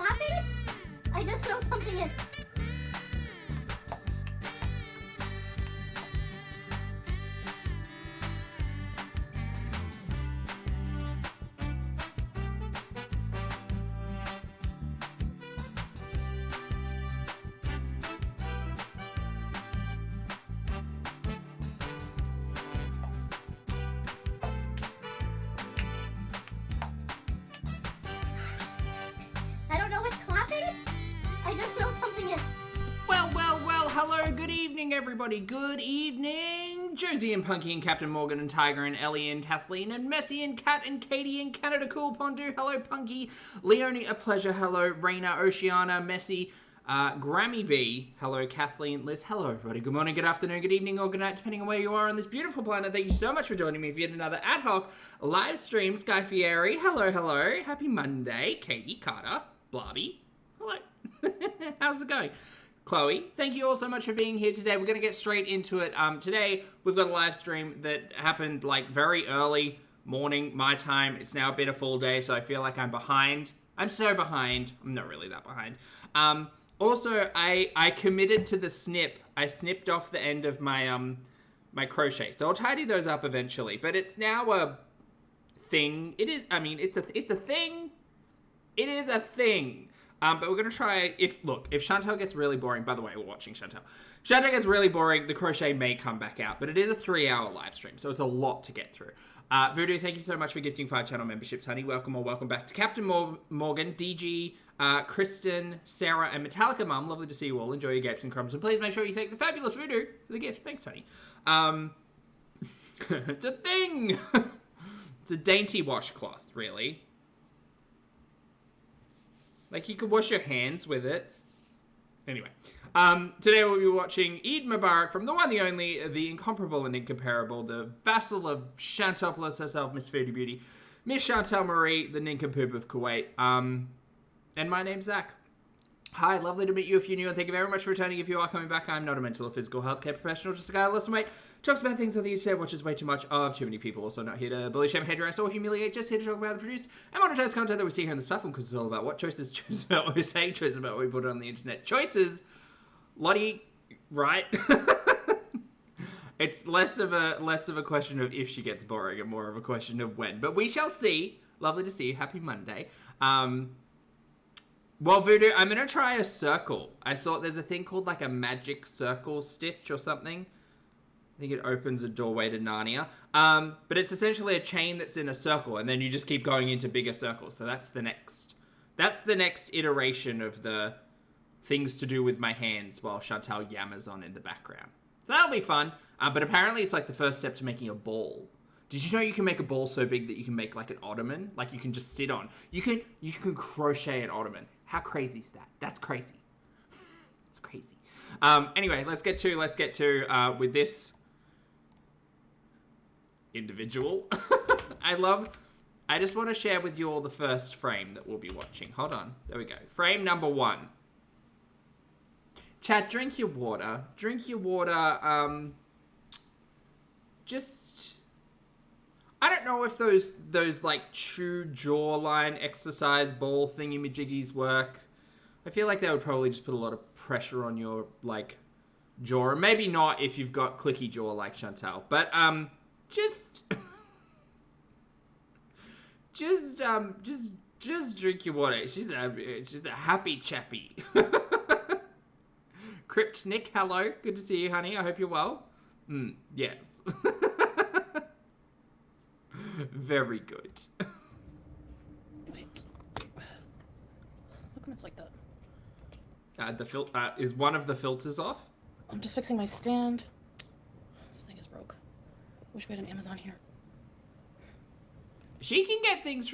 clapping? I just feel something is... I don't know what's clapping. I just feel something is... Well, hello, good evening, everybody. Good evening. Josie and Punky and Captain Morgan and Tiger and Ellie and Kathleen and Messi and Kat and Katie and Canada Cool Pondu. Hello, Punky. Leonie, a pleasure. Hello, Raina, Oceana, Messi, Grammy B. Hello, Kathleen, Liz. Hello, everybody. Good morning, good afternoon, good evening, or good night, depending on where you are on this beautiful planet. Thank you so much for joining me for yet another ad hoc live stream. Sky Fieri. Hello, hello. Happy Monday. Katie, Carter, Blobby. Hello. How's it going? Chloe, thank you all so much for being here today. We're going to get straight into it. Today, we've got a live stream that happened like very early morning, my time. It's now been a full day, so I feel like I'm behind. I'm so behind. I'm not really that behind. Also, I committed to the snip. I snipped off the end of my my crochet, so I'll tidy those up eventually. But it's now a thing. It is. I mean, it's a thing. It is a thing. But we're going to try, if Chantel gets really boring, by the way, we're watching Chantel. If Chantel gets really boring, the crochet may come back out, but it is a 3-hour live stream, so it's a lot to get through. Voodoo, thank you so much for gifting 5 channel memberships, honey. Welcome or welcome back to Captain Morgan, DG, Kristen, Sarah, and Metallica Mum. Lovely to see you all. Enjoy your gapes and crumbs, and please make sure you thank the fabulous Voodoo for the gift. Thanks, honey. It's a thing! It's a dainty washcloth, really. Like, you could wash your hands with it. Anyway. Today we'll be watching EID MUBARAK from the one, the only, the incomparable and incomparable, the vassal of Chantel herself, Miss Foodie Beauty, Miss Chantel Marie, the nincompoop of Kuwait. And my name's Zach. Hi, lovely to meet you if you're new, and thank you very much for returning if you are coming back. I'm not a mental or physical healthcare professional, just a guy who loves to mate, talks about things on the internet, watches way too much of too many people. Also not here to bully, shame, hate, harass, or humiliate, just here to talk about the produced and monetized content that we see here on this platform, because it's all about what choices, choices about what we say, choices about what we put on the internet. Choices, Lottie, right? It's less of a question of if she gets boring and more of a question of when. But we shall see. Lovely to see you. Happy Monday. Well, Voodoo, I'm going to try a circle. I saw there's a thing called like a magic circle stitch or something. I think it opens a doorway to Narnia. But it's essentially a chain that's in a circle, and then you just keep going into bigger circles. So that's the next iteration of the things to do with my hands while Chantel yammers on in the background. So that'll be fun. But apparently it's like the first step to making a ball. Did you know you can make a ball so big that you can make like an ottoman? Like you can just sit on. You can crochet an ottoman. How crazy is that? That's crazy. It's crazy. Anyway, let's get to with this individual. I just want to share with you all the first frame that we'll be watching. Hold on. There we go. Frame number 1. Chat, drink your water. Drink your water. Just... I don't know if those like true jawline exercise ball thingy-majiggies work. I feel like they would probably just put a lot of pressure on your like jaw. Maybe not if you've got clicky jaw like Chantel. But just drink your water. She's a happy chappy. Crypt Nick, hello. Good to see you, honey. I hope you're well. Yes. Very good. Wait. How come it's like that? Is one of the filters off? I'm just fixing my stand. This thing is broke. Wish we had an Amazon here. She can get things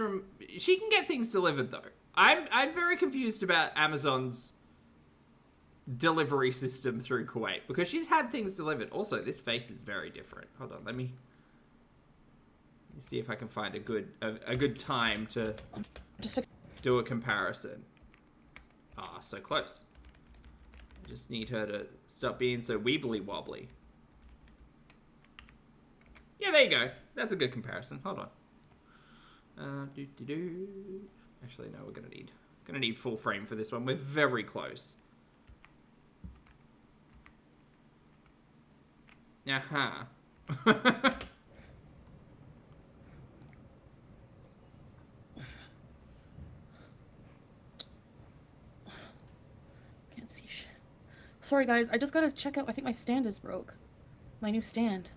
delivered though. I'm very confused about Amazon's delivery system through Kuwait because she's had things delivered. Also, this face is very different. Hold on, let me see if I can find a good time to do a comparison. Ah, so close. I just need her to stop being so weebly wobbly. Yeah, there you go. That's a good comparison. Hold on. Actually, no, we're gonna need Gonna need full frame for this one. We're very close. Aha. Can't see shit. Sorry guys, I just gotta check out. I think my stand is broke. My new stand.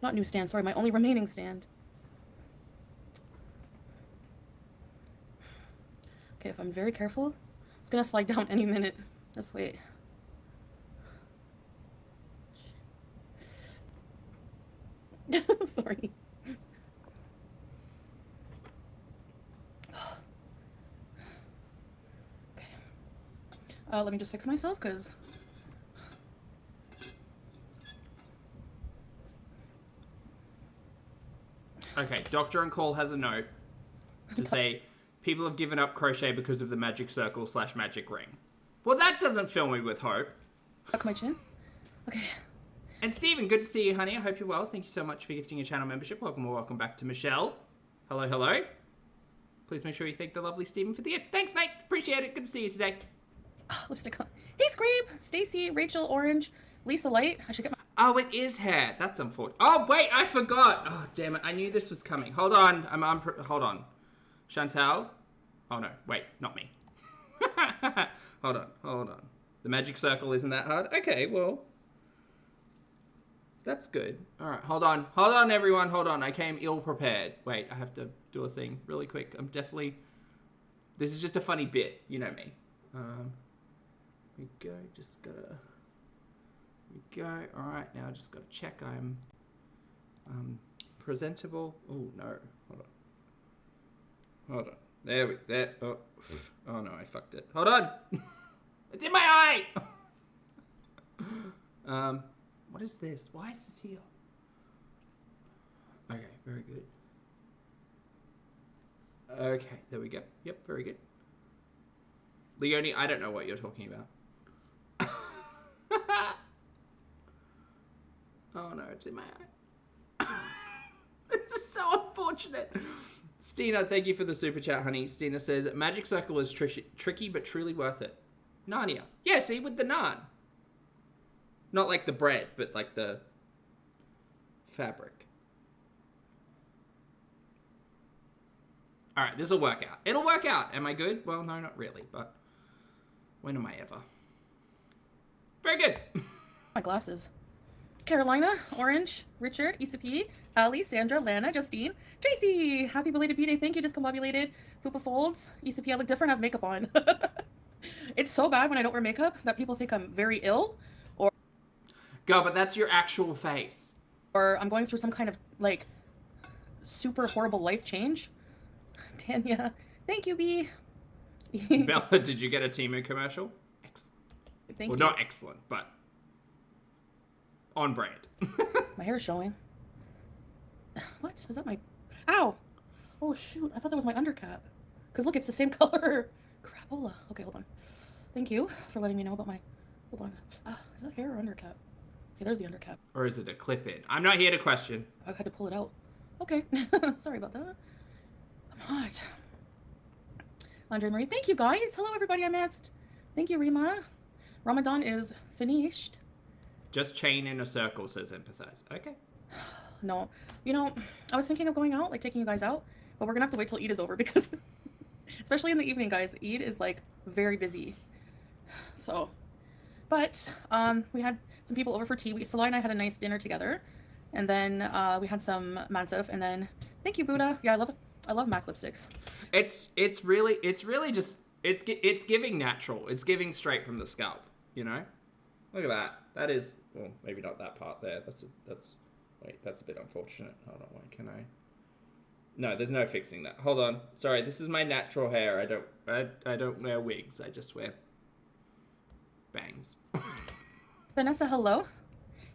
Not new stand, sorry, my only remaining stand. Okay, if I'm very careful, it's gonna slide down any minute. Just wait. Sorry. Okay. Let me just fix myself, because... Okay, Doctor on Call has a note to say people have given up crochet because of the magic circle / magic ring. Well, that doesn't fill me with hope. Tuck my chin. Okay. And Stephen, good to see you, honey. I hope you're well. Thank you so much for gifting your channel membership. Welcome back to Michelle. Hello, hello. Please make sure you thank the lovely Stephen for the gift. Thanks, mate. Appreciate it. Good to see you today. Oh, lipstick on. Hey, Scrape, Stacy, Rachel, Orange, Lisa Light. I should get my... Oh, it is hair. That's unfortunate. Oh, wait, I forgot. Oh, damn it. I knew this was coming. Hold on. Hold on. Chantel? Oh, no. Wait, not me. Hold on. The magic circle isn't that hard? Okay, well. That's good. All right, hold on, everyone. Hold on. I came ill-prepared. Wait, I have to do a thing really quick. I'm definitely... This is just a funny bit. You know me. We go. Just gotta... We go. All right, now I just gotta check I'm presentable. Oh, no. Hold on. There. Oh, no, I fucked it. Hold on. It's in my eye. What is this? Why is this here? Okay, very good. Okay, there we go. Yep, very good. Leonie, I don't know what you're talking about. Oh no, it's in my eye. This is so unfortunate. Stina, thank you for the super chat, honey. Stina says, Magic Circle is tricky, but truly worth it. Narnia. Yeah, see, with the naan. Not like the bread, but like the fabric. All right, this will work out. It'll work out. Am I good? Well, no, not really, but when am I ever? Very good. My glasses. Carolina, Orange, Richard, Issa P, Ali, Sandra, Lana, Justine, Tracy. Happy belated B-Day. Thank you, discombobulated. Fupa Folds. Issa P, I look different. I have makeup on. It's so bad when I don't wear makeup that people think I'm very ill. Go, but that's your actual face. Or I'm going through some kind of, like, super horrible life change. Tanya. Thank you, B. Bella, did you get a Temu commercial? Excellent. Thank well, you. not excellent, but on brand. My hair is showing. What? Is that my... Ow! Oh, shoot. I thought that was my undercap. Because, look, it's the same color. Crapola. Okay, hold on. Thank you for letting me know about my... Hold on. Is that hair or undercap? Okay, there's the undercap. Or is it a clip-in? I'm not here to question. I had to pull it out. Okay. Sorry about that. I'm hot. Andre Marie. Thank you, guys. Hello, everybody I missed. Thank you, Rima. Ramadan is finished. Just chain in a circle, says empathize. Okay. No. You know, I was thinking of going out, like taking you guys out, but we're going to have to wait till Eid is over because, especially in the evening, guys, Eid is like very busy. So, but we had some people over for tea. Salah and I had a nice dinner together, and then we had some mansaf, and then thank you, Buddha. Yeah, I love MAC lipsticks. It's really just it's giving natural. It's giving straight from the scalp. You know, look at that. That is, well, maybe not that part there. That's a bit unfortunate. Hold on, wait, can I? No, there's no fixing that. Hold on. Sorry, this is my natural hair. I don't wear wigs. I just wear bangs. Vanessa, hello.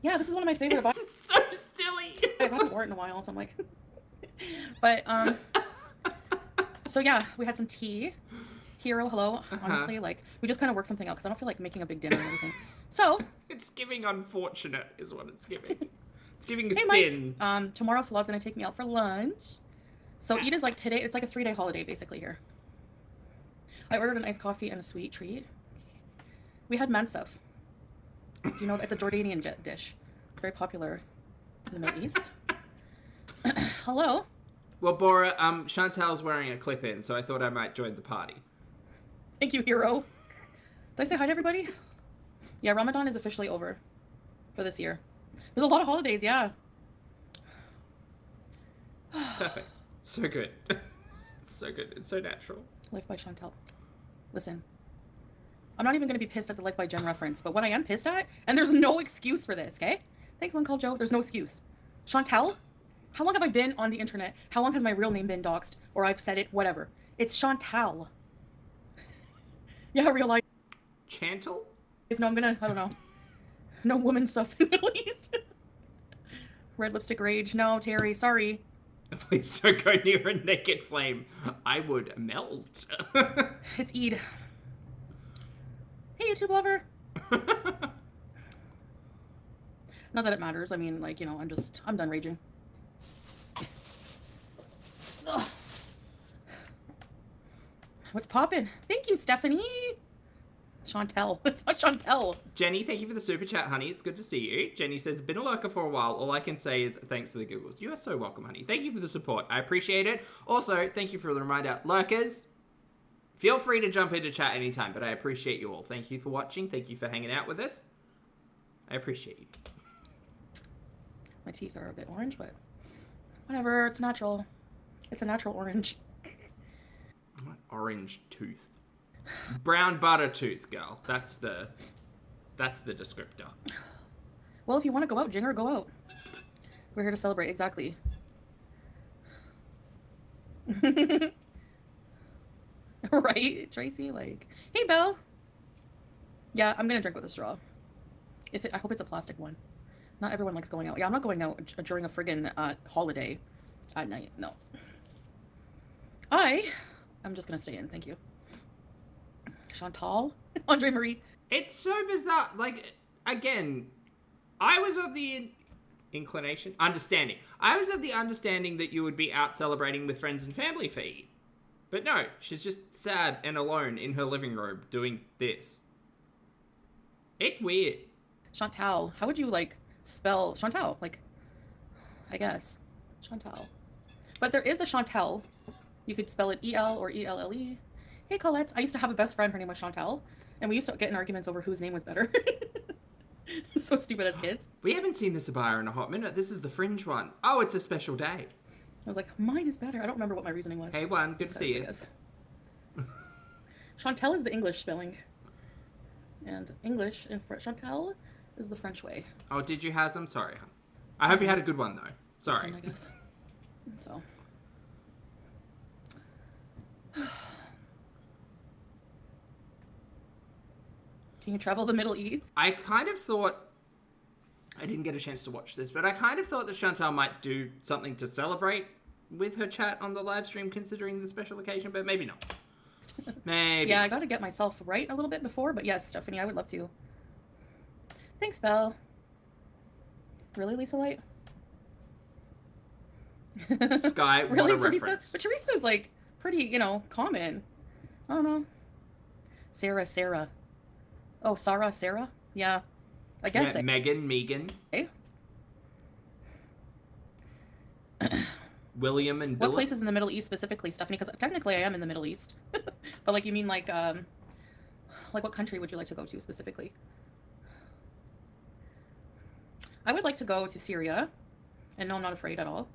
Yeah, this is one of my favorite. It's so silly. Guys, I haven't worn it in a while, so I'm like, but so yeah, we had some tea. Hero, hello. Honestly, like we just kind of worked something out because I don't feel like making a big dinner and everything. So it's giving unfortunate is what it's giving. It's giving hey, thin. Mike. Tomorrow Salah's gonna take me out for lunch. So Eid is like today, it's like a 3-day holiday basically here. I ordered an iced coffee and a sweet treat. We had mansaf. Do you know it's a Jordanian dish? Very popular in the Middle East. Hello. Well, Bora, Chantel's wearing a clip-in, so I thought I might join the party. Thank you, hero. Did I say hi to everybody? Yeah, Ramadan is officially over for this year. There's a lot of holidays, yeah. It's perfect. So good. It's so good. It's so natural. Life by Chantel. Listen, I'm not even going to be pissed at the Life by Jen reference, but what I am pissed at, and there's no excuse for this, okay? Thanks, one called Joe. There's no excuse. Chantel? How long have I been on the internet? How long has my real name been doxed? Or I've said it, whatever. It's Chantel. Yeah, real life. Chantel? No, I'm gonna, I don't know. No woman stuff in the Middle East. Red lipstick rage. No, Terry, sorry. Please don't go near a naked flame. I would melt. It's Eid. Hey, YouTube lover. Not that it matters. I mean, like, you know, I'm done raging. Ugh. What's poppin'? Thank you, Stephanie. Chantel. It's not Chantel. Jenny, thank you for the super chat, honey. It's good to see you. Jenny says, been a lurker for a while. All I can say is thanks for the Googles. You are so welcome, honey. Thank you for the support. I appreciate it. Also, thank you for the reminder. Lurkers, feel free to jump into chat anytime, but I appreciate you all. Thank you for watching. Thank you for hanging out with us. I appreciate you. My teeth are a bit orange, but whatever. It's natural. It's a natural orange. Orange tooth. Brown butter tooth, girl. That's the descriptor. Well, if you want to go out, Jinger, go out. We're here to celebrate. Exactly. Right, Tracy? Like, hey, Belle. Yeah, I'm going to drink with a straw. I hope it's a plastic one. Not everyone likes going out. Yeah, I'm not going out during a friggin' holiday at night. No. I'm just going to stay in. Thank you. Chantal? Andre Marie? It's so bizarre. Like, again, I was of the understanding. I was of the understanding that you would be out celebrating with friends and family for Eid. But no, she's just sad and alone in her living room doing this. It's weird. Chantal. How would you, like, spell Chantal? Like, I guess. Chantal. But there is a Chantel. You could spell it E-L or E-L-L-E. Hey, Colette. I used to have a best friend. Her name was Chantel. And we used to get in arguments over whose name was better. So stupid as kids. We haven't seen this Abaya in a hot minute. This is the fringe one. Oh, it's a special day. I was like, mine is better. I don't remember what my reasoning was. Hey, one. Good to see you. Chantel is the English spelling. And English in French. Chantel is the French way. Oh, did you have some? Sorry. I hope you had a good one, though. Sorry. I guess. So. Can you travel the Middle East? I kind of thought, I didn't get a chance to watch this, but I kind of thought that Chantal might do something to celebrate with her chat on the live stream, considering the special occasion, but maybe not. Maybe. Yeah, I got to get myself right a little bit before, but yes, Stephanie, I would love to. Thanks, Belle. Really, Lisa Light? Sky, really, what a Teresa? reference. But Teresa is like pretty, you know, common. I don't know. Sarah. Oh, Sarah? Yeah. I guess. Yeah, Megan. Okay. William and What Billy. places in the Middle East specifically, Stephanie? Because technically I am in the Middle East. But like, you mean like what country would you like to go to specifically? I would like to go to Syria. And no, I'm not afraid at all.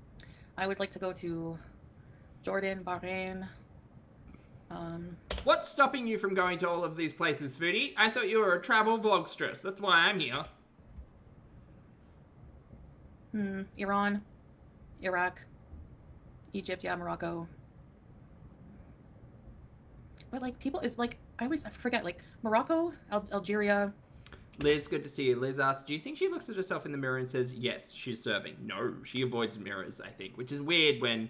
I would like to go to Jordan, Bahrain. What's stopping you from going to all of these places, Foodie? I thought you were a travel vlogstress. That's why I'm here. Iran, Iraq, Egypt, yeah, Morocco. But like people is like, I forget, like Morocco, Algeria. Liz, good to see you. Liz asks, do you think she looks at herself in the mirror and says, yes, she's serving? No, she avoids mirrors, I think, which is weird when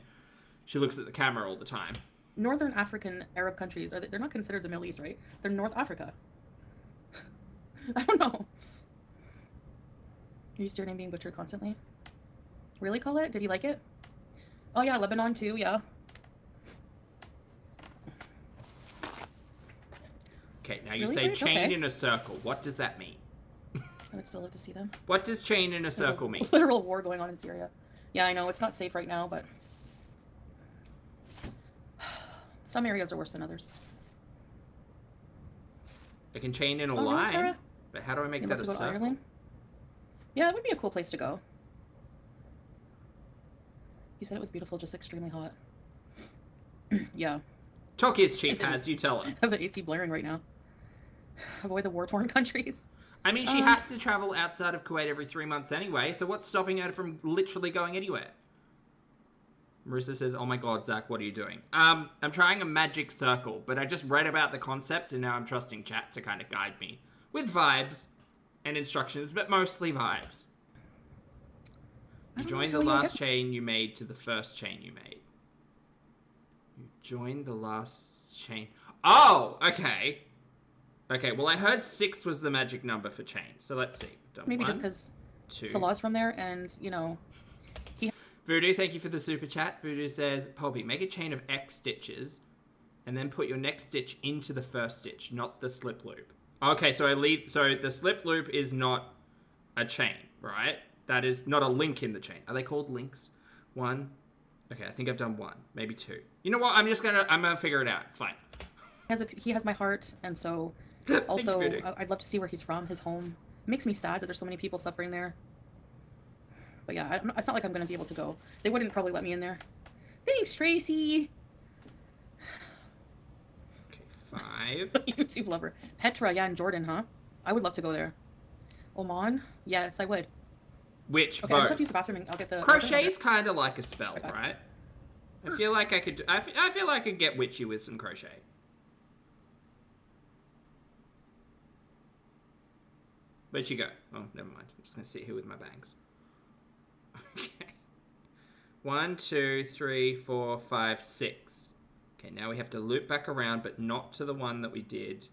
she looks at the camera all the time. Northern African Arab countries, they're not considered the Middle East, right? They're North Africa. I don't know. You're used to your name being butchered constantly? Really, Colette? Did he like it? Oh yeah, Lebanon too, yeah. Okay, now you Really? say Wait, chain okay. in a circle. What does that mean? I would still love to see them. What does chain in a There's circle a mean? literal war going on in Syria. Yeah, I know, it's not safe right now, but some areas are worse than others. I can chain in a Oh, really, line, Sarah? but how do I make You'd that love a to go to circle? Ireland? Yeah, it would be a cool place to go. You said it was beautiful, just extremely hot. Yeah. Talk is cheap, It as is. you tell her. I have the AC blaring right now. Avoid the war-torn countries. I mean, she has to travel outside of Kuwait every 3 months anyway, so what's stopping her from literally going anywhere? Marissa says, oh my god, Zach, what are you doing? I'm trying a magic circle, but I just read about the concept and now I'm trusting chat to kind of guide me. With vibes and instructions, but mostly vibes. You joined the last chain you made to the first chain you made. You joined the last chain. Oh, okay. Okay, well I heard 6 was the magic number for chain, so let's see. Done Maybe one, just because two. Salah's from there and, you know, Voodoo, thank you for the super chat. Voodoo says, Pulpy, make a chain of X stitches and then put your next stitch into the first stitch, not the slip loop. Okay, so so the slip loop is not a chain, right? That is not a link in the chain. Are they called links? 1. Okay, I think I've done 1, maybe 2. You know what? I'm gonna figure it out. It's fine. he has my heart, and so also I'd love to see where he's from, his home. It makes me sad that there's so many people suffering there. But yeah, it's not like I'm going to be able to go. They wouldn't probably let me in there. Thanks, Tracy. Okay, 5. YouTube lover. Petra, yeah, in Jordan, huh? I would love to go there. Oman? Yes, I would. Which, okay, I just have both? to use the bathroom and I'll get the... Crochet's kind of like a spell, right? I feel like I could... I feel like I could get witchy with some crochet. Where'd she go? Oh, never mind. I'm just going to sit here with my bangs. Okay. 1, 2, 3, 4, 5, 6. Okay, now we have to loop back around, but not to the one that we did.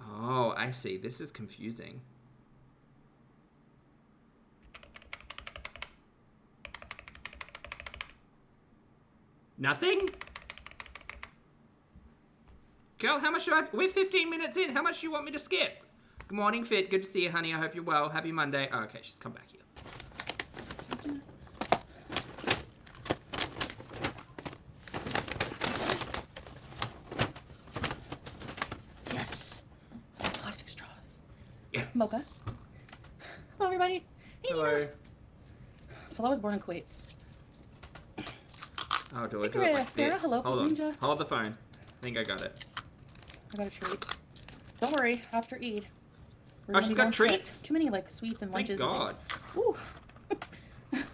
Oh, I see. This is confusing. Nothing? Girl, how much do I... We're 15 minutes in. How much do you want me to skip? Good morning, Fit. Good to see you, honey. I hope you're well. Happy Monday. Oh, okay, she's come back here. Yes! Plastic straws. Yes. Mocha. Hello, everybody. Hey, Hello. Nina. Salah was born in Kuwait. Oh, do I Hey, do it like Sarah. this? Hello, Hold on. Ninja. Hold the phone. I think I got it. I got a treat. Don't worry, after Eid. We're Oh, gonna she's be got going for, like, treats? too many, like, sweets and Thank lunches God. and things. Ooh.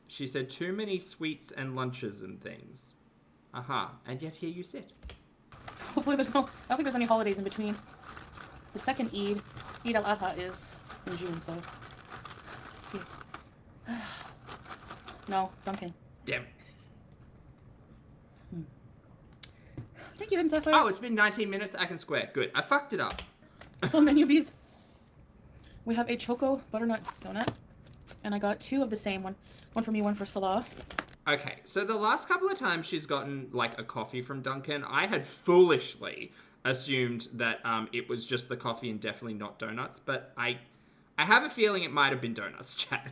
She said too many sweets and lunches and things. Aha. And yet here you sit. Hopefully there's no... I don't think there's any holidays in between. The second Eid, Eid al-Adha, is in June, so... Let's see. No, Duncan. Damn. Thank you, Hidden Sapphire. Oh, it's been 19 minutes. I can square. Good. I fucked it up. Full menu bees. We have a choco butternut donut. And I got 2 of the same one. One for me, one for Salah. Okay, so the last couple of times she's gotten, like, a coffee from Duncan, I had foolishly assumed that it was just the coffee and definitely not donuts, but I have a feeling it might have been donuts, chat.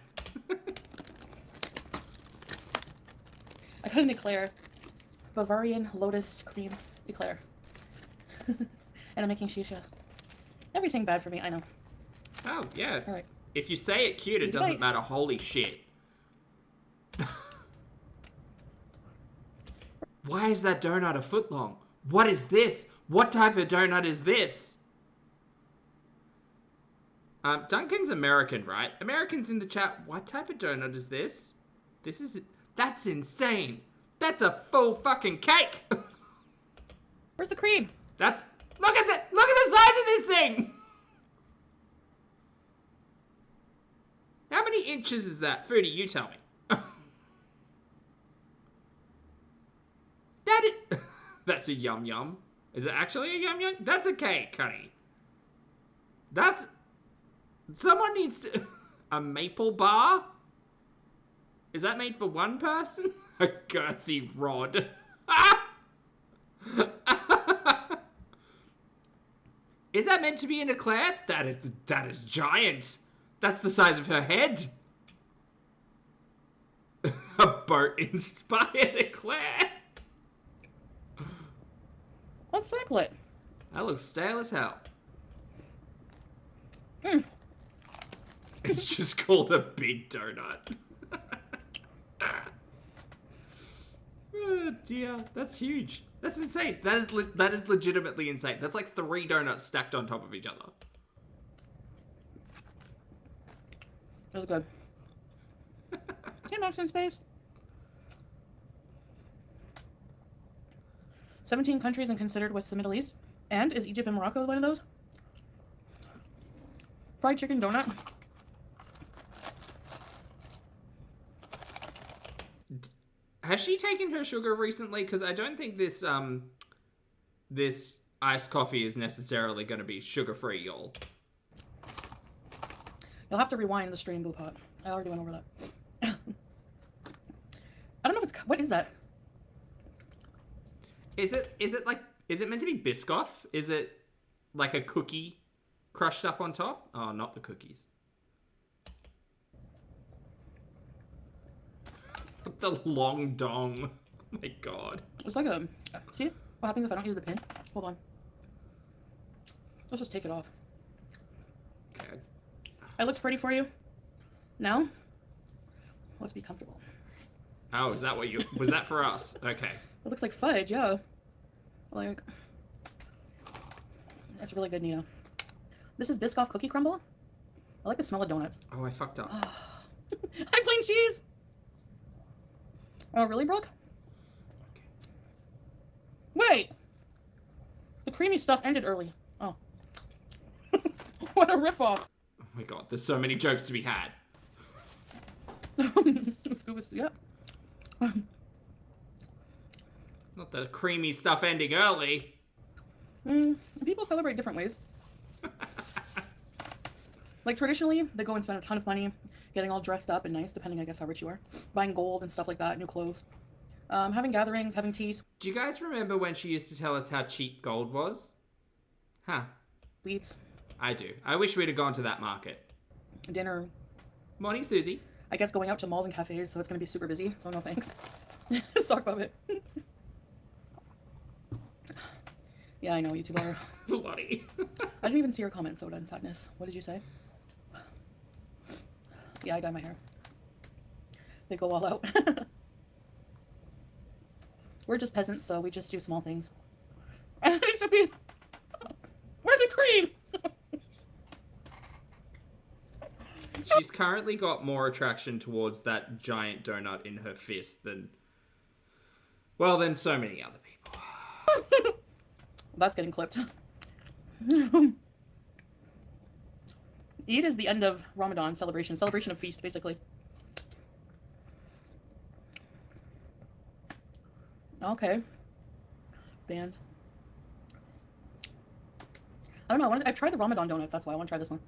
I got an eclair. Bavarian Lotus Cream Eclair. And I'm making shisha. Everything bad for me, I know. Oh, yeah. All right. If you say it cute, it doesn't Bite. matter. Holy shit. Why is that donut a foot long? What is this? What type of donut is this? Duncan's American, right? Americans in the chat, what type of donut is this? That's insane. That's a full fucking cake. Where's the cream? Look at the size of this thing. How many inches is that? Foodie, you tell me. That's a yum yum. Is it actually a yum yum? That's a cake, honey. Someone needs to... A maple bar? Is that made for one person? A girthy rod. Is that meant to be an eclair? That is giant. That's the size of her head. A boat-inspired eclair. What's chocolate? That looks stale as hell. It's just called a big donut. Oh dear, that's huge. That's insane. That is legitimately insane. That's like 3 donuts stacked on top of each other. That was good. Same oxygen space. 17 countries and considered what's the Middle East. And is Egypt and Morocco one of those? Fried chicken donut. Has she taken her sugar recently? Because I don't think this this iced coffee is necessarily going to be sugar-free, y'all. You'll have to rewind the stream, Blue Pot. I already went over that. I don't know if it's... What is that? Is it meant to be Biscoff? Is it like a cookie crushed up on top? Oh, not the cookies. The long dong. Oh my god. It's like a... See? What happens if I don't use the pin? Hold on. Let's just take it off. Okay. I looked pretty for you. Now, let's be comfortable. Oh, is that what you... Was that for us? Okay. It looks like fudge, yeah. Like... That's really good, Nina. This is Biscoff cookie crumble. I like the smell of donuts. Oh, I fucked up. Hi, plain cheese! Oh, really, Brooke? Okay. Wait! The creamy stuff ended early. Oh. What a ripoff. Oh my god, there's so many jokes to be had. Scuba, yeah. Not the creamy stuff ending early. People celebrate different ways. Like, traditionally, they go and spend a ton of money getting all dressed up and nice, depending, I guess, how rich you are. Buying gold and stuff like that, new clothes. Having gatherings, having teas. Do you guys remember when she used to tell us how cheap gold was? Huh. Sweets. I do. I wish we'd have gone to that market. Dinner. Morning, Susie. I guess going out to malls and cafes, so it's going to be super busy, so no thanks. Let's talk about it. Yeah, I know, YouTube are. Bloody. I didn't even see your comment, Soda and Sadness. What did you say? Yeah, I dye my hair. They go all out. We're just peasants, so we just do small things. Where's the cream? She's currently got more attraction towards that giant donut in her fist than so many other people. That's getting clipped. Eid is the end of Ramadan celebration of feast, basically. Okay. Band. I don't know, I've tried the Ramadan donuts, that's why I want to try this one.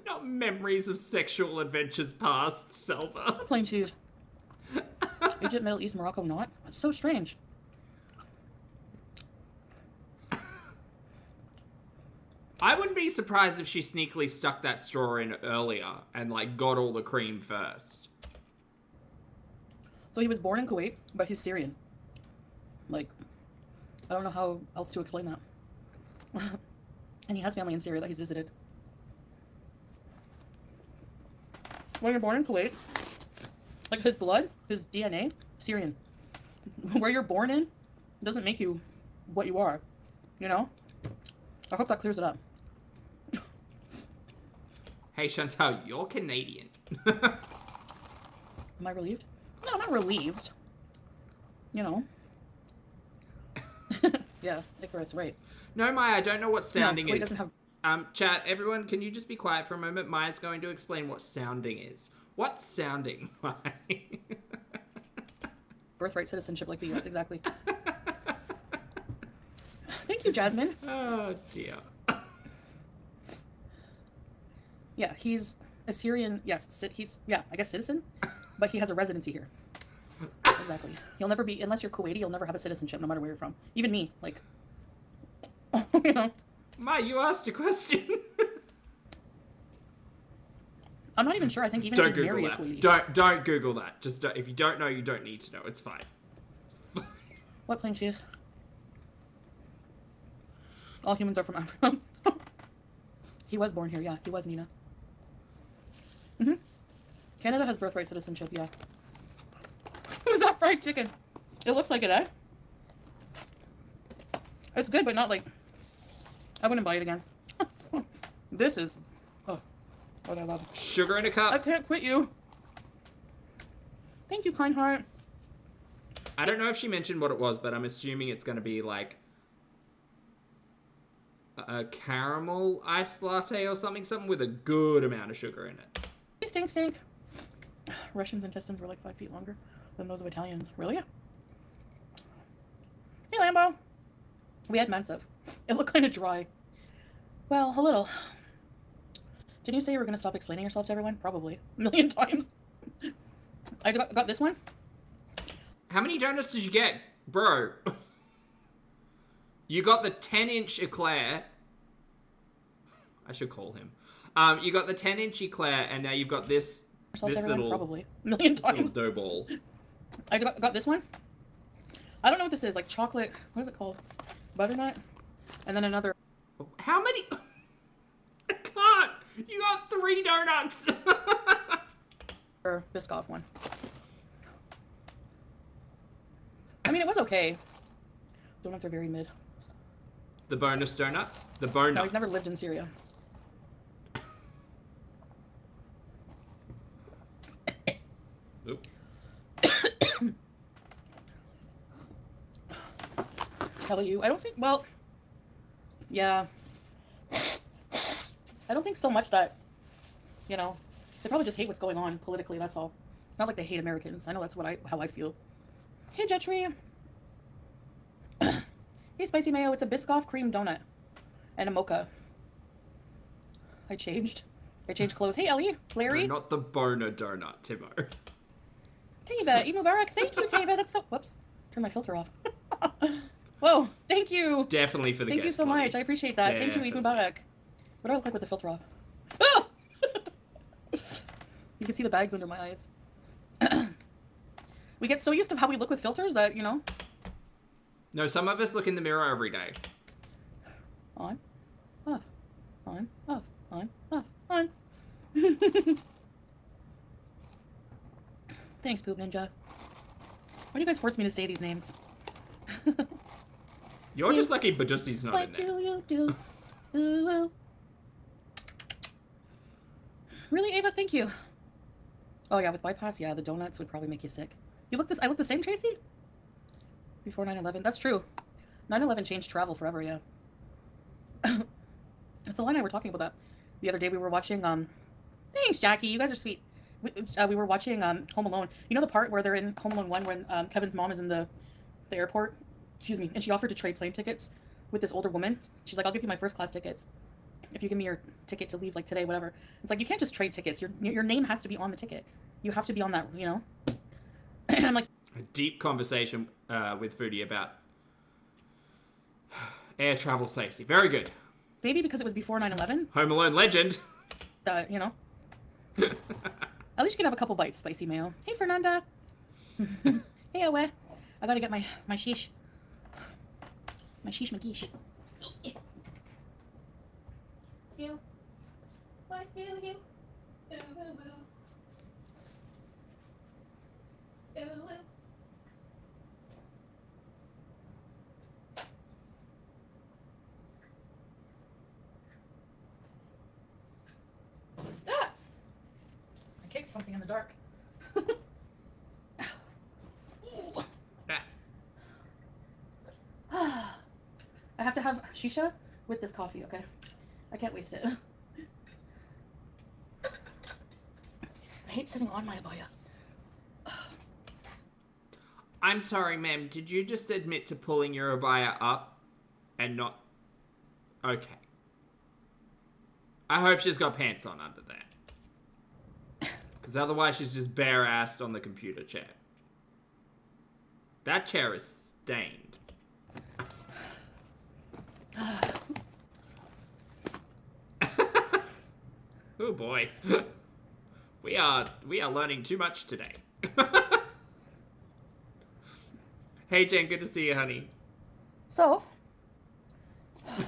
Not memories of sexual adventures past, Selva. Plain cheese. Egypt, Middle East, Morocco, not? That's so strange. I wouldn't be surprised if she sneakily stuck that straw in earlier and, like, got all the cream first. So he was born in Kuwait, but he's Syrian. Like, I don't know how else to explain that. And he has family in Syria that he's visited. When you're born in Kuwait, like his blood, his DNA, Syrian. Where you're born in doesn't make you what you are, you know? I hope that clears it up. Hey, Chantel, you're Canadian. Am I relieved? No, not relieved. You know. Yeah, Icarus, right. No, Maya, I don't know what sounding Kuwait is. doesn't have... Chat, everyone, can you just be quiet for a moment? Maya's going to explain what sounding is. What's sounding, Maya? Birthright citizenship like the US, exactly. Thank you, Jasmine. Oh, dear. Yeah, he's a Syrian. Yes, he's I guess citizen, but he has a residency here. Exactly. You'll never be unless you're Kuwaiti. You'll never have a citizenship, no matter where you're from. Even me, like, you know. Ma, you asked a question. I'm not even sure. I think even Don't if you Google marry a that. Kuwaiti. Don't Google that. Just if you don't know, you don't need to know. It's fine. What plain cheese? All humans are from Africa. He was born here, yeah. He was, Nina. Canada has birthright citizenship, yeah. Who's that fried chicken? It looks like it, eh? It's good, but not like... I wouldn't buy it again. This is... Oh, what I love. Sugar in a I cup. can't quit you. Thank you, kind heart. I don't know if she mentioned what it was, but I'm assuming it's going to be like a caramel iced latte or something with a good amount of sugar in it. Stink, stink. Russians' intestines were like 5 feet longer than those of Italians. Really? Hey, Lambo. We had massive. It looked kind of dry. Well, a little. Didn't you say you were going to stop explaining yourself to everyone? Probably. A million times. I got this one. How many donuts did you get? Bro. You got the 10-inch eclair. I should call him. You got the 10-inch eclair, and now you've got this little... Probably. A million times. Little dough ball. I got this one. I don't know what this is. Like chocolate... What is it called? Butternut? And then another... How many... I can't! You got 3 donuts! Or Biscoff one. I mean, it was okay. Donuts are very mid. The bonus donut? The bonus. No, he's never lived in Syria. Oop. Tell you. I don't think... Well... Yeah. I don't think so much that... You know... They probably just hate what's going on politically, that's all. Not like they hate Americans. I know that's how I feel. Hey, Jetri. Hey, Spicy Mayo. It's a Biscoff cream donut. And a mocha. I changed clothes. Hey, Ellie. Larry. No, not the boner donut, Timo. Taiba, EID MUBARAK. Thank you, Taiba. That's so... Whoops. Turn my filter off. Whoa. Thank you. Definitely for the Thank you so much. I appreciate that. Same to you, EID MUBARAK. What do I look like with the filter off? Oh! You can see the bags under my eyes. We get so used to how we look with filters that, you know. No, some of us look in the mirror every day. On, off, on, off, on, off, on. Thanks, Poop Ninja. Why do you guys force me to say these names? You're just lucky Bajusti's not in What there. do you do? Ooh. Really, Ava? Thank you. Oh yeah, with bypass, yeah, the donuts would probably make you sick. I look the same, Tracy? Before 9/11. That's true. 9/11 changed travel forever, yeah. So and I were talking about that the other day. We were watching, thanks, Jackie. You guys are sweet. We were watching, Home Alone. You know the part where they're in Home Alone 1 when, Kevin's mom is in the airport? Excuse me. And she offered to trade plane tickets with this older woman. She's like, I'll give you my first class tickets if you give me your ticket to leave, like, today, whatever. It's like, you can't just trade tickets. Your name has to be on the ticket. You have to be on that, you know? And I'm like... A deep conversation with Foodie about air travel safety. Very good. Maybe because it was before 9/11. Home Alone legend. You know? At least you can have a couple bites, Spicy Mayo. Hey, Fernanda. Hey, Owe. I gotta get my sheesh. My sheesh McGeesh. You. What do you? Ooh, ooh, ooh. Ooh, ooh. Ah! I kicked something in the dark. I have to have shisha with this coffee, okay? I can't waste it. I hate sitting on my abaya. I'm sorry, ma'am. Did you just admit to pulling your abaya up and not... Okay. I hope she's got pants on under there. Because otherwise she's just bare-assed on the computer chair. That chair is stained. Oh boy. We are learning too much today. Hey Jen, good to see you, honey. So, it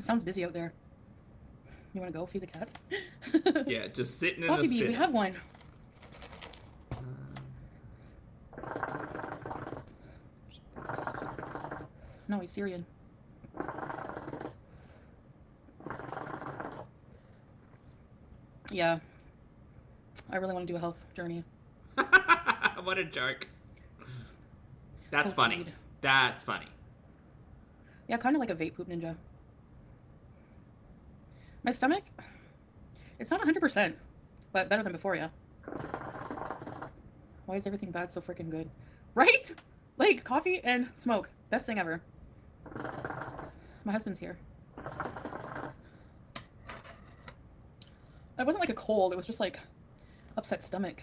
sounds busy out there. You want to go feed the cats? Yeah, just sitting in Coffee a bees, we spit. have one. No, he's Syrian. Yeah. I really want to do a health journey. What a joke. That's Health funny. feed. That's funny. Yeah, kind of like a vape poop ninja. My stomach, it's not 100%, but better than before, yeah. Why is everything bad so freaking good? Right? Like, coffee and smoke. Best thing ever. My husband's here. It wasn't like a cold, it was just like upset stomach.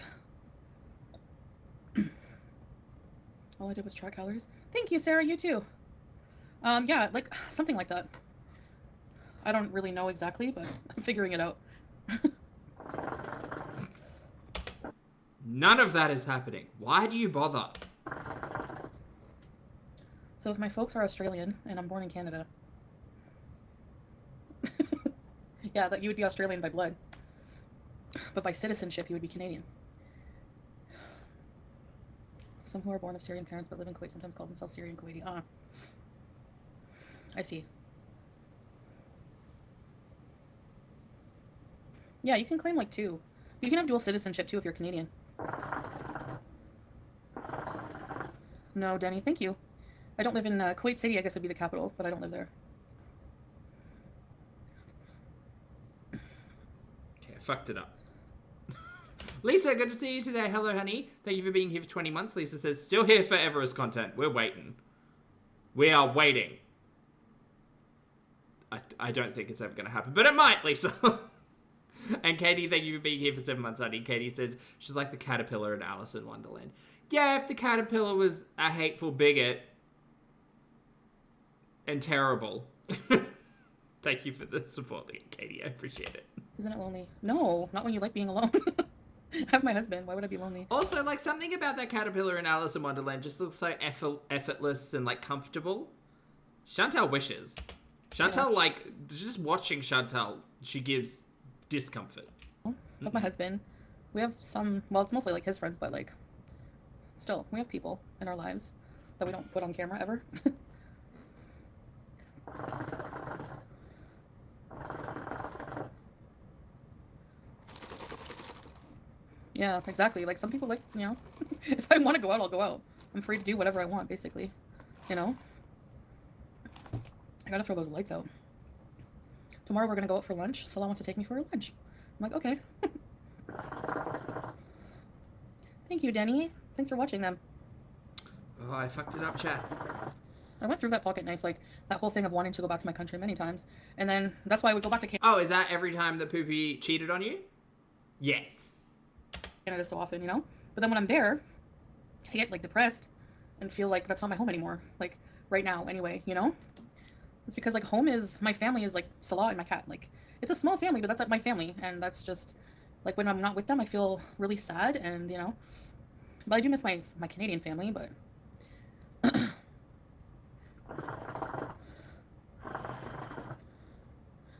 All I did was track calories. Thank you, Sarah, you too. Yeah, like something like that. I don't really know exactly, but I'm figuring it out. None of that is happening. Why do you bother? So if my folks are Australian and I'm born in Canada, yeah, that you would be Australian by blood, but by citizenship you would be Canadian. Some who are born of Syrian parents but live in Kuwait sometimes call themselves Syrian Kuwaiti. Ah, I see. Yeah, you can claim like two. You can have dual citizenship too if you're Canadian. No, Denny, thank you. I don't live in Kuwait City, I guess would be the capital, but I don't live there. Okay, I fucked it up. Lisa, good to see you today. Hello, honey. Thank you for being here for 20 months. Lisa says, still here forever as content. We're waiting. We are waiting. I don't think it's ever going to happen, but it might, Lisa. And Katie, thank you for being here for 7 months, honey. Katie says she's like the caterpillar in Alice in Wonderland. Yeah, if the caterpillar was a hateful bigot and terrible. Thank you for the support, Katie. I appreciate it. Isn't it lonely? No, not when you like being alone. I have my husband. Why would I be lonely? Also, like, something about that caterpillar in Alice in Wonderland just looks so effortless and, like, comfortable. Chantel wishes. Chantel, like, just watching Chantel, she gives discomfort. I have my husband. We have some, well, it's mostly like his friends, but like, still, we have people in our lives that we don't put on camera ever. Yeah, exactly. Like, some people, like, you know, if I want to go out, I'll go out. I'm free to do whatever I want, basically. You know? I gotta throw those lights out. Tomorrow we're gonna go out for lunch. Salah wants to take me for lunch. I'm like, okay. Thank you, Denny. Thanks for watching them. Oh, I fucked it up, chat. I went through that pocket knife, like, that whole thing of wanting to go back to my country many times. And then that's why I would go back to Oh, is that every time that Poopy cheated on you? Yes. Canada so often, you know? But then when I'm there, I get, like, depressed and feel like that's not my home anymore. Like, right now, anyway, you know? It's because, like, home is, my family is, like, Salah and my cat. Like, it's a small family, but that's, like, my family. And that's just, like, when I'm not with them, I feel really sad and, you know? But I do miss my Canadian family, but...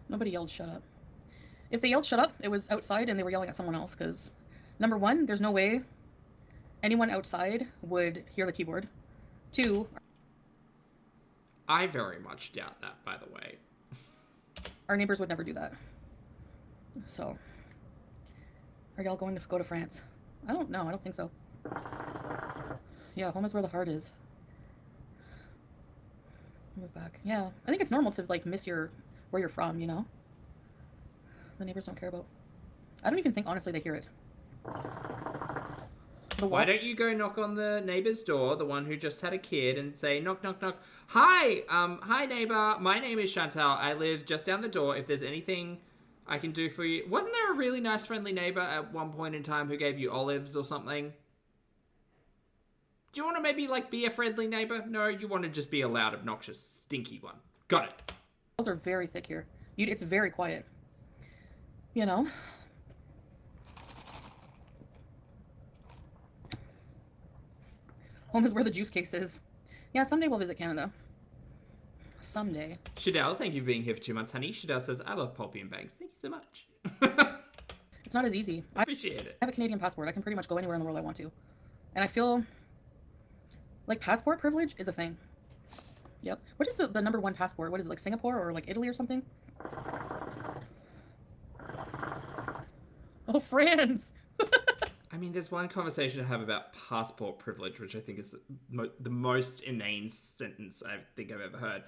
Nobody yelled shut up. If they yelled shut up, it was outside and they were yelling at someone else, because, number one, there's no way anyone outside would hear the keyboard. Two... I very much doubt that, by the way. Our neighbors would never do that. So, are y'all going to go to France? I don't know. I don't think so. Yeah, home is where the heart is. Move back. Yeah, I think it's normal to, like, miss where you're from, you know? The neighbors don't care about... I don't even think, honestly, they hear it. The Why wall. don't you go knock on the neighbor's door, the one who just had a kid, and say, knock, knock, knock. Hi, hi neighbor. My name is Chantel. I live just down the door. If there's anything I can do for you. Wasn't there a really nice, friendly neighbor at one point in time who gave you olives or something? Do you want to maybe, like, be a friendly neighbor? No, you want to just be a loud, obnoxious, stinky one. Got it. Walls are very thick here. It's very quiet. You know? Home is where the juice case is. Yeah, someday we'll visit Canada. Someday. Shadell, thank you for being here for 2 months, honey. Shadell says, I love Pulpy and Banks. Thank you so much. It's not as easy. I Appreciate it. have a Canadian passport. I can pretty much go anywhere in the world I want to. And I feel like passport privilege is a thing. Yep. What is the number one passport? What is it, like Singapore or like Italy or something? Oh, France! I mean, there's one conversation to have about passport privilege, which I think is the most inane sentence I think I've ever heard.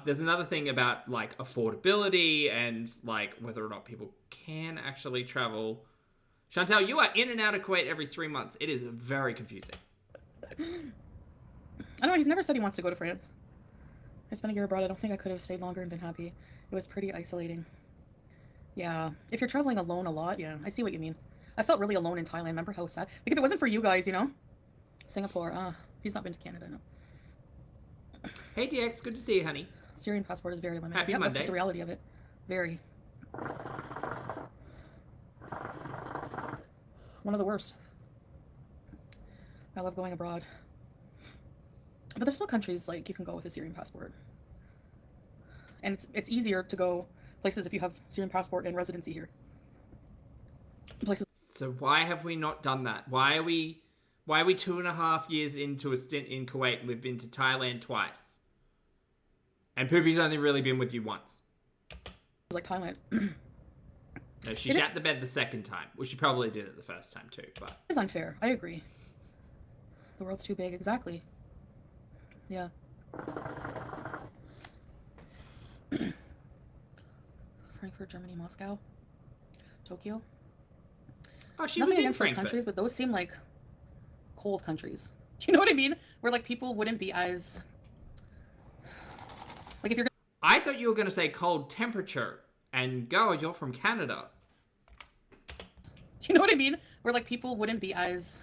There's another thing about, like, affordability and, like, whether or not people can actually travel. Chantel, you are in and out of Kuwait every 3 months. It is very confusing. I don't know, he's never said he wants to go to France. I spent a year abroad. I don't think I could have stayed longer and been happy. It was pretty isolating. Yeah, if you're traveling alone a lot, yeah, I see what you mean. I felt really alone in Thailand. Remember how sad? Like, if it wasn't for you guys, you know? Singapore, he's not been to Canada, no. Hey, DX, good to see you, honey. Syrian passport is very limited. Happy Yeah, that's Monday. just the reality of it. Very. One of the worst. I love going abroad. But there's still countries, like, you can go with a Syrian passport. And it's easier to go places if you have Syrian passport and residency here. Places. So why have we not done that? Why are we 2.5 years into a stint in Kuwait and we've been to Thailand twice? And Poopy's only really been with you once. Like Thailand. No, she shat the bed the second time. Well, she probably did it the first time too, but... It's unfair. I agree. The world's too big. Exactly. Yeah. Frankfurt, Germany, Moscow, Tokyo. Oh, she Nothing was in against those Frankfurt. countries, but those seem like cold countries. Do you know what I mean? Where like people wouldn't be as like if you're. I thought you were going to say cold temperature. And girl, you're from Canada. Do you know what I mean? Where like people wouldn't be as.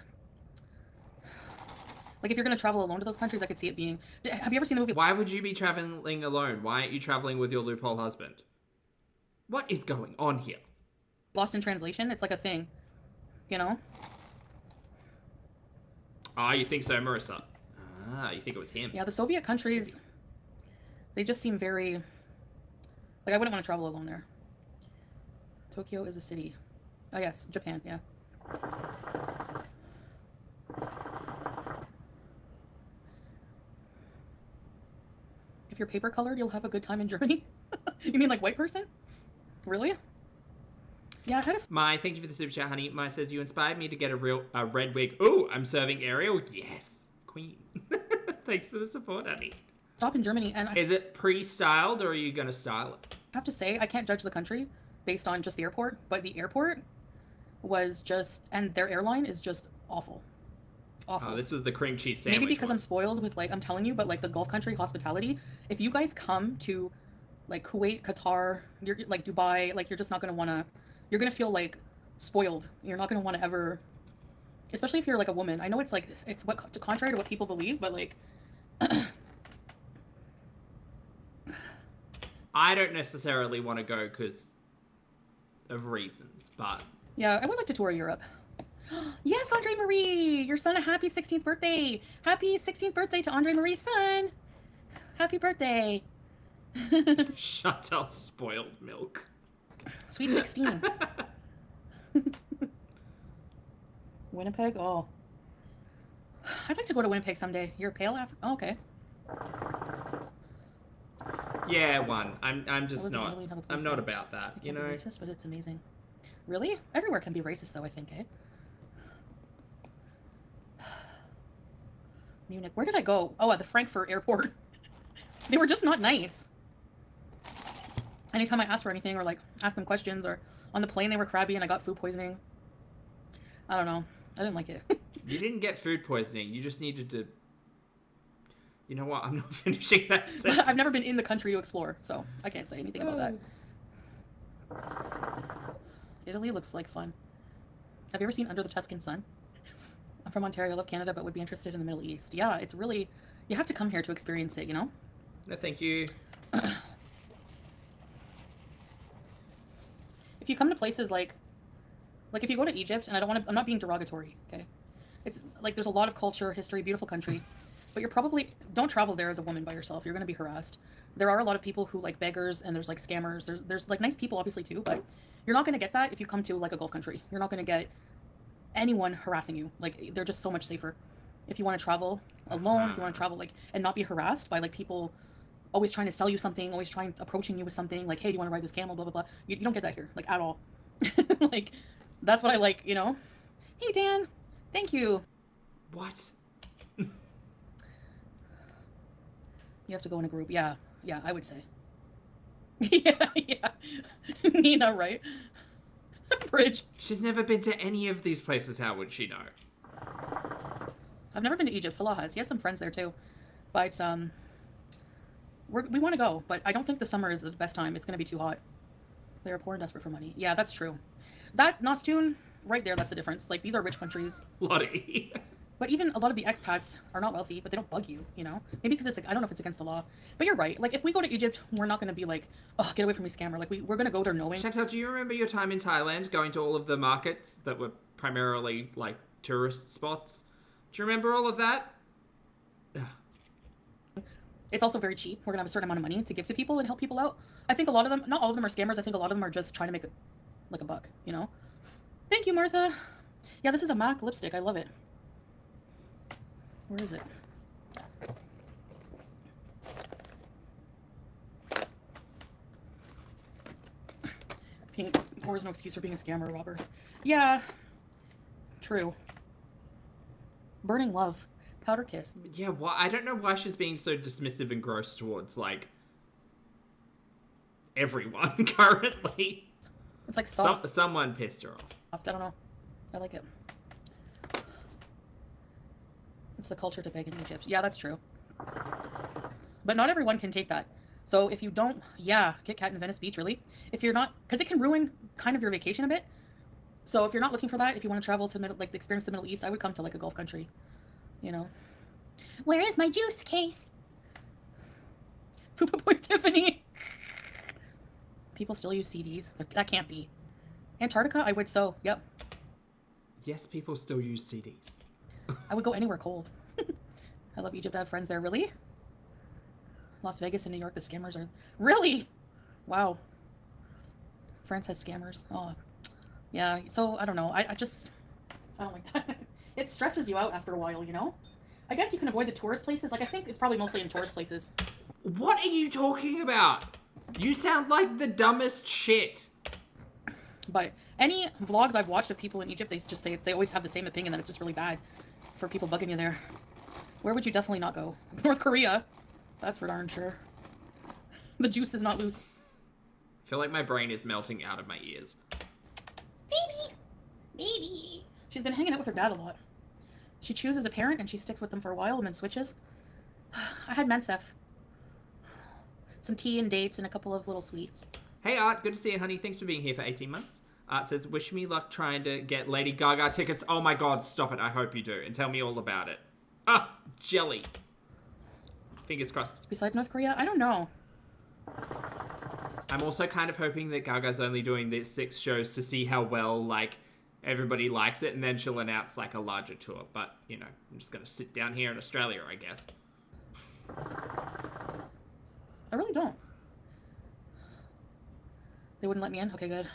Like if you're gonna travel alone to those countries, I could see it being. Have you ever seen the movie? Why would you be traveling alone? Why aren't you traveling with your loophole husband? What is going on here? Lost in Translation? It's like a thing, you know? Ah, you think so, Marissa? Ah, you think it was him? Yeah, the Soviet countries, they just seem very... Like, I wouldn't want to travel alone there. Tokyo is a city. Oh, yes, Japan, yeah. If you're paper colored, you'll have a good time in Germany? You mean like white person? Really? Yeah, I had a... My, thank you for the super chat, honey. My says, you inspired me to get a red wig. Ooh, I'm serving Ariel. Yes, queen. Thanks for the support, honey. Stop in Germany, and I Is it pre-styled or are you going to style it? have to say, I can't judge the country based on just the airport, but the airport was just... And their airline is just awful. Awful. Oh, this was the cream cheese sandwich. Maybe because one. I'm spoiled with, like, I'm telling you, but, like, the Gulf country hospitality, if you guys come to, like, Kuwait, Qatar, you're, like, Dubai, like, you're just not going to want to... You're going to feel, like, spoiled. You're not going to want to ever... Especially if you're, like, a woman. I know it's, like, it's what contrary to what people believe, but, like... I don't necessarily want to go because of reasons, but... Yeah, I would like to tour Europe. Yes, Andre Marie! Your son a happy 16th birthday! Happy 16th birthday to Andre Marie's son! Happy birthday! Chantel spoiled milk. Sweet 16. Winnipeg? Oh. I'd like to go to Winnipeg someday. You're pale after... Oh, okay. Yeah, one. I'm just live in not. Italy and have a I'm place not there. about that. It You can know. be racist, but it's amazing. Really? Everywhere can be racist, though, I think, eh? Munich. Where did I go? Oh, at the Frankfurt airport. They were just not nice. Anytime I asked for anything or, like, asked them questions or on the plane they were crabby and I got food poisoning. I don't know. I didn't like it. You didn't get food poisoning. You just needed to... You know what? I'm not finishing that sentence. I've never been in the country to explore, so I can't say anything about that. Italy looks like fun. Have you ever seen Under the Tuscan Sun? I'm from Ontario, I love Canada, but would be interested in the Middle East. Yeah, it's really... You have to come here to experience it, you know? No, thank you. If you come to places like if you go to Egypt, and I'm not being derogatory, okay? It's like there's a lot of culture, history, beautiful country, but you're probably, don't travel there as a woman by yourself. You're going to be harassed. There are a lot of people who like beggars, and there's like scammers. There's like nice people obviously too, but you're not going to get that if you come to like a Gulf country. You're not going to get anyone harassing you. Like they're just so much safer. If you want to travel alone, if you want to travel like and not be harassed by like people always trying to sell you something, always approaching you with something like, hey, do you want to ride this camel, blah blah blah. You don't get that here, like at all. Like that's what I like, you know. Hey Dan, thank you. What? You have to go in a group. Yeah, I would say. yeah. Nina, right? Bridge. She's never been to any of these places. How would she know? I've never been to Egypt. Salah has. He has some friends there too. But we want to go, but I don't think the summer is the best time. It's going to be too hot. They are poor and desperate for money. Yeah, that's true. That Nostune, right there, that's the difference. Like, these are rich countries. Lottie. But even a lot of the expats are not wealthy, but they don't bug you, you know? Maybe because it's like, I don't know if it's against the law. But you're right. Like, if we go to Egypt, we're not going to be like, oh, get away from me, scammer. Like, we're going to go there knowing. Chantel, do you remember your time in Thailand going to all of the markets that were primarily, like, tourist spots? Do you remember all of that? It's also very cheap. We're going to have a certain amount of money to give to people and help people out. I think a lot of them, not all of them are scammers. I think a lot of them are just trying to make a buck, you know? Thank you, Martha. Yeah, this is a MAC lipstick. I love it. Where is it? There is no excuse for being a scammer, robber. Yeah. True. Burning love. Powder kiss. Yeah, I don't know why she's being so dismissive and gross towards, like, everyone currently. It's like soft. Someone pissed her off. I don't know. I like it. It's the culture to beg in Egypt. Yeah, that's true. But not everyone can take that. So if you don't, yeah, Kit Kat in Venice Beach, really. If you're not, because it can ruin kind of your vacation a bit. So if you're not looking for that, if you want to travel to experience the Middle East, I would come to like a Gulf country, you know. Where is my juice case? Fupa Boy Tiffany. People still use CDs. That can't be. Antarctica, I would so. Yep. Yes, people still use CDs. I would go anywhere cold. I love Egypt. I have friends there. Really? Las Vegas and New York, the scammers are... Really? Wow. France has scammers. Oh. Yeah, so, I don't know. I don't like that. It stresses you out after a while, you know? I guess you can avoid the tourist places. Like, I think it's probably mostly in tourist places. What are you talking about? You sound like the dumbest shit. But any vlogs I've watched of people in Egypt, they just say they always have the same opinion that it's just really bad for people bugging you there. Where would you definitely not go? North Korea. That's for darn sure. The juice is not loose. I feel like my brain is melting out of my ears. Baby. She's been hanging out with her dad a lot. She chooses a parent and she sticks with them for a while and then switches. I had Mensef. Some tea and dates and a couple of little sweets. Hey Art, good to see you, honey. Thanks for being here for 18 months. Art says, wish me luck trying to get Lady Gaga tickets. Oh my god, stop it. I hope you do. And tell me all about it. Ah, jelly. Fingers crossed. Besides North Korea, I don't know. I'm also kind of hoping that Gaga's only doing these 6 shows to see how well, like, everybody likes it, and then she'll announce, like, a larger tour. But, you know, I'm just gonna sit down here in Australia, I guess. I really don't. They wouldn't let me in? Okay, good.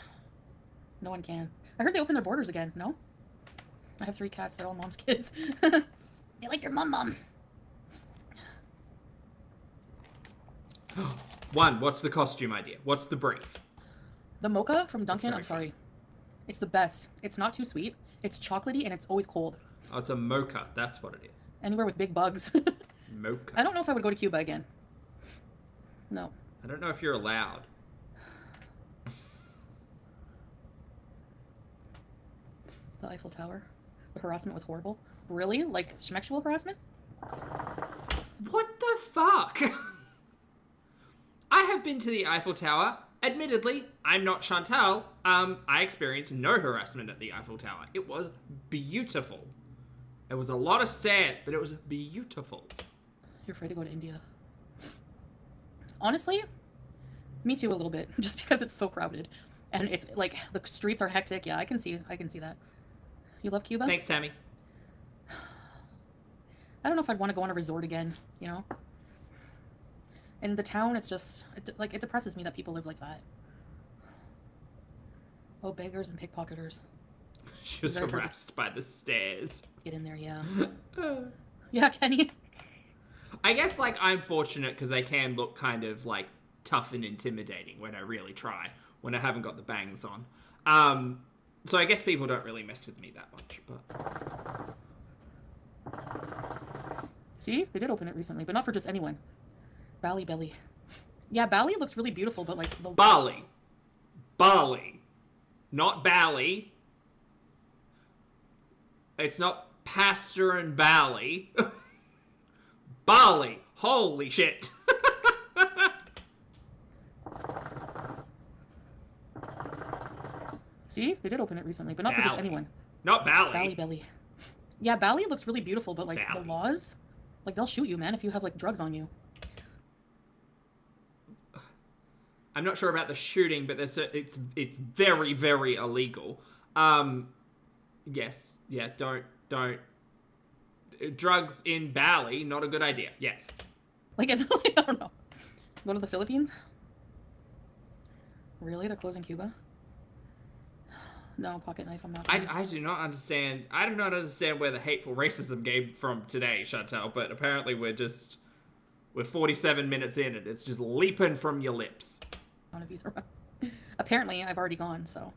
No one can. I heard they opened their borders again. No? I have 3 cats. They're all mom's kids. They like their mum. 1, what's the costume idea? What's the brief? The mocha from Dunkin', I'm sorry. It's the best. It's not too sweet. It's chocolatey and it's always cold. Oh, it's a mocha. That's what it is. Anywhere with big bugs. Mocha. I don't know if I would go to Cuba again. No. I don't know if you're allowed. The Eiffel Tower. The harassment was horrible. Really? Like sexual harassment? What the fuck? I have been to the Eiffel Tower. Admittedly, I'm not Chantel. I experienced no harassment at the Eiffel Tower. It was beautiful. It was a lot of stairs, but it was beautiful. You're afraid to go to India. Honestly, me too a little bit, just because it's so crowded. And it's like, the streets are hectic. Yeah, I can see that. You love Cuba? Thanks, Tammy. I don't know if I'd want to go on a resort again, you know? In the town, it's just, it depresses me that people live like that. Oh, beggars and pickpocketers. She was harassed by the stairs. Get in there, yeah. Yeah, Kenny. I guess, like, I'm fortunate because I can look kind of, like, tough and intimidating when I really try, when I haven't got the bangs on. So I guess people don't really mess with me that much, but... See? They did open it recently, but not for just anyone. Bali Belly. Yeah, Bali looks really beautiful, but, like... Bali. Bali. Not Bali. It's not Pastor and Bali. Bali. Holy shit. See? They did open it recently, but not for just anyone. Not Bali. Bali Belly. Yeah, Bali looks really beautiful, but, It's like, Bali. the laws... Like, they'll shoot you, man, if you have, like, drugs on you. I'm not sure about the shooting, but it's very, very illegal. Yes. Yeah, don't... Drugs in Bali, not a good idea. Yes. Like, I don't know. Go to the Philippines? Really? They're closing Cuba? No, pocket knife, I'm not. I do not understand. I do not understand where the hateful racism came from today, Chantel, but apparently we're 47 minutes in and it's just leaping from your lips. On a visa run. Apparently, I've already gone, so.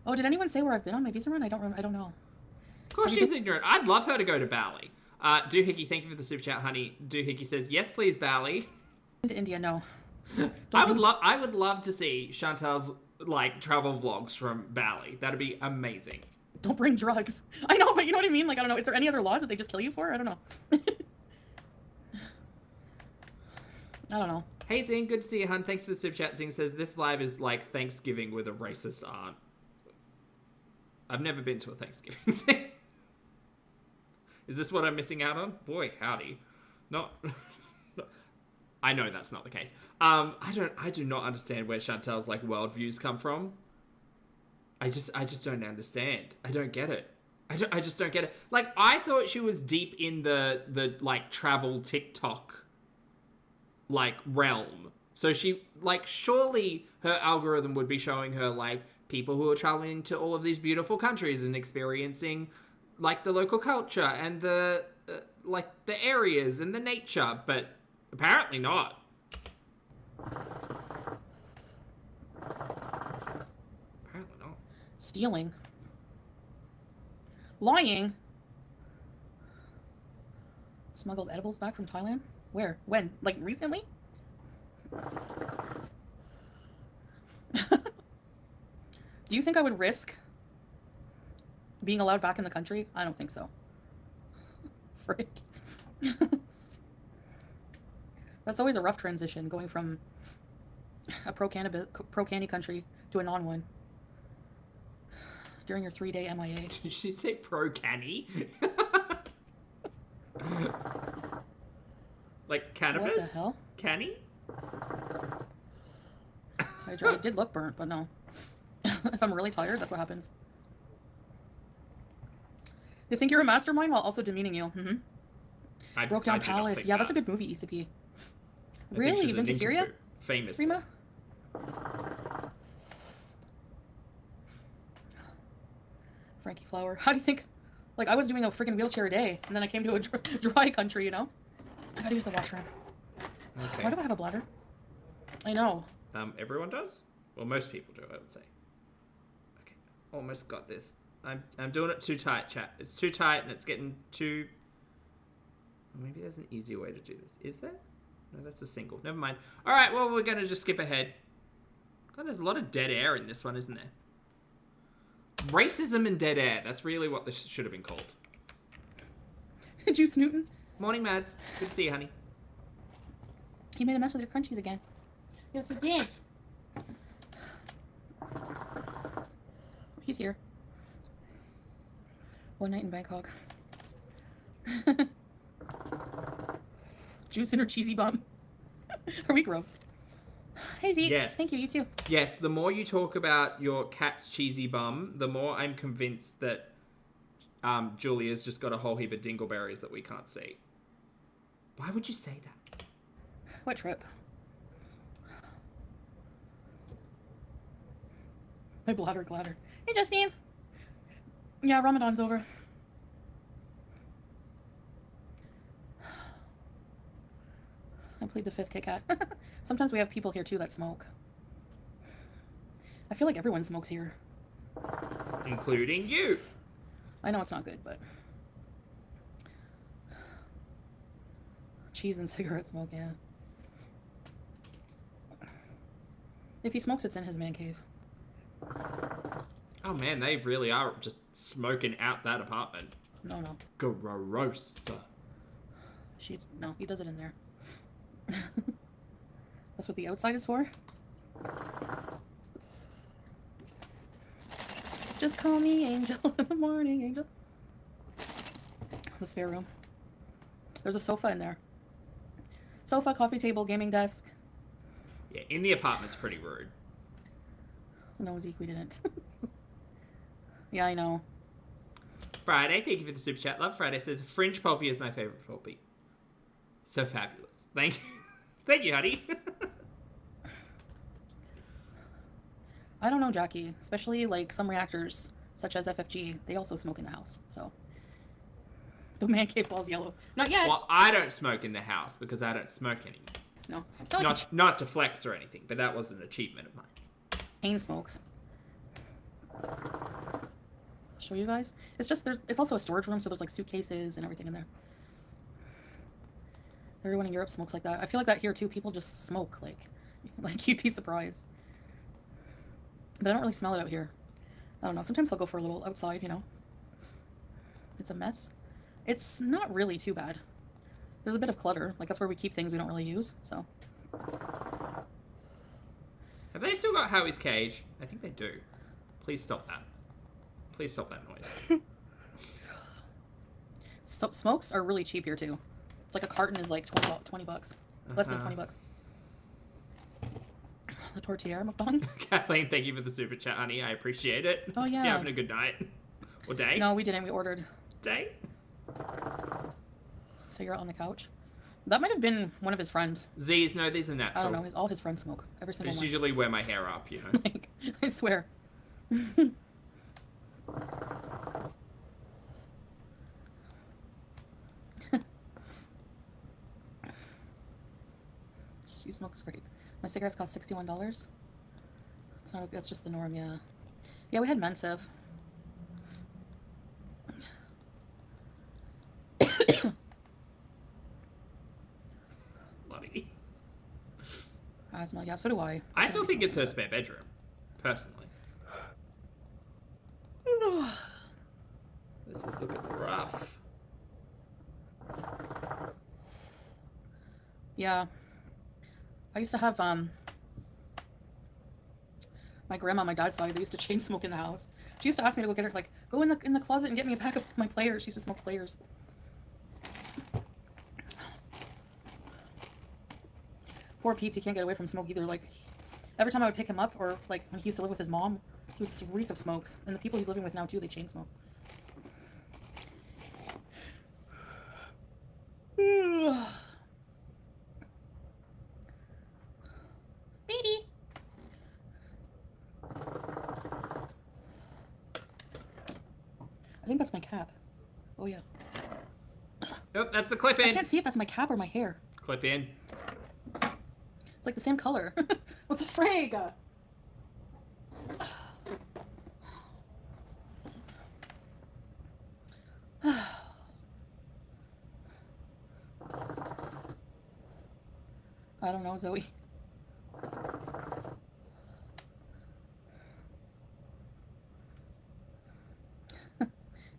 Oh, did anyone say where I've been on my visa run? I don't know. Of course she's ignorant. I'd love her to go to Bali. Doohickey, thank you for the super chat, honey. Doohickey says, yes, please, Bali. To India, no. I would love to see Chantel's, like, travel vlogs from Bali. That'd be amazing. Don't bring drugs. I know, but you know what I mean? Like, I don't know. Is there any other laws that they just kill you for? I don't know. I don't know. Hey, Zing, good to see you, hun. Thanks for the super chat. Zing says, this live is like Thanksgiving with a racist aunt. I've never been to a Thanksgiving thing. Is this what I'm missing out on? Boy, howdy. Not... I know that's not the case. I do not understand where Chantel's, like, worldviews come from. I just don't understand. I don't get it. I just don't get it. Like, I thought she was deep in the like, travel TikTok, like, realm. So she, like, surely her algorithm would be showing her, like, people who are traveling to all of these beautiful countries and experiencing, like, the local culture and the, like, the areas and the nature, but apparently not. Apparently not. Stealing. Lying. Smuggled edibles back from Thailand? Where? When? Like, recently? Do you think I would risk being allowed back in the country? I don't think so. Frick. That's always a rough transition, going from a pro-canny country to a non-one. During your 3-day MIA. Did she say pro-canny? Like cannabis? What the hell? Canny? I did look burnt, but no. If I'm really tired, that's what happens. They think you're a mastermind while also demeaning you. Mm-hmm. Broke Down Palace. Yeah, that's a good movie, ECP. Really? You've been to Syria? Famous. Prima? Frankie Flower. How do you think... Like, I was doing a freaking wheelchair a day, and then I came to a dry country, you know? I gotta use the washroom. Okay. Why do I have a bladder? I know. Everyone does? Well, most people do, I would say. Okay, almost got this. I'm doing it too tight, chat. It's too tight, and it's getting too... Maybe there's an easier way to do this. Is there? No, that's a single. Never mind. All right, well, we're going to just skip ahead. God, there's a lot of dead air in this one, isn't there? racism and dead air. That's really what this should have been called. Juice Newton. Morning, Mads. Good to see you, honey. You made a mess with your crunchies again. Yes, it did. He's here. One night in Bangkok. Juice in her cheesy bum. Are we gross? Hey Zeke. Yes. Thank you, you too. Yes, the more you talk about your cat's cheesy bum, the more I'm convinced that Julia's just got a whole heap of dingleberries that we can't see. Why would you say that? What trip? My bladder gladder. Hey Justine. Yeah, Ramadan's over. I plead the fifth Kit Kat. Sometimes we have people here too that smoke. I feel like everyone smokes here. Including you. I know it's not good, but cheese and cigarette smoke, yeah. If he smokes, it's in his man cave. Oh man, they really are just smoking out that apartment. No. Gross. No, he does it in there. That's what the outside is for? Just call me Angel in the morning, Angel. The spare room. There's a sofa in there. Sofa, coffee table, gaming desk. Yeah, in the apartment's pretty rude. No, Zeke, we didn't. Yeah, I know. Friday, thank you for the super chat. Love Friday says, Fringe Pulpy is my favorite Pulpy. So fabulous. Thank you. Thank you, honey. I don't know, Jackie. Especially, like, some reactors, such as FFG, they also smoke in the house, so. The man cave wall's yellow. Not yet! Well, I don't smoke in the house because I don't smoke anymore. No. It's not like Not to flex or anything, but that was an achievement of mine. Kane smokes. Show you guys. It's just it's also a storage room, so there's like suitcases and everything in there. Everyone in Europe smokes like that. I feel like that here too. People just smoke like you'd be surprised. But I don't really smell it out here. I don't know. Sometimes I'll go for a little outside, you know. It's a mess. It's not really too bad. There's a bit of clutter. Like that's where we keep things we don't really use. So. Have they still got Howie's cage? I think they do. Please stop that. Please stop that noise. So, smokes are really cheap here too. It's like a carton is like 20 bucks. Less than 20 bucks. The tortilla mukbang. Kathleen, thank you for the super chat, honey. I appreciate it. Oh, yeah. You having a good night? Or day? No, we didn't. We ordered. Day? Cigarette on the couch. That might have been one of his friends. Z's, no, these are natural. I don't know. All his friends smoke. Every I single just one. usually wear my hair up, you know. Like, I swear. She smokes great. My cigarettes cost $61. It's not. That's just the norm, yeah. Yeah, we had Mensev. Bloody. Asthma, yeah, so do I. I still think it's her spare bedroom, personally. This is looking rough. Yeah. I used to have, my grandma on my dad's side, they used to chain smoke in the house. She used to ask me to go get her, like, go in the closet and get me a pack of my players. She used to smoke players. Poor Pete, he can't get away from smoke either. Like, every time I would pick him up, or, like, when he used to live with his mom, he was a reek of smokes. And the people he's living with now, too, they chain smoke. Baby. I think that's my cap. Oh, yeah. Nope, that's the clip I in. can't see if that's my cap or my hair. Clip in. It's like the same color. What the frig? I don't know, Zoe.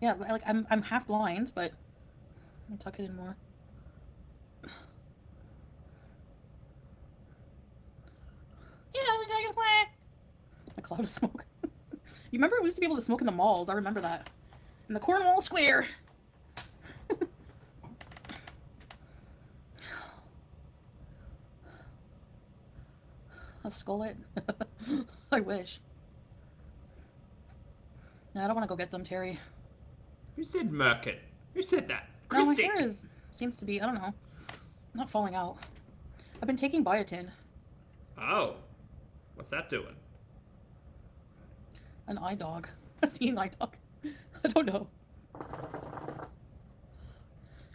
Yeah, like I'm half blind, but let me tuck it in more. Yeah, the dragonfly. A cloud of smoke. You remember we used to be able to smoke in the malls? I remember that. In the Cornwall Square. A skullet. I wish. No, I don't want to go get them, Terry. Who said Merkin? Who said that? No, my Christy. hair seems to be, I don't know, not falling out. I've been taking biotin. Oh. What's that doing? An eye dog. A seeing eye dog. I don't know.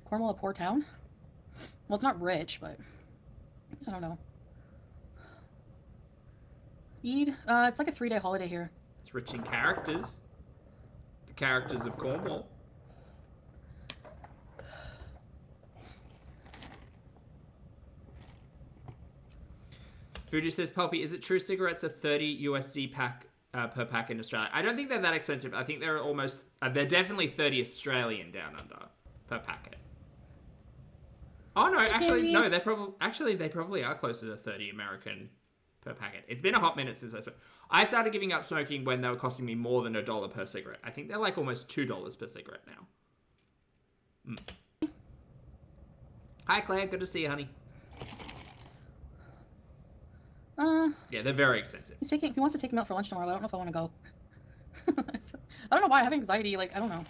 Cornwall, a poor town? Well, it's not rich, but I don't know. Eid? It's like a 3-day holiday here. It's rich in characters. The characters of Cornwall. Foodie says, Pulpy, is it true cigarettes are 30 USD per pack in Australia? I don't think they're that expensive. I think they're almost, they're definitely 30 Australian down under per packet. Oh no, actually, no, they probably are closer to 30 American per packet. It's been a hot minute since I smoked. I started giving up smoking when they were costing me more than $1 per cigarette. I think they're like almost $2 per cigarette now. Hi Claire, good to see you, honey. Yeah, they're very expensive. He wants to take me out for lunch tomorrow, but I don't know if I want to go. I don't know why I have anxiety, like, I don't know.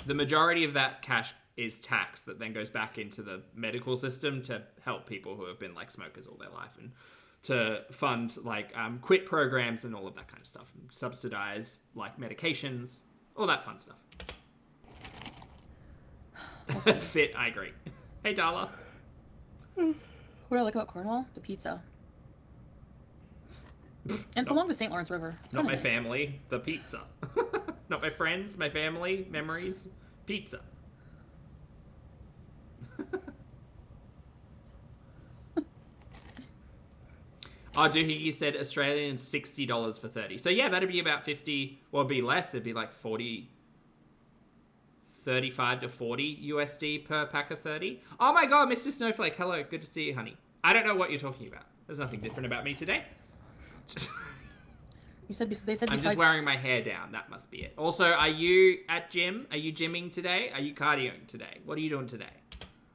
The majority of that cash is tax that then goes back into the medical system to help people who have been like smokers all their life and to fund like quit programs and all of that kind of stuff. And subsidize like medications, all that fun stuff. Fit, I agree. Hey, Darla. What do I like about Cornwall? The pizza. And it's along the St. Lawrence River. It's Not my nice. family, the pizza. Not my friends, my family, memories, pizza. Oh, Doohickey said Australian $60 for 30. So yeah, that'd be about 50, well, it'd be less. It'd be like 40, 35 to 40 USD per pack of 30. Oh my God, Mr. Snowflake, hello, good to see you, honey. I don't know what you're talking about. There's nothing different about me today. They said I'm just wearing my hair down. That must be it. Also, are you at gym? Are you gymming today? Are you cardioing today? What are you doing today?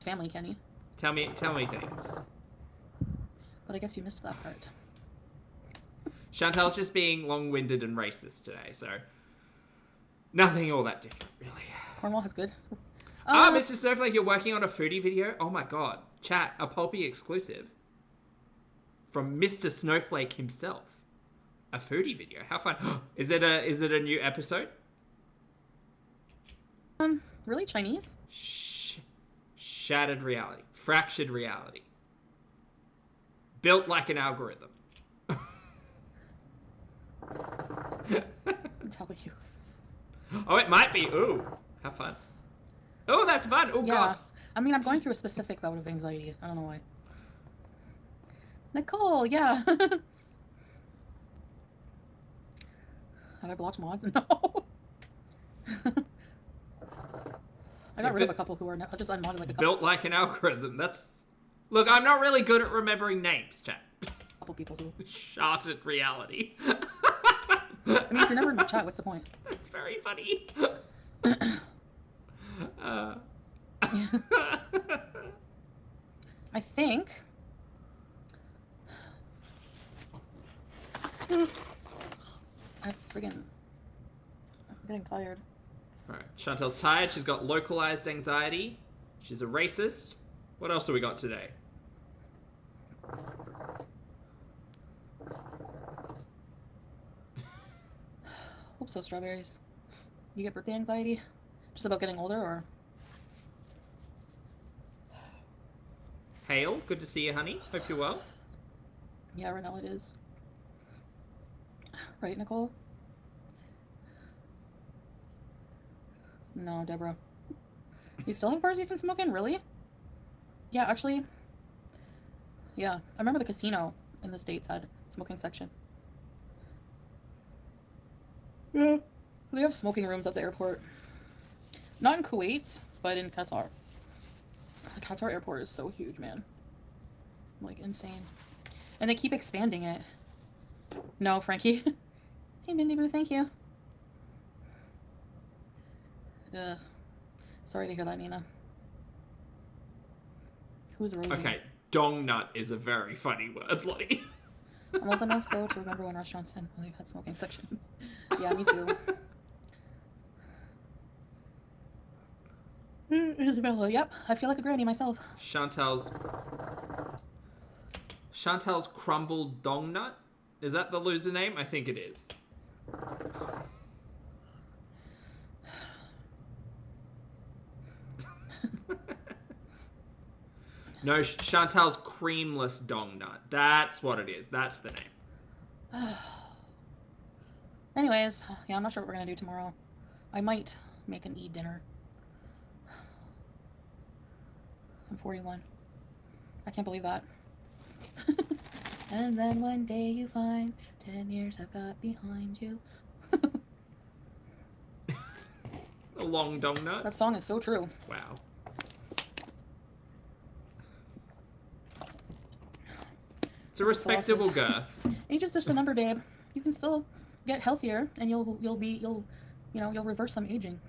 Family, Kenny. Tell me things. But I guess you missed that part. Chantel's just being long-winded and racist today, so nothing all that different, really. Cornwall has good. Mr. Snowflake, you're working on a foodie video? Oh my God. Chat, a Pulpy exclusive from Mr. Snowflake himself. A foodie video. How fun. Is it a new episode? Really? Chinese? Shattered reality. Fractured reality. Built like an algorithm. I'm telling you. Oh, it might be. Ooh, have fun. Oh, that's fun. Oh, Yeah. gosh. I mean, I'm going through a specific bout of anxiety. I don't know why. Nicole, yeah. Have I blocked mods? No. I got rid of a couple who are just unmodded like a Built like an algorithm. That's... Look, I'm not really good at remembering names, chat. couple people who... Shattered reality. I mean, if you're never in my chat, what's the point? That's very funny. I think... I'm getting tired. Alright, Chantel's tired. She's got localized anxiety. She's a racist. What else have we got today? Hope so, strawberries. You get birthday anxiety? Just about getting older, or? Hale, good to see you, honey. Hope you're well. Yeah, right now it is. Right, Nicole? No, Deborah. You still have bars you can smoke in? Really? Yeah, actually. Yeah, I remember the casino in the States had a smoking section. Yeah. They have smoking rooms at the airport. Not in Kuwait, but in Qatar. The Qatar airport is so huge, man. Like, insane. And they keep expanding it. No, Frankie. Hey, Mindy Boo, thank you. Ugh. Sorry to hear that, Nina. Who's Rosie? Okay, dong nut is a very funny word, Lottie. I'm old enough, though, to remember when restaurants had smoking sections. Yeah, me too. Isabella, yep, I feel like a granny myself. Chantel's crumbled dong nut? Is that the loser name? I think it is. No, Chantel's creamless dong nut. That's what it is. That's the name. Anyways, yeah, I'm not sure what we're gonna do tomorrow. I might make an Eid dinner. I'm 41. I can't believe that. And then one day you find 10 years I've got behind you. A long dong nut? That song is so true. Wow. It's a respectable girth. Age is just a number, babe. You can still get healthier, and you'll reverse some aging.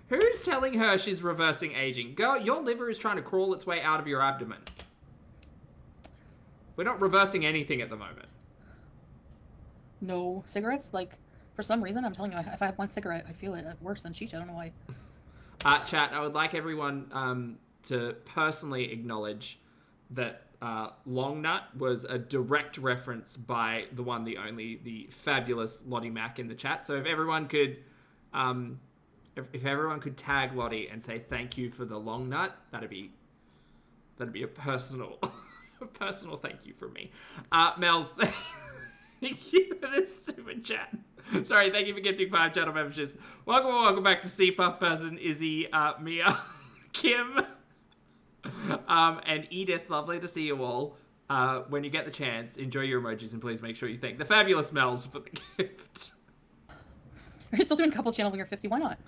Who's telling her she's reversing aging? Girl, your liver is trying to crawl its way out of your abdomen. We're not reversing anything at the moment. No, cigarettes, like, for some reason, I'm telling you, if I have one cigarette, I feel it worse than shisha. I don't know why. Chat, I would like everyone to personally acknowledge that Long Nut was a direct reference by the one, the only, the fabulous Lottie Mac in the chat. So if everyone could... If everyone could tag Lottie and say thank you for the long nut, that'd be a personal thank you from me. Mel's, thank you for this super chat. Sorry, thank you for gifting 5 channel memberships. Welcome back to C Puff Person, Izzy, Mia, Kim, and Edith. Lovely to see you all. When you get the chance, enjoy your emojis and please make sure you thank the fabulous Mel's for the gift. Are you still doing couple channel when you're 50? Why not?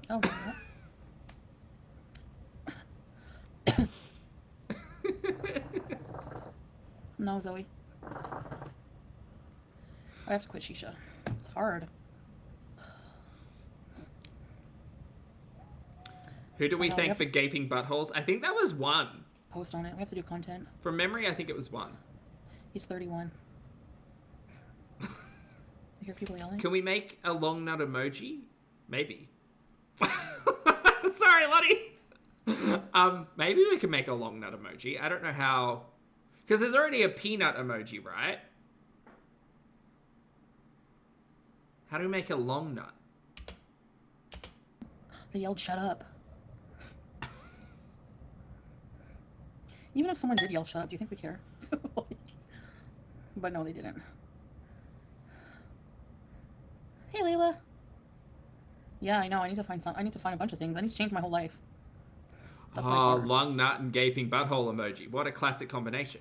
Oh, no, Zoe. I have to quit shisha. It's hard. Who do we thank for gaping buttholes? I think that was one. Post on it. We have to do content. From memory, I think it was one. He's 31. You hear people yelling? Can we make a long nut emoji? Maybe. Sorry, Lottie. Maybe we can make a long nut emoji. I don't know how... Because there's already a peanut emoji, right? How do we make a long nut? They yelled, shut up. Even if someone did yell, shut up, do you think we care? But no, they didn't. Hey, Layla. Yeah, I know. I need to find a bunch of things. I need to change my whole life. That's Oh, long nut and gaping butthole emoji. What a classic combination.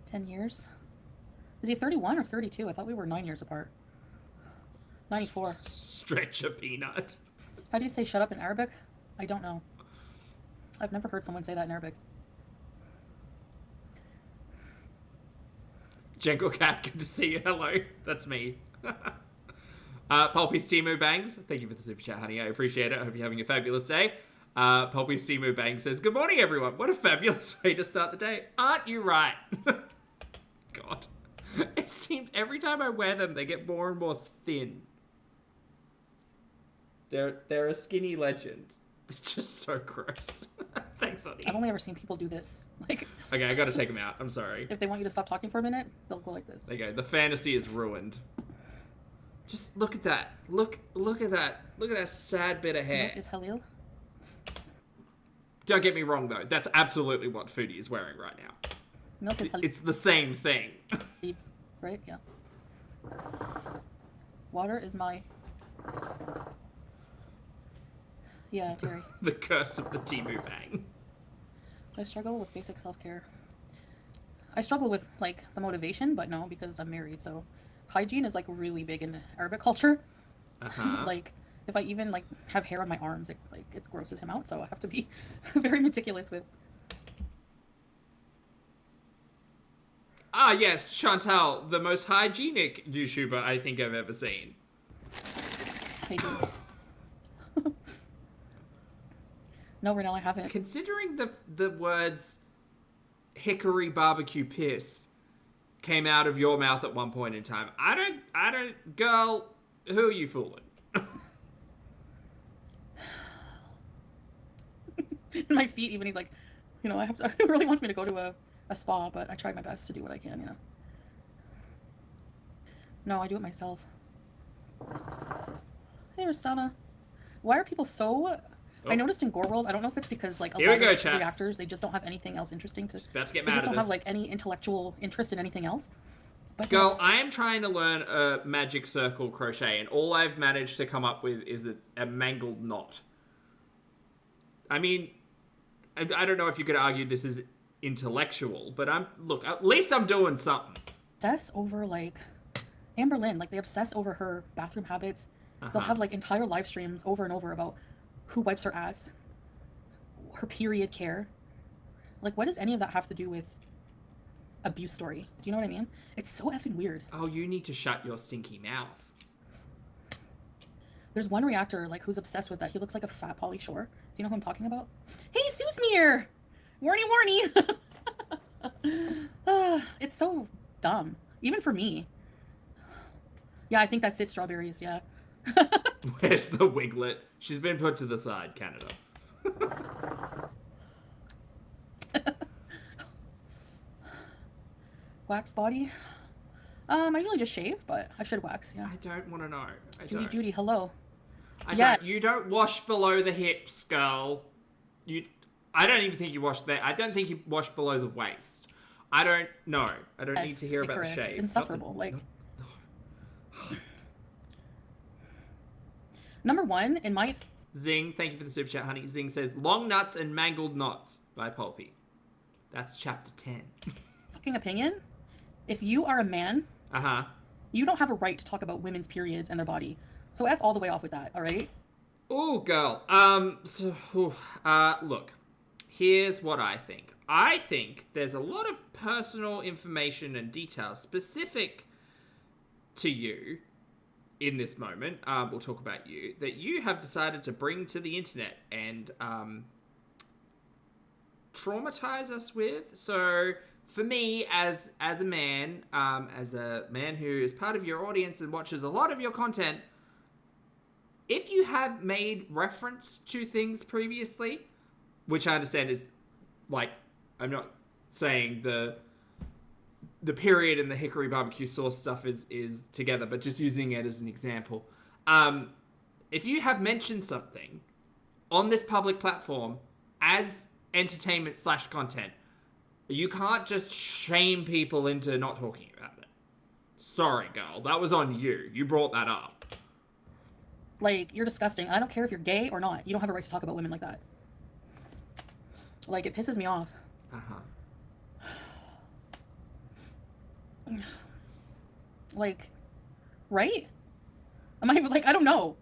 10 years? Is he 31 or 32? I thought we were 9 years apart. 94. Stretch a peanut. How do you say shut up in Arabic? I don't know. I've never heard someone say that in Arabic. Jenko Cat, good to see you. Hello. That's me. Pulpy's Timu Bangs. Thank you for the super chat, honey. I appreciate it. I hope you're having a fabulous day. Pulpy's Timu Bangs says, good morning, everyone. What a fabulous way to start the day. Aren't you right? God. It seems every time I wear them, they get more and more thin. They're a skinny legend. They're just so gross. Thanks, honey. I've only ever seen people do this. Like, okay, I gotta take them out. I'm sorry. if they want you to stop talking for a minute, they'll go like this. There you go. The fantasy is ruined. Just look at that. Look at that. Look at that sad bit of hair. Milk is Halil. Don't get me wrong, though. That's absolutely what Foodie is wearing right now. Milk is Halil. It's the same thing. Right? Yeah. Water is my... Yeah, Terry. The curse of the Timu Bang. I struggle with basic self-care. I struggle with like the motivation, but no, because I'm married. So hygiene is like really big in Arabic culture. Uh-huh. Like if I even like have hair on my arms, it grosses him out. So I have to be very meticulous with. Ah, yes, Chantel, the most hygienic YouTuber I think I've ever seen. Hey, dude. No, Renell, I haven't. Considering the words hickory barbecue piss came out of your mouth at one point in time, I don't, girl, who are you fooling? My feet, even he's like, you know, I have to. He really wants me to go to a spa, but I try my best to do what I can. You know. No, I do it myself. Hey, Ristana. Why are people so? I noticed in Gore World, I don't know if it's because like a Here we lot go, of chat. reactors, they just don't have anything else interesting to. Just about to get They mad just at don't this. have like any intellectual interest in anything else. But Girl, yes, I am trying to learn a magic circle crochet, and all I've managed to come up with is a mangled knot. I mean, I don't know if you could argue this is intellectual, but look, at least I'm doing something. obsess over like Amber Lynn, like they obsess over her bathroom habits. They'll have like entire live streams over and over about who wipes her ass, her period care. Like, what does any of that have to do with abuse story? Do you know what I mean? It's so effing weird. Oh, you need to shut your stinky mouth. There's one reactor like who's obsessed with that. He looks like a fat Pauly Shore. Do you know who I'm talking about? Hey, Susmere! Warny, warny! It's so dumb, even for me. Yeah, I think that's it. Strawberries. Yeah. Where's the wiglet? She's been put to the side, Canada. Wax body. I usually just shave, but I should wax. Yeah. I don't want to know. Judy, hello. You don't wash below the hips, girl. I don't even think you wash there. I don't think you wash below the waist. I don't know. I don't need to hear about the Icarus, shave. insufferable. Number one in my Zing, thank you for the super chat, honey. Zing says, Long Nuts and Mangled Knots by Pulpy. That's chapter 10. fucking opinion, if you are a man, Uh-huh. you don't have a right to talk about women's periods and their body. So F all the way off with that, all right? Ooh, girl. Look. Here's what I think. I think there's a lot of personal information and details specific to you in this moment. We'll talk about you, that you have decided to bring to the internet and traumatize us with. So for me, as a man who is part of your audience and watches a lot of your content, if you have made reference to things previously, which I understand is like, I'm not saying the period and the hickory barbecue sauce stuff is together, but just using it as an example. If you have mentioned something on this public platform as entertainment / content, you can't just shame people into not talking about it. Sorry, girl. That was on you. You brought that up. Like, you're disgusting. I don't care if you're gay or not. You don't have a right to talk about women like that. Like, it pisses me off. Uh-huh. Like, right? Am I like, I don't know.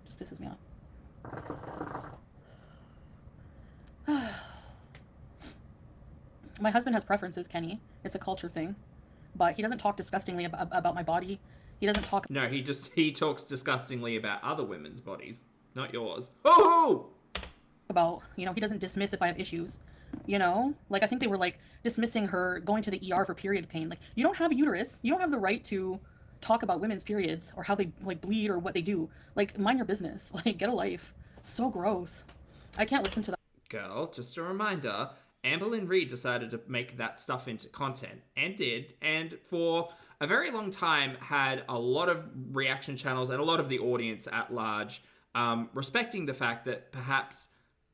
Just pisses me off. My husband has preferences, Kenny. It's a culture thing. But he doesn't talk disgustingly about my body. He doesn't talk... No, he talks disgustingly about other women's bodies, not yours. Oh! About, you know, he doesn't dismiss if I have issues. You know? Like, I think they were, like, dismissing her going to the ER for period pain. Like, you don't have a uterus. You don't have the right to talk about women's periods or how they, like, bleed or what they do. Like, mind your business. Like, get a life. It's so gross. I can't listen to that. Girl, just a reminder, Amberlynn Reid decided to make that stuff into content, and did, and for a very long time had a lot of reaction channels and a lot of the audience at large respecting the fact that perhaps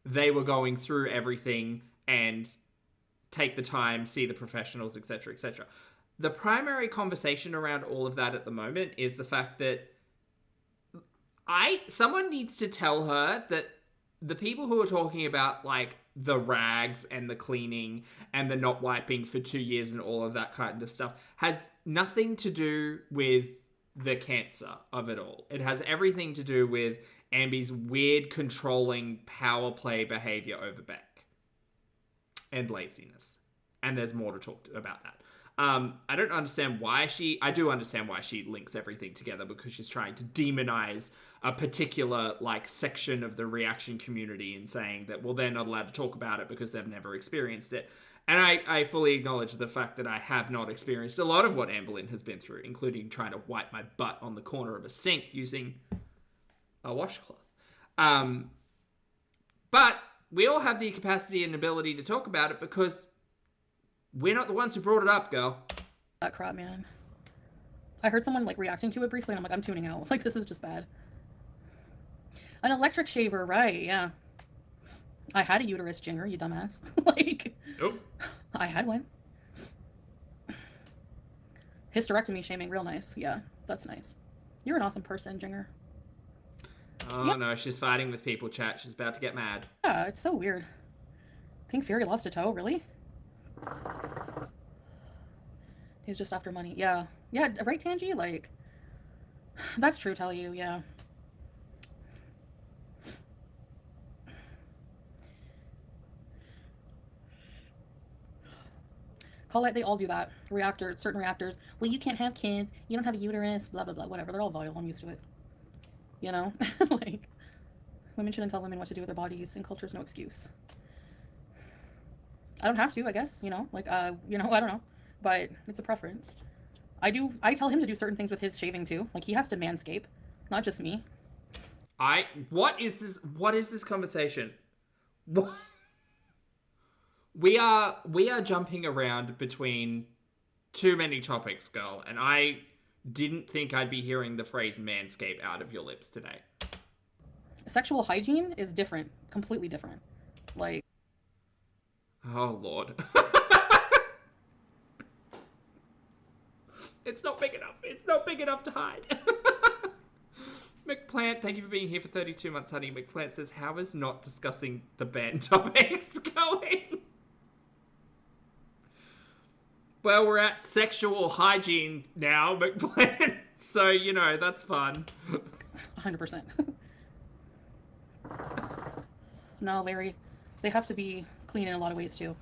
they were going through everything and take the time, see the professionals, etc., etc. The primary conversation around all of that at the moment is the fact that someone needs to tell her that the people who are talking about, like, the rags and the cleaning and the not wiping for 2 years and all of that kind of stuff has nothing to do with the cancer of it all. It has everything to do with Ambi's weird, controlling power play behavior over Beck and laziness. And there's more to talk about that. I don't understand why I do understand why she links everything together, because she's trying to demonize a particular, like, section of the reaction community and saying that, well, they're not allowed to talk about it because they've never experienced it. And I fully acknowledge the fact that I have not experienced a lot of what Amberlynn has been through, including trying to wipe my butt on the corner of a sink using a washcloth. But we all have the capacity and ability to talk about it because we're not the ones who brought it up, girl. That crap, man. I heard someone, like, reacting to it briefly, and I'm like, I'm tuning out. Like, this is just bad. An electric shaver, right, yeah. I had a uterus, Jinger, you dumbass. Like, nope. I had one. Hysterectomy shaming, real nice. Yeah, that's nice. You're an awesome person, Jinger. Oh, yep. No, she's fighting with people, chat. She's about to get mad. Yeah, it's so weird. Pink Fury lost a toe, really? He's just after money. Yeah. Yeah, right, Tangy? Like, that's true, tell you, yeah. Colette, they all do that. Reactors, certain reactors. Well, you can't have kids. You don't have a uterus, blah, blah, blah, whatever. They're all vile. I'm used to it. You know? Like, women shouldn't tell women what to do with their bodies, and culture's no excuse. I don't have to, I guess, you know? Like, you know, I don't know. But it's a preference. I tell him to do certain things with his shaving, too. Like, he has to manscape. Not just me. What is this conversation? What? We are jumping around between too many topics, girl, and I didn't think I'd be hearing the phrase manscape out of your lips today. Sexual hygiene is different. Completely different. Like... Oh, Lord. It's not big enough. It's not big enough to hide. McPlant, thank you for being here for 32 months, honey. McPlant says, how is not discussing the band topics going? Well, we're at sexual hygiene now, McPlant. So, you know, that's fun. 100%. No, Larry, they have to be clean in a lot of ways, too.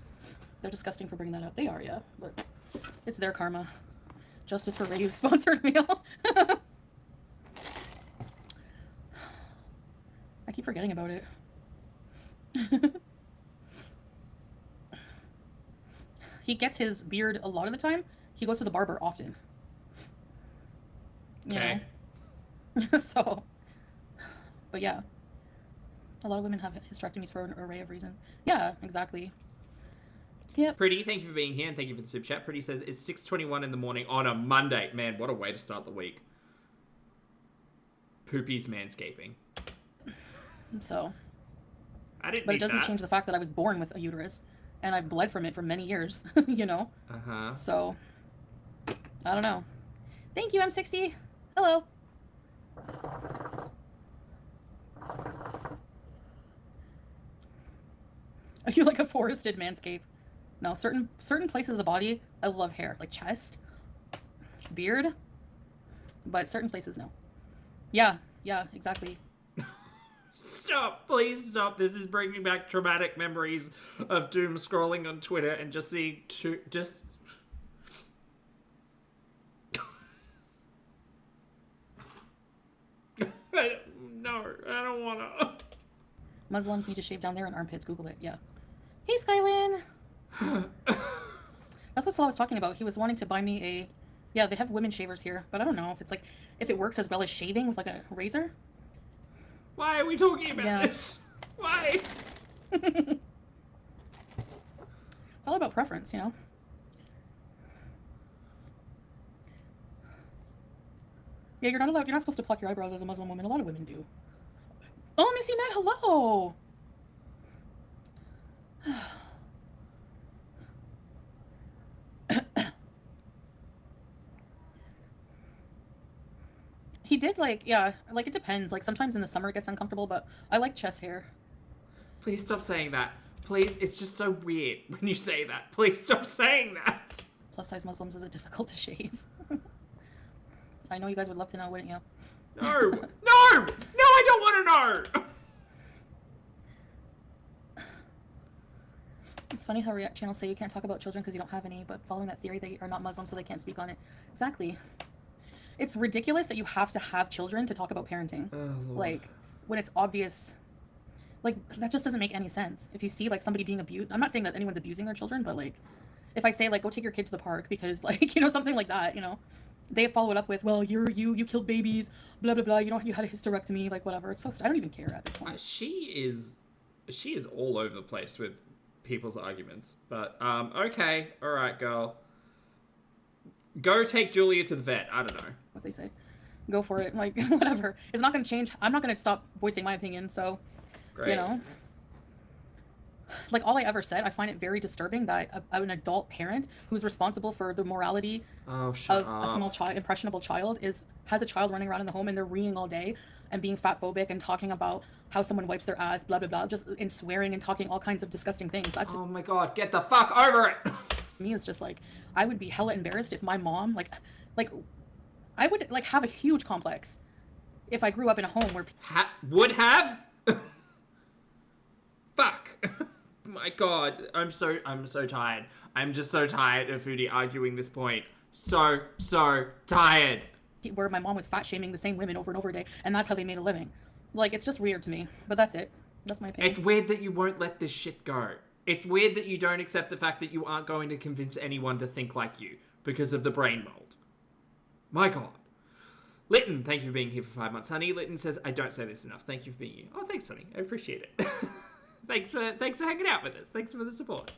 They're disgusting for bringing that up. They are, yeah. But it's their karma. Justice for Rave's sponsored meal. I keep forgetting about it. He gets his beard a lot of the time. He goes to the barber often. Okay. You know? So, but yeah. A lot of women have hysterectomies for an array of reasons. Yeah, exactly. Yep. Pretty, thank you for being here, and thank you for the super chat. Pretty says, it's 6:21 in the morning on a Monday. Man, what a way to start the week. Poopy's manscaping. So. I didn't But it need doesn't that. change the fact that I was born with a uterus, and I've bled from it for many years, you know? Uh-huh. So, I don't know. Thank you, M60. Hello. Are you like a forested manscape? No, certain places of the body, I love hair. Like chest, beard, but certain places, no. Yeah, exactly. Stop, please stop. This is bringing back traumatic memories of doom scrolling on Twitter and just seeing No, I don't want to. Muslims need to shave down there in armpits. Google it. Yeah. Hey, Skylin. That's what Salah was talking about. He was wanting to buy me a... Yeah, they have women shavers here, but I don't know if it's like... If it works as well as shaving with like a razor. Why are we talking about this? Why? It's all about preference, you know? Yeah, you're not supposed to pluck your eyebrows as a Muslim woman. A lot of women do. Oh, Missy Matt, hello! He did, like, yeah, like, it depends. Like, sometimes in the summer it gets uncomfortable, but I like chest hair. Please stop saying that. Please, it's just so weird when you say that. Please stop saying that. Plus size Muslims, is it difficult to shave? I know you guys would love to know, wouldn't you? No, no, no, I don't want to know. It's funny how React channels say you can't talk about children because you don't have any, but following that theory, they are not Muslim, so they can't speak on it. Exactly. It's ridiculous that you have to have children to talk about parenting. Oh, Like, when it's obvious, like, that just doesn't make any sense. If you see, like, somebody being abused, I'm not saying that anyone's abusing their children, but, like, if I say, like, go take your kid to the park because, like, you know, something like that, you know, they follow it up with, well, you killed babies, blah, blah, blah, you had a hysterectomy, like, whatever. It's so, I don't even care at this point. She is all over the place with people's arguments, but okay, all right, girl, go take Julia to the vet. I don't know what they say, go for it, like, whatever. It's not going to change. I'm not going to stop voicing my opinion, so great. You know, like, all I ever said, I find it very disturbing that an adult parent who's responsible for the morality of a small child, impressionable child, has a child running around in the home and they're reading all day and being fat phobic and talking about how someone wipes their ass, blah, blah, blah, just in swearing and talking all kinds of disgusting things. Oh my God, get the fuck over it. Me, is just like, I would be hella embarrassed if my mom, like, I would, like, have a huge complex if I grew up in a home where... Would have? Fuck. My God, I'm so tired. I'm just so tired of Foodie arguing this point. So tired. Where my mom was fat shaming the same women over and over a day, and that's how they made a living. Like, it's just weird to me, but that's it. That's my opinion. It's weird that you won't let this shit go. It's weird that you don't accept the fact that you aren't going to convince anyone to think like you because of the brain mold. My God. Lytton, thank you for being here for 5 months, honey. Lytton says, I don't say this enough. Thank you for being here. Oh, thanks, honey. I appreciate it. Thanks for hanging out with us. Thanks for the support.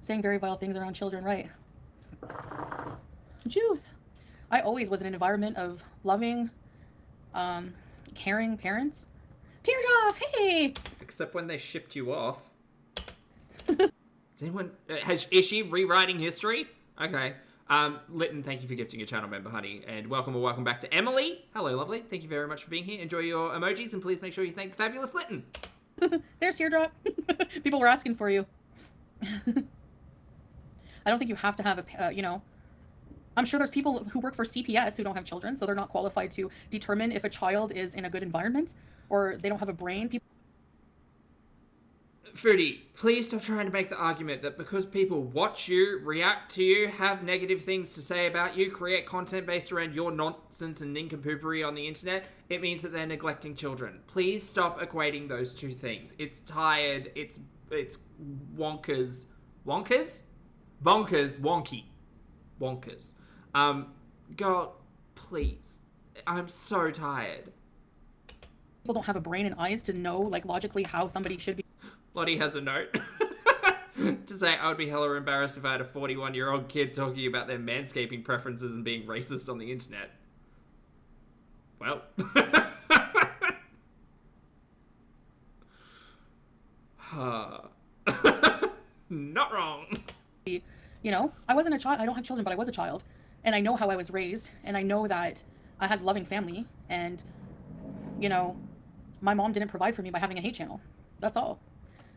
Saying very vile things around children, right? Jews. I always was in an environment of loving, caring parents. Teardrop, hey! Except when they shipped you off. Is anyone... is she rewriting history? Okay. Lytton, thank you for gifting a channel member, honey. And welcome back to Emily. Hello, lovely. Thank you very much for being here. Enjoy your emojis, and please make sure you thank the fabulous Lytton. There's Teardrop. People were asking for you. I don't think you have to have a, you know... I'm sure there's people who work for CPS who don't have children, so they're not qualified to determine if a child is in a good environment, or they don't have a brain. Foodie, please stop trying to make the argument that because people watch you, react to you, have negative things to say about you, create content based around your nonsense and nincompoopery on the internet, it means that they're neglecting children. Please stop equating those two things. It's tired, it's wonkers. Wonkers? Bonkers, wonky. Wonkers. Girl, please. I'm so tired. People don't have a brain and eyes to know, like, logically how somebody should be. Lottie has a note to say, I would be hella embarrassed if I had a 41-year-old kid talking about their manscaping preferences and being racist on the internet. Well. Not wrong. You know, I wasn't a child. I don't have children, but I was a child. And I know how I was raised. And I know that I had a loving family. And, you know, my mom didn't provide for me by having a hate channel. That's all.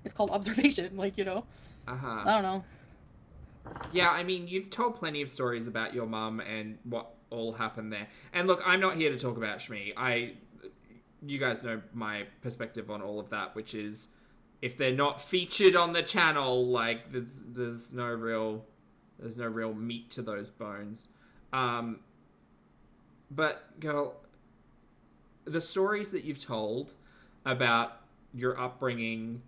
It's called observation, like, you know. I don't know. Yeah, I mean, you've told plenty of stories about your mum and what all happened there. And look, I'm not here to talk about Shmi. You guys know my perspective on all of that, which is if they're not featured on the channel, like, there's no real meat to those bones. But girl, the stories that you've told about your upbringing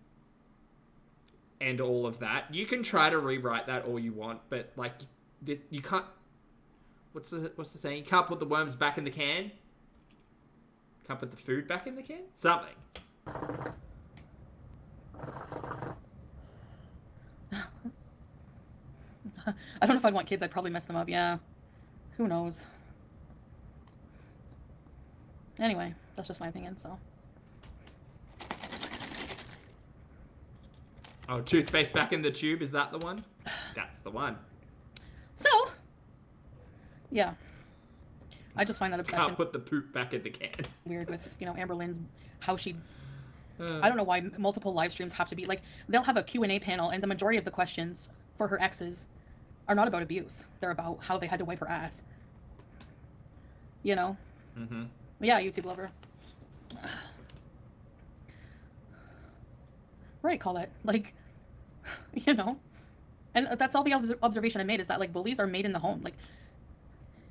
and all of that, you can try to rewrite that all you want, but like you can't. What's the saying? You can't put the worms back in the can. Can't put the food back in the can. Something. I don't know if I'd want kids. I'd probably mess them up. Yeah. Who knows? Anyway, that's just my opinion, so. Oh, toothpaste back in the tube, is that the one? That's the one. So, yeah. I just find that obsession Can't put the poop back in the can. weird with, you know, Amber Lynn's, how she I don't know why multiple live streams have to be like, they'll have a Q&A panel and the majority of the questions for her exes are not about abuse. They're about how they had to wipe her ass. You know? Mm-hmm. Yeah, YouTube lover. Right, Colette. Like, you know? And that's all the observation I made, is that, like, bullies are made in the home. Like,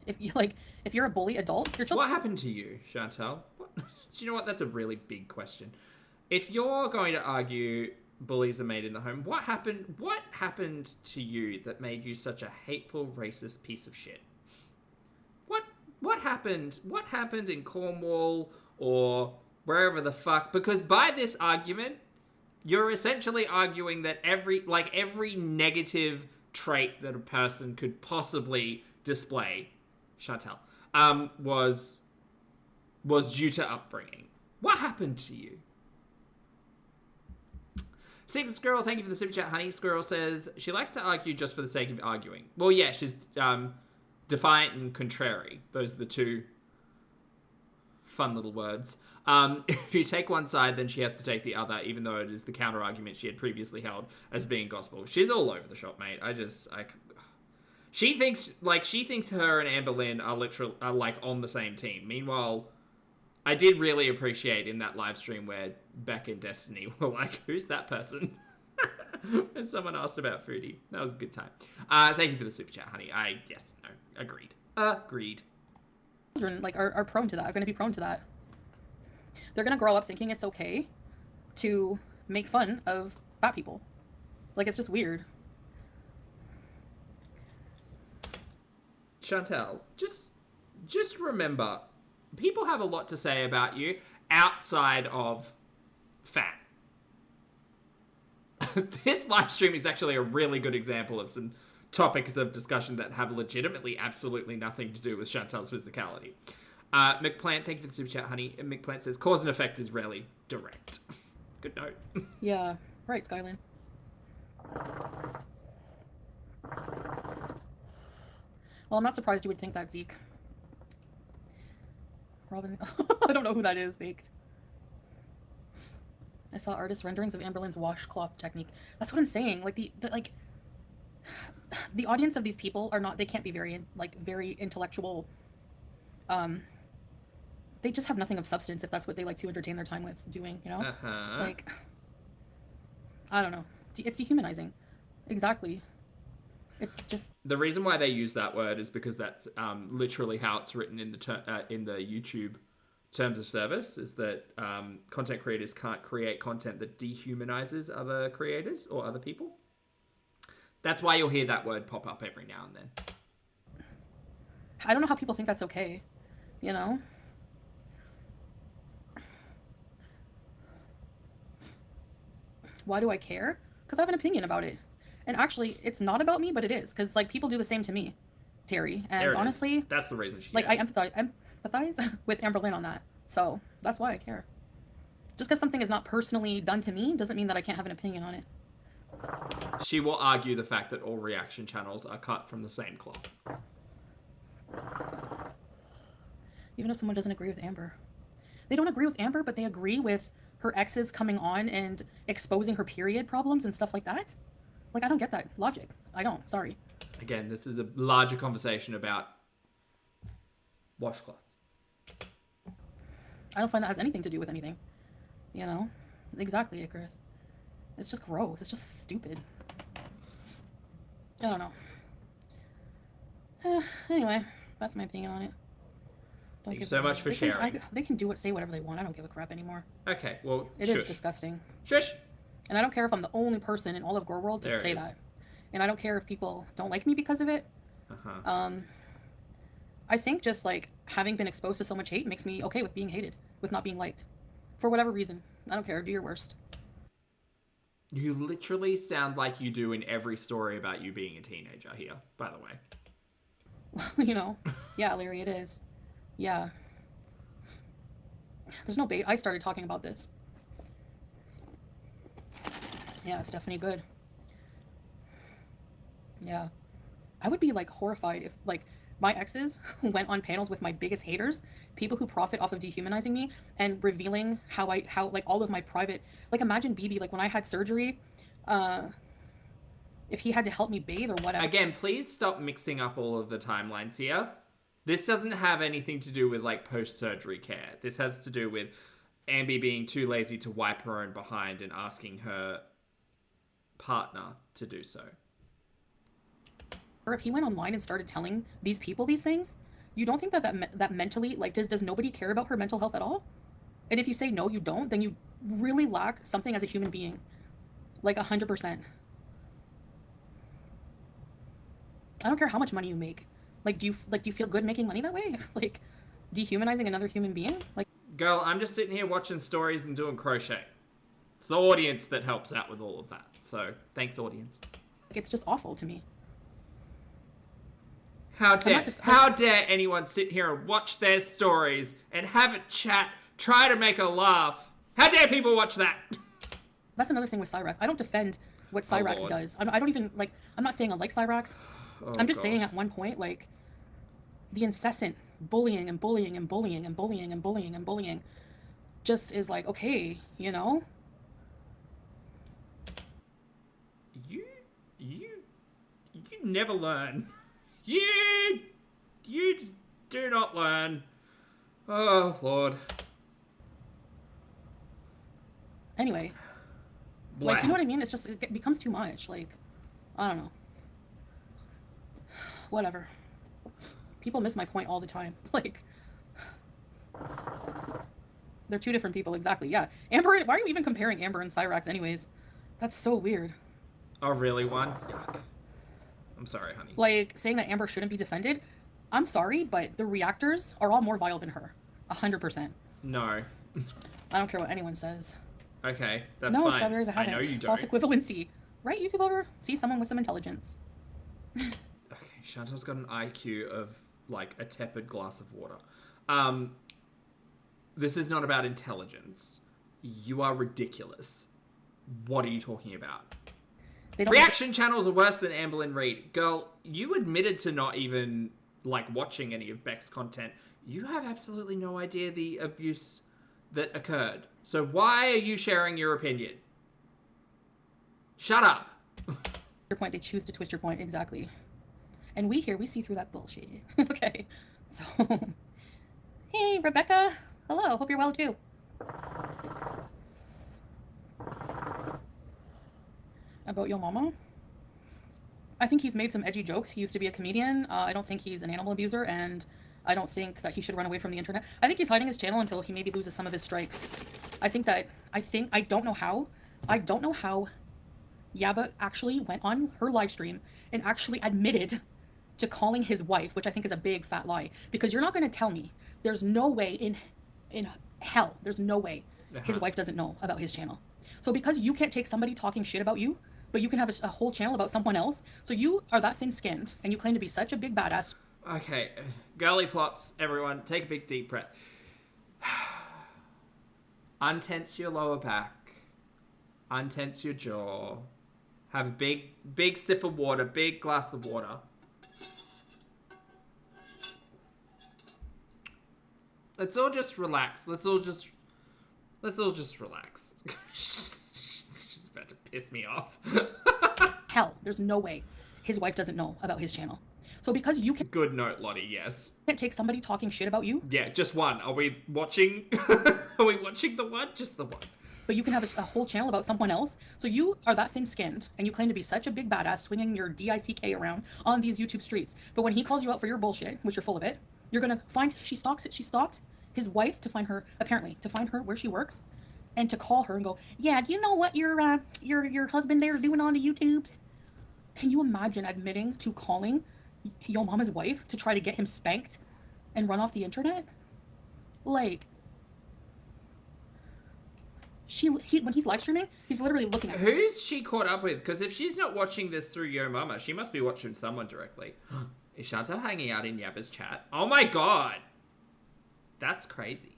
if you're a bully adult, your children... What happened to you, Chantel? Do you know what? That's a really big question. If you're going to argue bullies are made in the home, what happened to you that made you such a hateful, racist piece of shit? What happened? What happened in Cornwall or wherever the fuck? Because by this argument, you're essentially arguing that every negative trait that a person could possibly display, Chantel, was due to upbringing. What happened to you? Secret Squirrel, thank you for the super chat, honey. Squirrel says she likes to argue just for the sake of arguing. Well, yeah, she's defiant and contrary. Those are the two fun little words. If you take one side, then she has to take the other, even though it is the counter argument she had previously held as being gospel. She's all over the shop, mate. She thinks her and Amber Lynn are like on the same team. Meanwhile, I did really appreciate in that live stream where Beck and Destiny were like, "Who's that person?" And someone asked about Foodie. That was a good time. Thank you for the super chat, honey. Agreed. Children, like, are prone to that, are going to be prone to that. They're going to grow up thinking it's okay to make fun of fat people. Like, it's just weird. Chantel, just remember, people have a lot to say about you outside of fat. This live stream is actually a really good example of some topics of discussion that have legitimately absolutely nothing to do with Chantel's physicality. McPlant, thank you for the super chat, honey. McPlant says, cause and effect is rarely direct. Good note. Yeah, right, Skylin. Well, I'm not surprised you would think that, Zeke. Robin, I don't know who that is, Baked. I saw artist renderings of Amberlynn's washcloth technique. That's what I'm saying. Like, the audience of these people are not, they can't be very intellectual. They just have nothing of substance if that's what they like to entertain their time with doing, you know? Uh-huh. Like, I don't know. It's dehumanizing. Exactly. It's just... The reason why they use that word is because that's literally how it's written in the YouTube terms of service, is that content creators can't create content that dehumanizes other creators or other people. That's why you'll hear that word pop up every now and then. I don't know how people think that's okay, you know? Why do I care? Because I have an opinion about it. And actually, it's not about me, but it is. Because, like, people do the same to me, Terry. And honestly... That's the reason she cares. Like, I empathize with Amberlynn on that. So, that's why I care. Just because something is not personally done to me doesn't mean that I can't have an opinion on it. She will argue the fact that all reaction channels are cut from the same cloth. Even if someone doesn't agree with Amber. They don't agree with Amber, but they agree with her exes coming on and exposing her period problems and stuff like that. Like, I don't get that logic. I don't. Sorry. Again, this is a larger conversation about washcloths. I don't find that has anything to do with anything. You know? Exactly, Icarus. It's just gross. It's just stupid. I don't know. Anyway, that's my opinion on it. Thank you so much for sharing. They can say whatever they want. I don't give a crap anymore. Okay, well, It is disgusting. Shush! And I don't care if I'm the only person in all of Gore World to say that. And I don't care if people don't like me because of it. Uh-huh. I think just, like, having been exposed to so much hate makes me okay with being hated, with not being liked. For whatever reason. I don't care. Do your worst. You literally sound like you do in every story about you being a teenager here, by the way. You know? Yeah, Larry, it is. Yeah. There's no bait. I started talking about this. Yeah, Stephanie, good. Yeah. I would be, like, horrified if, like, My exes went on panels with my biggest haters, people who profit off of dehumanizing me and revealing how like all of my private, like imagine BB, like when I had surgery, if he had to help me bathe or whatever. Again, please stop mixing up all of the timelines here. This doesn't have anything to do with like post-surgery care. This has to do with Ambi being too lazy to wipe her own behind and asking her partner to do so. Or if he went online and started telling these people these things, you don't think that mentally, like, does nobody care about her mental health at all? And if you say no, you don't, then you really lack something as a human being, like 100%. I don't care how much money you make. Like, do you feel good making money that way? Like, dehumanizing another human being? Like, girl, I'm just sitting here watching stories and doing crochet. It's the audience that helps out with all of that. So, thanks, audience. it's just awful to me. How dare anyone sit here and watch their stories and have a chat, try to make a laugh? How dare people watch that? That's another thing with Cyrax. I don't defend what Cyrax does. I don't even, like, I'm not saying I like Cyrax. I'm just saying at one point, like, the incessant bullying and bullying and bullying and bullying and bullying and bullying just is like, okay, you know? You never learn. You do not learn. Oh, Lord. Anyway. Like, you know what I mean? It's just, it becomes too much. Like, I don't know. Whatever. People miss my point all the time. Like, they're two different people, exactly. Yeah. Amber, why are you even comparing Amber and Cyrax anyways? That's so weird. Oh, really, one? Yuck. I'm sorry, honey. Like, saying that Amber shouldn't be defended, I'm sorry, but the reactors are all more vile than her. 100%. No. I don't care what anyone says. Okay, that's no, fine. strawberries, I haven't. know you don't. False equivalency. Right, YouTube over? See, someone with some intelligence. Okay, Chantel's got an IQ of, like, a tepid glass of water. This is not about intelligence. You are ridiculous. What are you talking about? Reaction channels are worse than Amberlynn Reid. Girl, you admitted to not even, like, watching any of Beck's content. You have absolutely no idea the abuse that occurred. So why are you sharing your opinion? Shut up. Your point, they choose to twist your point, exactly. And we see through that bullshit. Okay, so... Hey, Rebecca. Hello, hope you're well, too. About your mama? I think he's made some edgy jokes. He used to be a comedian. I don't think he's an animal abuser, and I don't think that he should run away from the internet. I think he's hiding his channel until he maybe loses some of his strikes. I don't know how Yaba actually went on her live stream and actually admitted to calling his wife, which I think is a big fat lie, because you're not going to tell me there's no way in hell, there's no way his wife doesn't know about his channel. So because you can't take somebody talking shit about you, but you can have a whole channel about someone else, so you are that thin-skinned and you claim to be such a big badass. Okay, girly plops, everyone, take a big deep breath. Untense your lower back. Untense your jaw. Have a big sip of water, big glass of water. Let's all just relax. Let's all just relax. She's about to piss me off. Hell, there's no way his wife doesn't know about his channel. So because you can... Good note, Lottie, yes. Can't take somebody talking shit about you. Yeah, just one. Are we watching? Are we watching the one? Just the one. But you can have a whole channel about someone else. So you are that thin-skinned and you claim to be such a big badass swinging your DICK around on these YouTube streets. But when he calls you out for your bullshit, which you're full of it, you're going to find... She stalked his wife to find her, apparently, to find her where she works and to call her and go, yeah, do you know what your husband there doing on the YouTubes? Can you imagine admitting to calling your mama's wife to try to get him spanked and run off the internet? Like, when he's live streaming, he's literally looking at her. Who's she caught up with? Because if she's not watching this through Yo Mama, she must be watching someone directly. Is Chantel hanging out in Yabba's chat? Oh my god! That's crazy.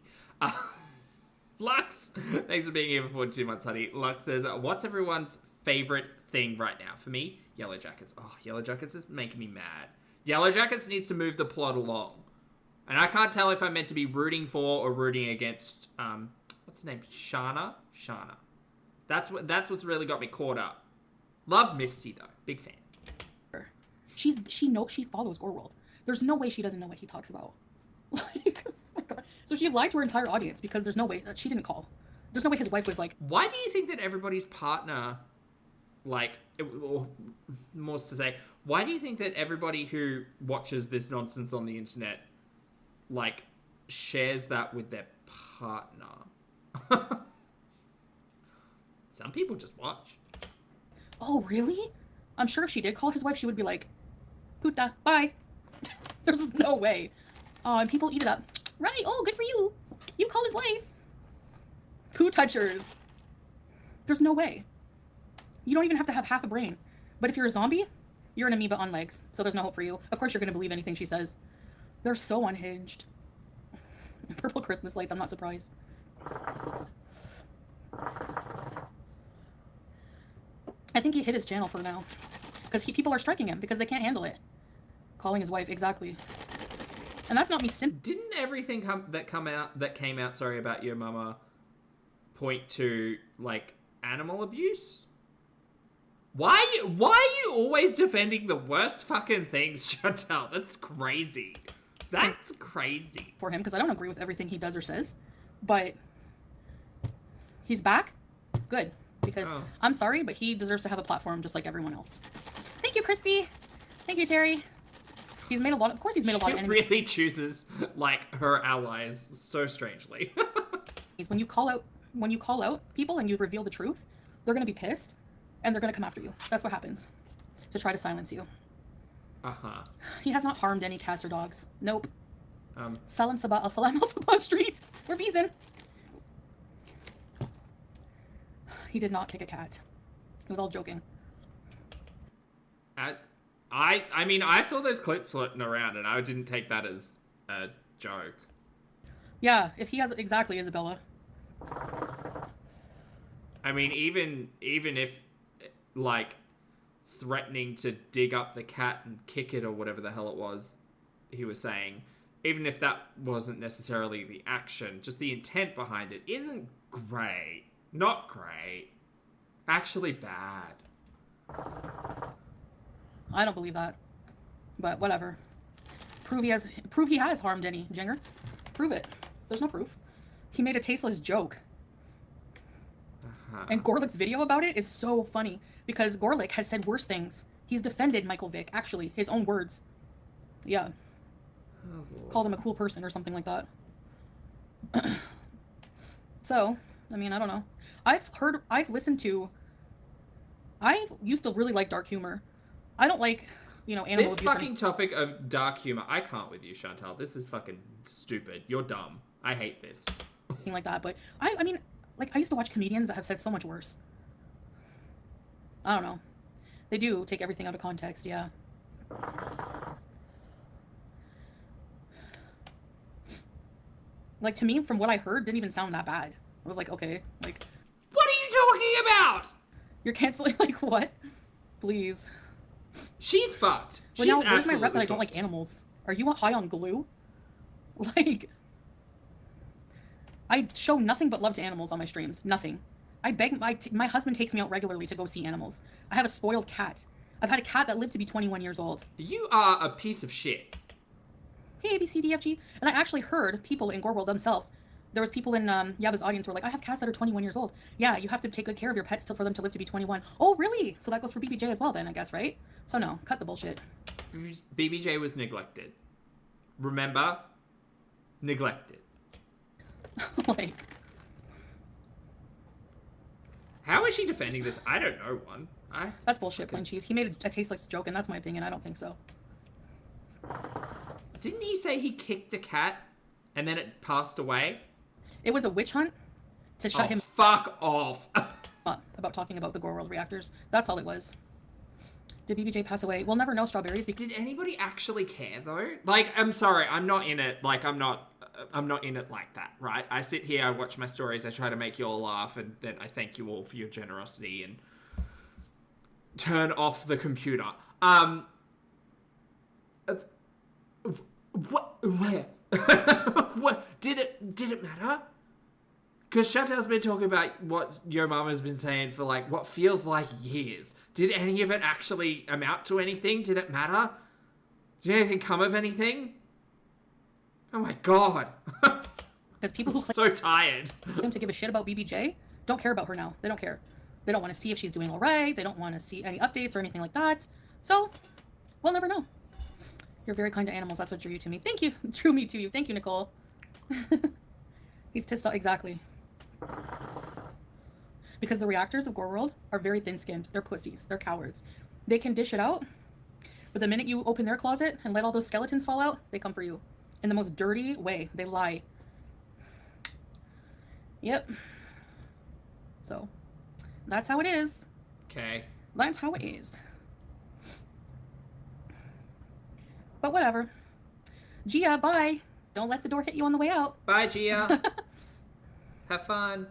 Lux, thanks for being here for 42 months, honey. Lux says, what's everyone's favorite thing right now? For me, Yellow Jackets. Oh, Yellow Jackets is making me mad. Yellow Jackets needs to move the plot along. And I can't tell if I'm meant to be rooting for or rooting against, what's the name? Shana? Shana. That's what's really got me caught up. Love Misty, though. Big fan. She follows Goreworld. There's no way she doesn't know what he talks about. Like, oh my God. So she lied to her entire audience because there's no way that she didn't call. There's no way his wife was like... Why do you think that everybody's partner, like, or more to say, why do you think that everybody who watches this nonsense on the internet, like, shares that with their partner? Some people just watch. Oh, really? I'm sure if she did call his wife, she would be like, puta, bye. There's no way. Oh, and people eat it up. Right, oh, good for you. You called his wife. Poo touchers. There's no way. You don't even have to have half a brain. But if you're a zombie, you're an amoeba on legs. So there's no hope for you. Of course you're going to believe anything she says. They're so unhinged. Purple Christmas lights, I'm not surprised. I think he hit his channel for now. Because people are striking him because they can't handle it. Calling his wife, exactly. And that's not me Didn't everything that came out, sorry, about your mama point to, like, animal abuse? Why are you always defending the worst fucking things, Chantel? That's crazy. That's crazy. For him, because I don't agree with everything he does or says. But he's back. Good. Because I'm sorry, but he deserves to have a platform just like everyone else. Thank you, Crispy. Thank you, Terry. He's made a lot of course he's made a lot of enemies. He really chooses, like, her allies so strangely. When you call out people and you reveal the truth, they're going to be pissed and they're going to come after you. That's what happens to try to silence you. Uh-huh. He has not harmed any cats or dogs. Nope. Salam Sabah al-Salam al-Sabah Street. We're beezing. He did not kick a cat. It was all joking. I mean, I saw those clips floating around and I didn't take that as a joke. Yeah, if he has... Exactly, Isabella. I mean, even if, like, threatening to dig up the cat and kick it or whatever the hell it was he was saying, even if that wasn't necessarily the action, just the intent behind it isn't great. Not great. Actually bad. I don't believe that. But whatever. Prove he has harmed any, Jinger. Prove it. There's no proof. He made a tasteless joke. And Gorlick's video about it is so funny because Gorlick has said worse things. He's defended Michael Vick, actually, his own words. Yeah. Called him a cool person or something like that. So, I mean, I don't know. I used to really like dark humor. I don't like, animal abuse. This fucking topic of dark humor, I can't with you, Chantal. This is fucking stupid. You're dumb. I hate this. Like that, but I mean, like, I used to watch comedians that have said so much worse. I don't know. They do take everything out of context, yeah. Like, to me, from what I heard, didn't even sound that bad. I was like, okay, like... What are you talking about? You're canceling, like, what? Please. She's fucked. Well, now, where's my rep that I don't like animals? Are you high on glue? Like... I show nothing but love to animals on my streams. Nothing. I beg... My husband takes me out regularly to go see animals. I have a spoiled cat. I've had a cat that lived to be 21 years old. You are a piece of shit. Hey, A, B, C, D, F, G. And I actually heard people in Goreworld themselves. There was people in Yaba's audience who were like, I have cats that are 21 years old. Yeah, you have to take good care of your pets for them to live to be 21. Oh, really? So that goes for BBJ as well then, I guess, right? So no, cut the bullshit. BBJ was neglected. Remember? Neglected. Like... How is she defending this? I don't know one. That's bullshit, plain cheese. He made a tasteless joke, and that's my opinion. I don't think so. Didn't he say he kicked a cat and then it passed away? It was a witch hunt to shut him... fuck off. About talking about the Goreworld reactors. That's all it was. Did BBJ pass away? We'll never know, Strawberries. Did anybody actually care, though? Like, I'm sorry, I'm not in it. Like, I'm not in it like that, right? I sit here, I watch my stories, I try to make you all laugh, and then I thank you all for your generosity and What? Where? What? Did it matter? Because Chantel's been talking about what your mum has been saying for like what feels like years. Did any of it actually amount to anything? Did it matter? Did anything come of anything? Oh my god. Because people who so tired. claim to give a shit about BBJ don't care about her now. They don't care. They don't want to see if she's doing all right. They don't want to see any updates or anything like that. So, we'll never know. You're very kind to animals. That's what drew you to me. Thank you. Drew me to you. Thank you, Nicole. He's pissed off. Exactly. Because the reactors of Gore World are very thin-skinned. They're pussies. They're cowards. They can dish it out, but the minute you open their closet and let all those skeletons fall out, they come for you. In the most dirty way. They lie. Yep. So, that's how it is. Okay. That's how it is. But whatever. Gia, bye. Don't let the door hit you on the way out. Bye, Gia. Have fun.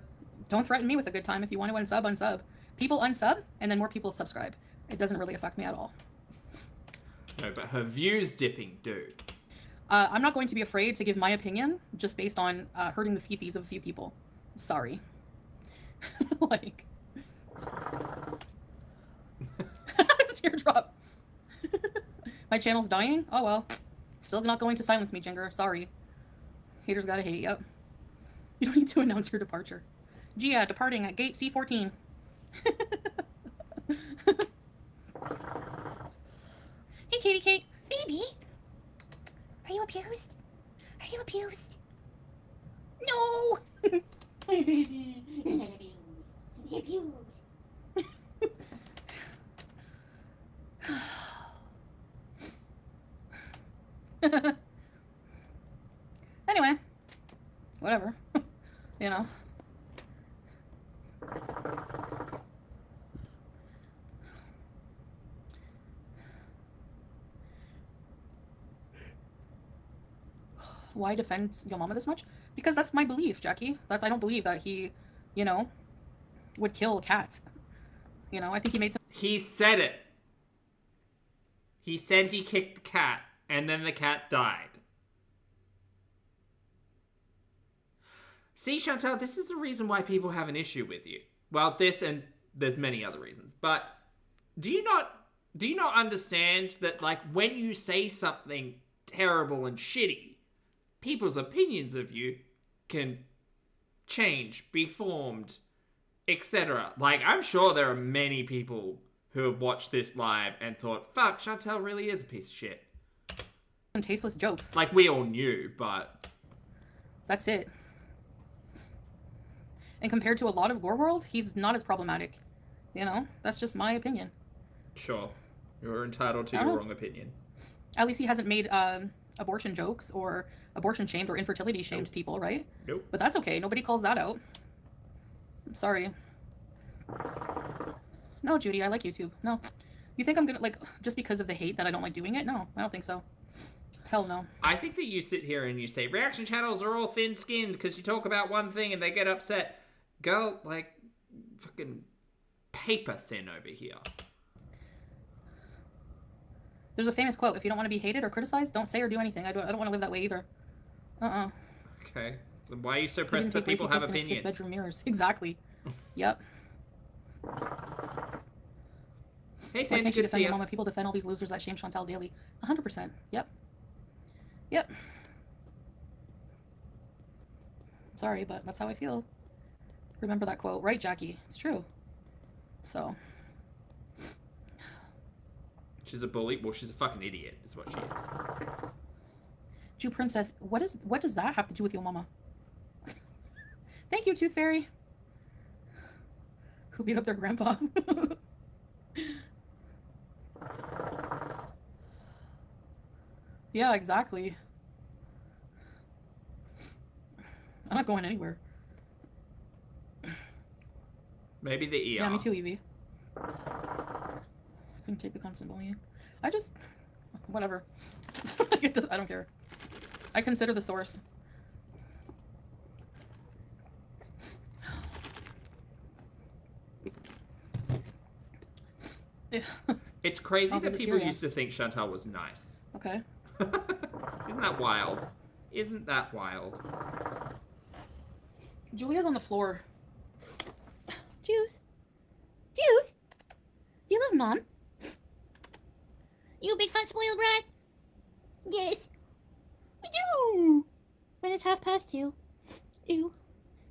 Don't threaten me with a good time. If you want to unsub, unsub. People unsub, and then more people subscribe. It doesn't really affect me at all. No, but her views dipping do. I'm not going to be afraid to give my opinion just based on hurting the fifis of a few people. Sorry. Like... Teardrop. My channel's dying? Oh well. Still not going to silence me, Jinger. Sorry. Haters gotta hate, yep. You don't need to announce your departure. Gia, departing at gate C14. Hey, Katie Kate. Baby, are you abused? Are you abused? No! My baby, you're not abused. You're abused. Anyway, whatever. You know. Why defend your mama this much? Because that's my belief, Jackie. I don't believe that he, you know, would kill cats. You know, I think he made some... He said it. He said he kicked the cat, and then the cat died. See, Chantel, this is the reason why people have an issue with you. Well, this and there's many other reasons. But do you not understand that, like, when you say something terrible and shitty, people's opinions of you can change, be formed, etc. Like, I'm sure there are many people who have watched this live and thought, fuck, Chantel really is a piece of shit. some tasteless jokes. Like, we all knew, but... That's it. And compared to a lot of Gore World, he's not as problematic. You know? That's just my opinion. Sure. You're entitled to your wrong opinion. At least he hasn't made abortion jokes or abortion shamed or infertility shamed people, right? Nope. But that's okay. Nobody calls that out. I'm sorry. No, Judy, I like YouTube. No. You think I'm gonna, like, just because of the hate that I don't like doing it? No, I don't think so. Hell no. I think that you sit here and you say, reaction channels are all thin-skinned because you talk about one thing and they get upset. Girl, like, fucking paper thin over here. There's a famous quote, if you don't want to be hated or criticized, don't say or do anything. I don't want to live that way either. Okay. Then why are you so pressed that people have opinions? Bedroom mirrors. Exactly. Yep. Hey, Why Sandy, can't you good to defend see your you. mama? People defend all these losers that shame Chantel daily. 100%. Yep. Yep. Sorry, but that's how I feel. Remember that quote, right, Jackie? It's true. So. She's a bully. Well, she's a fucking idiot, is what she is. Jew Princess, what does that have to do with your mama? Thank you, Tooth Fairy. Who beat up their grandpa? Yeah, exactly. I'm not going anywhere. Maybe the ER. Yeah, me too, Evie. Couldn't take the constant bullying. I just... Whatever. I don't care. I consider the source. It's crazy Oh, that is it people cereal? used to think Chantal was nice. Okay. Isn't that wild? Isn't that wild? Julia's on the floor. Juice. Juice. You love Mom? You big fat spoiled brat? Yes. You. When it's 2:30.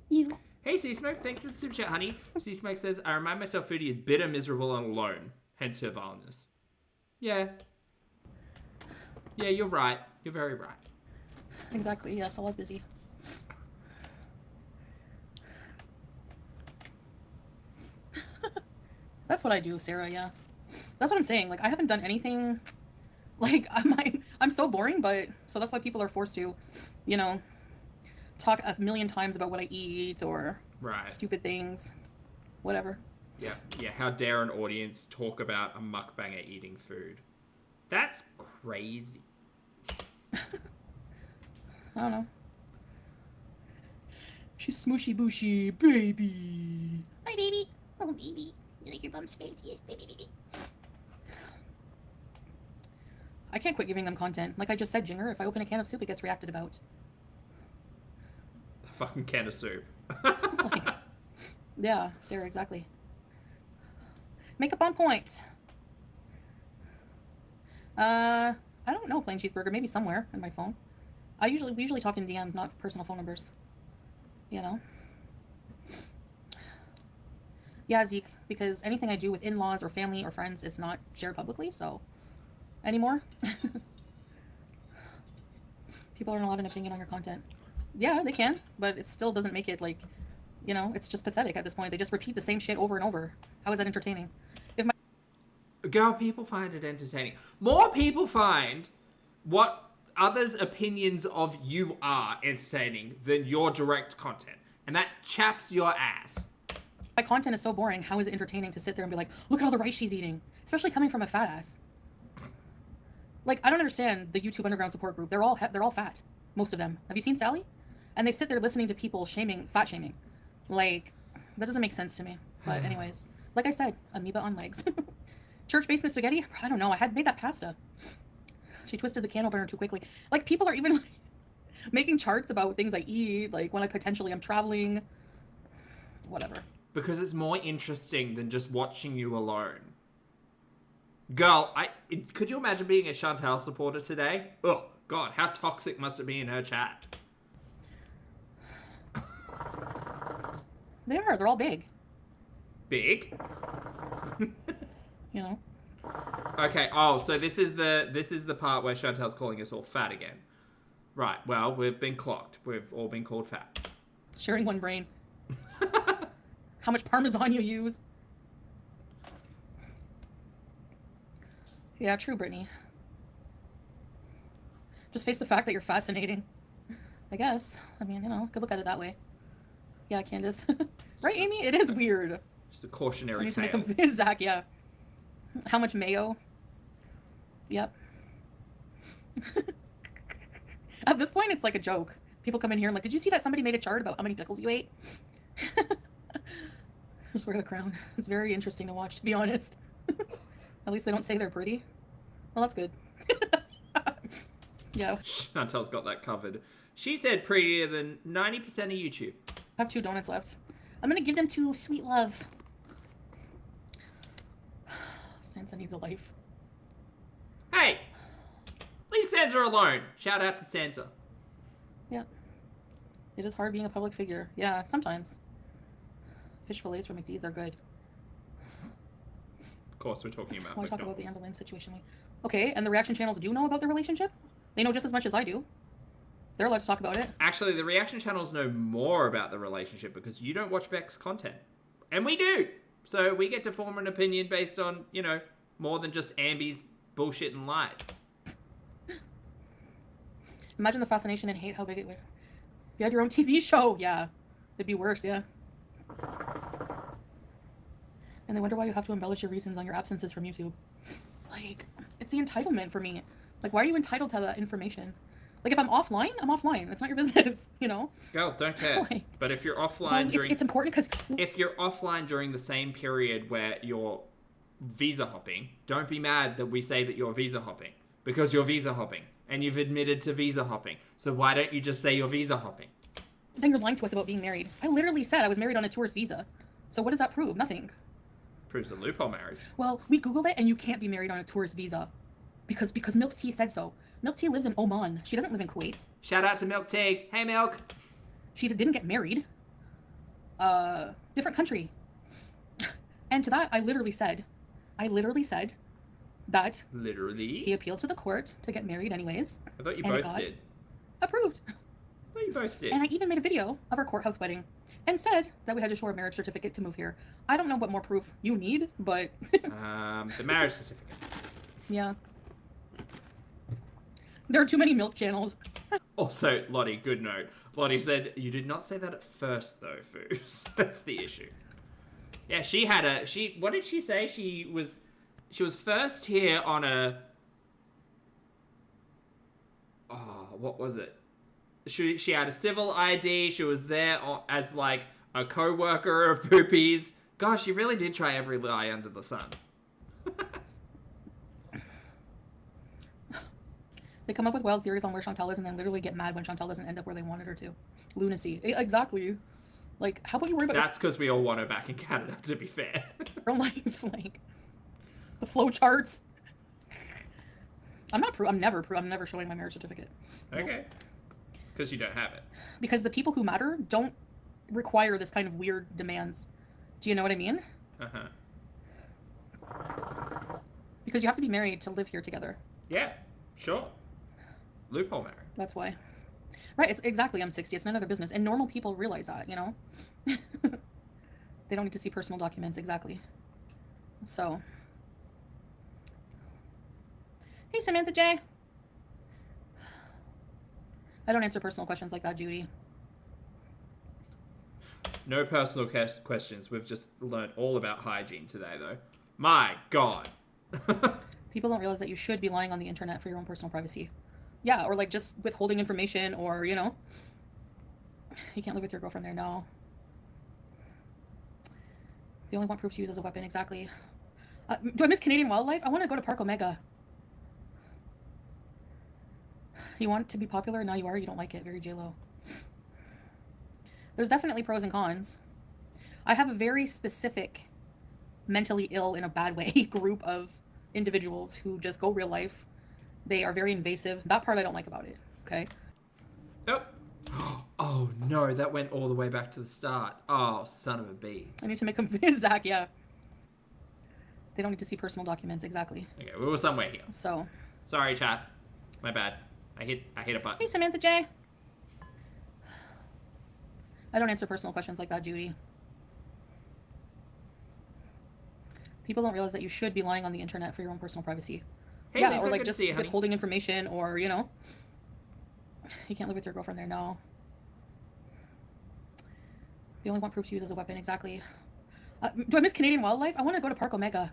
You. Hey, C-Smoke, thanks for the super chat, honey. C-Smoke says, I remind myself Foodie is bitter, miserable, and alone. Hence her vileness. Yeah. Yeah, you're right. You're very right. Exactly, yes, I was busy. That's what I do, Sarah, yeah. That's what I'm saying. Like, I haven't done anything... Like, I'm so boring, but... So that's why people are forced to, you know, talk a million times about what I eat or Right. stupid things. Whatever. Yeah, how dare an audience talk about a mukbanger eating food? That's crazy. I don't know. She's smooshy booshy, baby. Hi, baby. Oh, baby. You like your bum spanked? Yes, baby. I can't quit giving them content. Like I just said, Jinger, if I open a can of soup, it gets reacted about. A fucking can of soup. Like, yeah, Sarah, exactly. Makeup on point. I don't know, plain cheeseburger. Maybe somewhere in my phone. We usually talk in DMs, not personal phone numbers. You know? Yeah, Zeke, because anything I do with in-laws or family or friends is not shared publicly, so... Anymore? People aren't allowed an opinion on your content. Yeah, they can, but it still doesn't make it, like... You know, it's just pathetic at this point. They just repeat the same shit over and over. How is that entertaining? If my... Girl, people find it entertaining. More people find what others' opinions of you are entertaining than your direct content. And that chaps your ass. My content is so boring, how is it entertaining to sit there and be like, look at all the rice she's eating? Especially coming from a fat ass. Like, I don't understand the YouTube Underground support group. They're all fat. Most of them. Have you seen Sally? And they sit there listening to people fat shaming. Like, that doesn't make sense to me. But anyways, like I said, amoeba on legs. Church basement spaghetti? I don't know. I had made that pasta. She twisted the can opener too quickly. Like, people are even like, making charts about things I eat, like when I potentially am traveling. Whatever. Because it's more interesting than just watching you alone. Girl, could you imagine being a Chantel supporter today? Oh, God, how toxic must it be in her chat? They're all big. Big? You know? Okay, oh, so this is the part where Chantel's calling us all fat again. Right, well, we've been clocked. We've all been called fat. Sharing one brain. How much Parmesan you use. Yeah, true, Brittany. Just face the fact that you're fascinating. I guess. I mean, you know, could look at it that way. Yeah, Candace. Right, Amy? It is weird. Just a cautionary To tale. make Zach, yeah. How much mayo? Yep. At this point, it's like a joke. People come in here and like, did you see that somebody made a chart about how many pickles you ate? Just wear the crown. It's very interesting to watch, to be honest. At least they don't say they're pretty. Well, that's good. Yeah. Chantel's got that covered. She said prettier than 90% of YouTube. I have 2 donuts left. I'm gonna give them to Sweet Love. Sansa needs a life. Hey! Leave Sansa alone. Shout out to Sansa. Yeah. It is hard being a public figure. Yeah, sometimes. Fish fillets from McDee's are good. Of course, we're talking about I want to talk about McDonald's. the Amber Lynn situation. Okay, and the reaction channels do know about their relationship? They know just as much as I do. They're allowed to talk about it. Actually, the reaction channels know more about the relationship because you don't watch Beck's content. And we do! So we get to form an opinion based on, you know, more than just Ambi's bullshit and lies. Imagine the fascination and hate, how big it would... If you had your own TV show, yeah. It'd be worse, yeah. And they wonder why you have to embellish your reasons on your absences from YouTube. Like, it's the entitlement for me. Like, why are you entitled to that information? Like, if I'm offline, I'm offline. It's not your business, you know? Girl, don't care. Like, But if you're offline well, during... it's important because... If you're offline during the same period where you're visa hopping, don't be mad that we say that you're visa hopping. Because you're visa hopping. and you've admitted to visa hopping. So why don't you just say you're visa hopping? Then you're lying to us about being married. I literally said I was married on a tourist visa. So what does that prove? Nothing. Proves a loophole marriage. Well, we Googled it and you can't be married on a tourist visa. Because Milk Tea said so. Milk Tea lives in Oman. She doesn't live in Kuwait. Shout out to Milk Tea. Hey, Milk. She didn't get married. Different country. And to that, I literally said that Literally? he appealed to the court to get married anyways. I thought you and it both got did. Approved. I thought you both did. And I even made a video of our courthouse wedding and said that we had to show our marriage certificate to move here. I don't know what more proof you need, but... The marriage certificate. Yeah. There are too many milk channels. Also, Lottie, good note. Lottie said, you did not say that at first, though, Foos. That's the issue. Yeah, what did she say? She was first here on a... Oh, what was it? She had a civil ID. She was there as, like, a co-worker of Poopies. Gosh, she really did try every lie under the sun. They come up with wild theories on where Chantel is and then literally get mad when Chantel doesn't end up where they wanted her to. Lunacy. Exactly. Like, how about you worry about That's because we all want her back in Canada, to be fair. your own life? Like, the flow charts. I'm never showing my marriage certificate. Okay. Because you don't have it. Because the people who matter don't require this kind of weird demands. Do you know what I mean? Uh-huh. Because you have to be married to live here together. Yeah, sure. Loophole marriage. That's why. Right, it's exactly. I'm 60. It's none of their business. And normal people realize that, you know? They don't need to see personal documents, exactly. So. Hey, Samantha J. I don't answer personal questions like that, Judy. No personal questions. We've just learned all about hygiene today, though. My God. People don't realize that you should be lying on the internet for your own personal privacy. Yeah, or like just withholding information or, you know. You can't live with your girlfriend there, no. They only want proof to use as a weapon, exactly. Do I miss Canadian wildlife? I want to go to Park Omega. You want to be popular, now you are, you don't like it. Very J-Lo. There's definitely pros and cons. I have a very specific, mentally ill in a bad way, group of individuals who just go real life. They are very invasive. That part I don't like about it, okay? Nope. Oh, no, that went all the way back to the start. Oh, son of a bee. I need to make them... Zach, yeah. They don't need to see personal documents, exactly. Okay, we were somewhere here. So. Sorry, chat. My bad. I hit a button. Hey, Samantha J. I don't answer personal questions like that, Judy. People don't realize that you should be lying on the internet for your own personal privacy. Hey, yeah, Lisa, or like good to just see you, honey. withholding information or, you know. You can't live with your girlfriend there, no. They only want proof to use as a weapon, exactly. Do I miss Canadian wildlife? I want to go to Park Omega.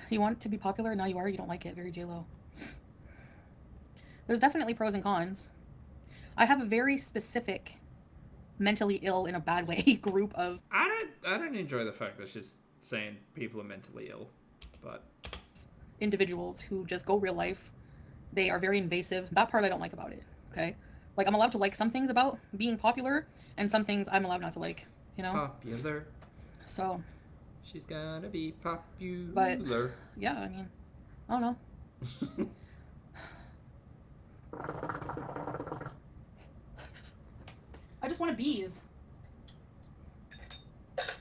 You want to be popular, now you are, you don't like it. Very J-Lo. There's definitely pros and cons. I have a very specific, mentally ill in a bad way, group of... I don't enjoy the fact that she's saying people are mentally ill, but... individuals who just go real life. They are very invasive. That part I don't like about it, okay? Like, I'm allowed to like some things about being popular, and some things I'm allowed not to like, you know? Popular. So... She's gonna be popular. But, yeah, I mean, I don't know. I just want bees.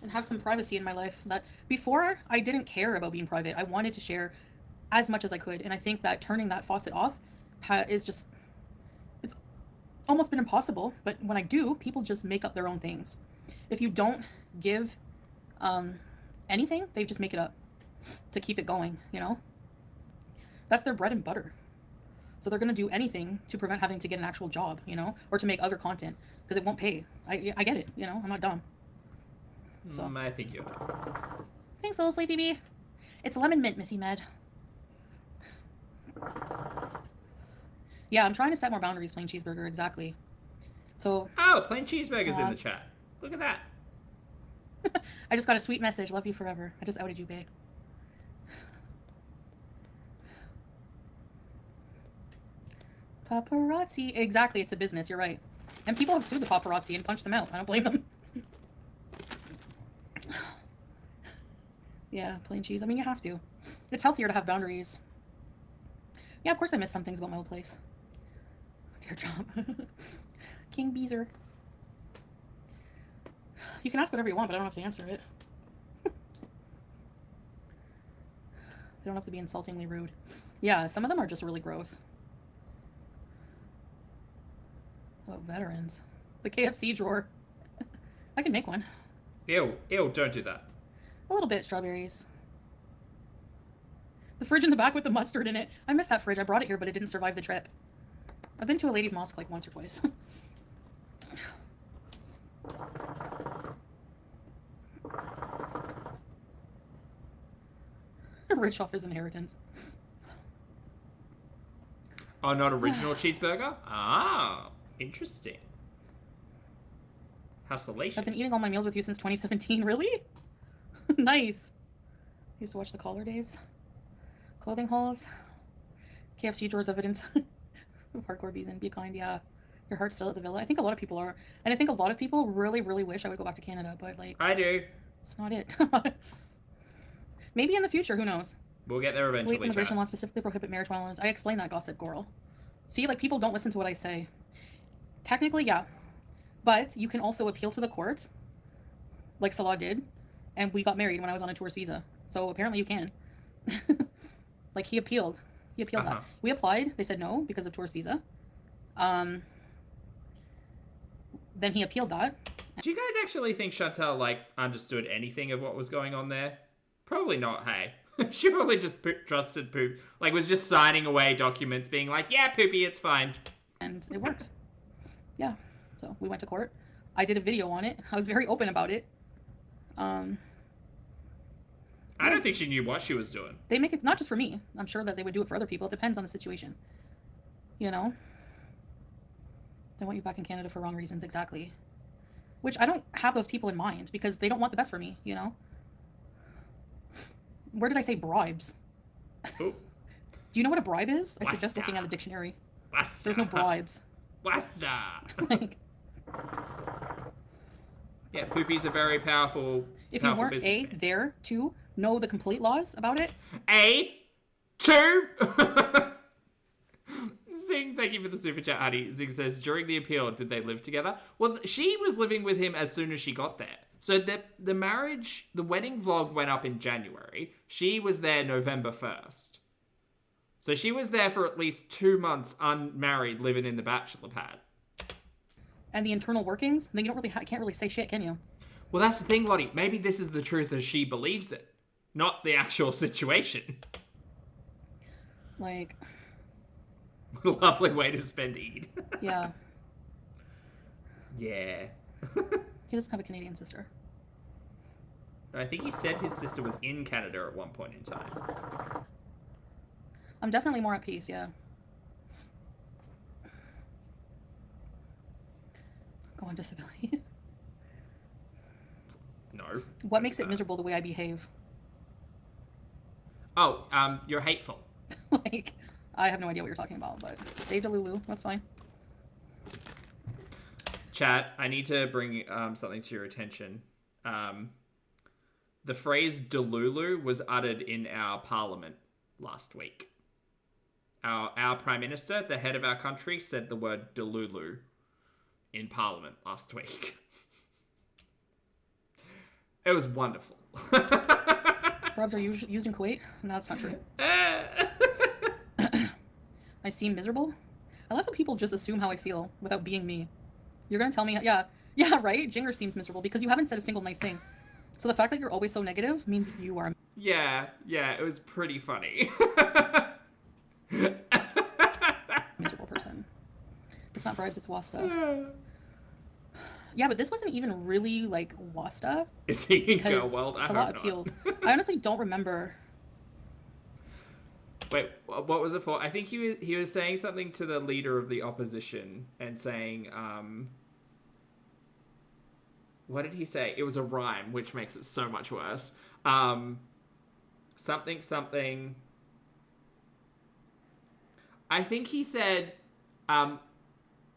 And have some privacy in my life. That before, I didn't care about being private. I wanted to share as much as I could. And I think that turning that faucet off is just... It's almost been impossible. But when I do, people just make up their own things. If you don't give... anything, they just make it up to keep it going, you know? That's their bread and butter. So they're going to do anything to prevent having to get an actual job, you know? Or to make other content, because it won't pay. I get it, you know? I'm not dumb. So. I think you're dumb. Thanks, little sleepy bee. It's lemon mint, Missy Med. Yeah, I'm trying to set more boundaries, plain cheeseburger, exactly. So... Oh, plain cheeseburger's in the chat. Look at that. I just got a sweet message. Love you forever. I just outed you, babe. Paparazzi. Exactly, it's a business. You're right. And people have sued the paparazzi and punched them out. I don't blame them. Yeah, plain cheese. I mean, you have to. It's healthier to have boundaries. Yeah, of course I miss some things about my old place. Teardrop. King Beezer. You can ask whatever you want, but I don't have to answer it. They don't have to be insultingly rude. Yeah, some of them are just really gross. Oh, veterans. The KFC drawer. I can make one. Ew, don't do that. A little bit, strawberries. The fridge in the back with the mustard in it. I miss that fridge. I brought it here, but it didn't survive the trip. I've been to a ladies' mosque like once or twice. Rich off his inheritance. Oh, not original cheeseburger? Ah, interesting. How salacious. I've been eating all my meals with you since 2017. Really? Nice. I used to watch the Collar Days. Clothing hauls. KFC drawers evidence of hardcore bees and be kind. Yeah. Your heart's still at the villa. I think a lot of people are. And I think a lot of people really, really wish I would go back to Canada, but like... I do. It's not it. Maybe in the future, who knows? We'll get there eventually. Kuwait's immigration laws specifically prohibit marriage while... I explained that, Gossip Goral. See, like, people don't listen to what I say. Technically, yeah. But you can also appeal to the court, like Salah did, and we got married when I was on a tourist visa. So apparently you can. Like, he appealed. He appealed that. We applied. They said no because of tourist visa. Then he appealed that. Do you guys actually think Chantel, like, understood anything of what was going on there? Probably not, hey. She probably just trusted Poop. Like, was just signing away documents being like, yeah, Poopy, it's fine. And it worked. Yeah. So we went to court. I did a video on it. I was very open about it. I don't think she knew what she was doing. They make it not just for me. I'm sure that they would do it for other people. It depends on the situation. You know? They want you back in Canada for wrong reasons, exactly. Which I don't have those people in mind because they don't want the best for me, you know? Where did I say bribes? Ooh. Do you know what a bribe is? I suggest looking at a dictionary. Wasta. There's no bribes. Wasta. Like, yeah, Poopy's a very powerful if you weren't businessman. there to know the complete laws about it. Two. Zing, thank you for the super chat, Hadi. Zing says, during the appeal, did they live together? Well, she was living with him as soon as she got there. So the marriage, the wedding vlog went up in January. She was there November 1st. So she was there for at least 2 months unmarried, living in the bachelor pad. And the internal workings, then you don't really can't really say shit, can you? Well, that's the thing, Lottie. Maybe this is the truth as she believes it, not the actual situation. Like... What a lovely way to spend Eid. Yeah. Yeah. He doesn't have a Canadian sister. I think he said his sister was in Canada at one point in time. I'm definitely more at peace, yeah. Go on disability. No. What makes it miserable the way I behave? Oh, you're hateful. Like, I have no idea what you're talking about, but stay Delulu. That's fine. Chat, I need to bring something to your attention. The phrase Delulu was uttered in our parliament last week. Our Prime Minister, the head of our country, said the word Delulu in Parliament last week. It was wonderful. Bribes are used in Kuwait? No, that's not true. I seem miserable? I love how people just assume how I feel without being me. You're gonna tell me, yeah, right? Jinger seems miserable because you haven't said a single nice thing. So the fact that you're always so negative means you are... Yeah, it was pretty funny. Miserable person. It's not bribes, it's wasta. Yeah, but this wasn't even really, like, wasta. Is he in Girl World? I Salah hope appealed. I honestly don't remember. Wait, what was it for? I think he was saying something to the leader of the opposition and saying, what did he say? It was a rhyme, which makes it so much worse. Something. I think he said,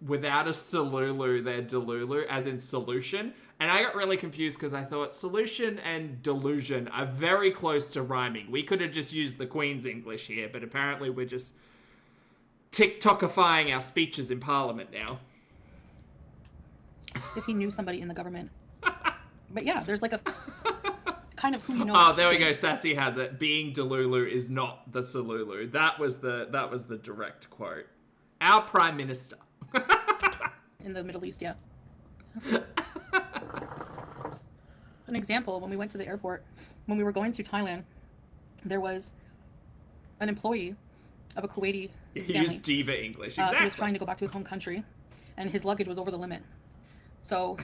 without a solulu, they're delulu, as in solution. And I got really confused because I thought solution and delusion are very close to rhyming. We could have just used the Queen's English here, but apparently we're just TikTokifying our speeches in Parliament now. If he knew somebody in the government. But yeah, there's like a kind of who you know. Oh, there we go. Sassy has it. Being delulu is not the solulu. That was the direct quote. Our Prime Minister. In the Middle East, yeah. An example, when we went to the airport, when we were going to Thailand, there was an employee of a Kuwaiti He family. used diva English, exactly. He was trying to go back to his home country, and his luggage was over the limit. So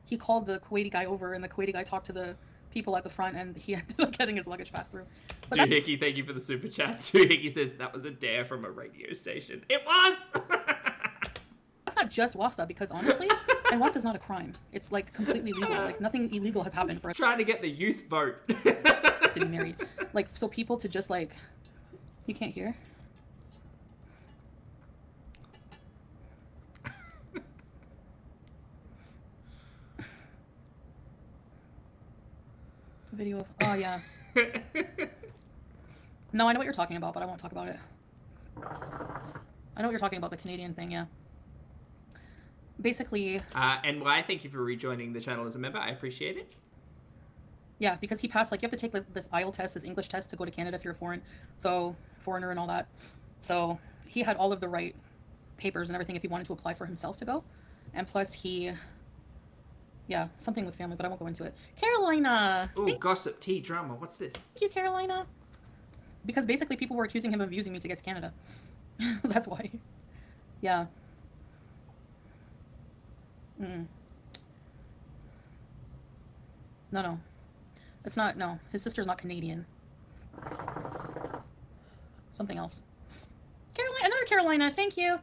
he called the Kuwaiti guy over, and the Kuwaiti guy talked to the people at the front, and he ended up getting his luggage passed through. But Doohickey, thank you for the super chat. Doohickey says that was a dare from a radio station. It was! that's not just Wasta, because honestly, and Wasta is not a crime. It's like completely legal. Like nothing illegal has happened for us Trying to get the youth vote. to be married. Like, so people to just like, you can't hear? Video of, oh yeah. No, I know what you're talking about, but I won't talk about it. I know what you're talking about, the Canadian thing, yeah. Basically... and why, thank you for rejoining the channel as a member. I appreciate it. Yeah, because he passed, like, you have to take like, this IELTS test, this English test to go to Canada if you're a foreigner and all that. So he had all of the right papers and everything if he wanted to apply for himself to go. And plus he... Yeah, something with family, but I won't go into it. Carolina! Ooh, gossip, tea, drama. What's this? Thank you, Carolina. Because basically people were accusing him of using me to get to Canada. That's why. Yeah. Mm. No. It's not, no. His sister's not Canadian. Something else. Carolina, another Carolina, thank you.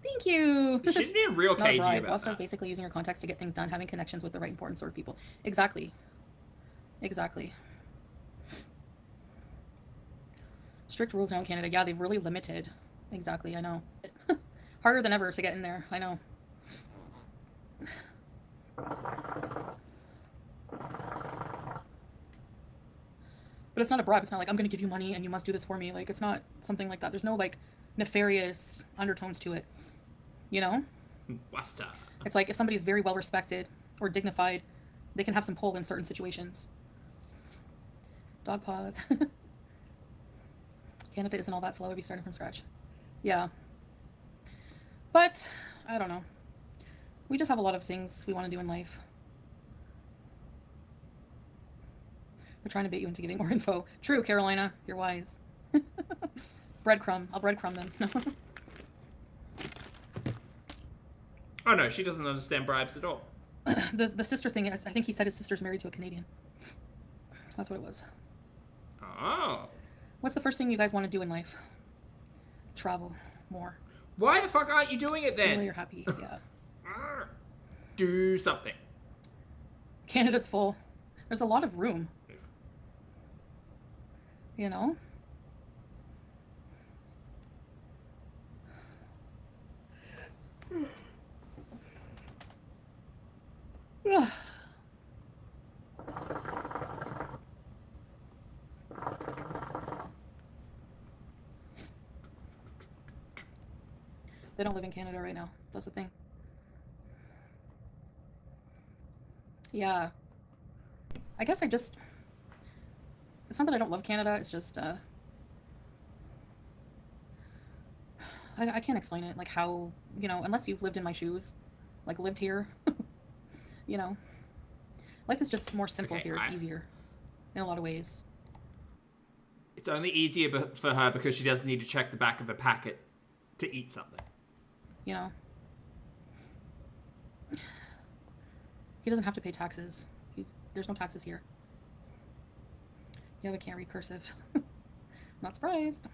Thank you. She's being real cagey about Wasta is that. basically using her contacts to get things done, having connections with the right important sort of people. Exactly. Exactly. Strict rules around Canada. Yeah, they've really limited. Exactly, I know. Harder than ever to get in there. I know. But it's not a bribe. It's not like, I'm going to give you money and you must do this for me. Like, it's not something like that. There's no, like, nefarious undertones to it. You know? Wasta. It's like if somebody's very well respected or dignified, they can have some pull in certain situations. Dog paws. Canada isn't all that slow. I'd be starting from scratch. Yeah. But, I don't know. We just have a lot of things we want to do in life. We're trying to bait you into giving more info. True, Carolina. You're wise. Breadcrumb. I'll breadcrumb them. Oh no, she doesn't understand bribes at all. The sister thing, I think he said his sister's married to a Canadian. That's what it was. Oh. What's the first thing you guys want to do in life? Travel more. Why the fuck aren't you doing it Stay then? where you're happy, yeah. Do something. Canada's full. There's a lot of room. You know? They don't live in Canada right now. That's the thing. Yeah. I guess it's not that I don't love Canada, it's just, I can't explain it, like how, you know, unless you've lived in my shoes, like lived here, you know, life is just more simple Okay, here, it's easier in a lot of ways. It's only easier for her because she doesn't need to check the back of a packet to eat something. You know? He doesn't have to pay taxes. There's no taxes here. Yeah, we can't read cursive. Not surprised.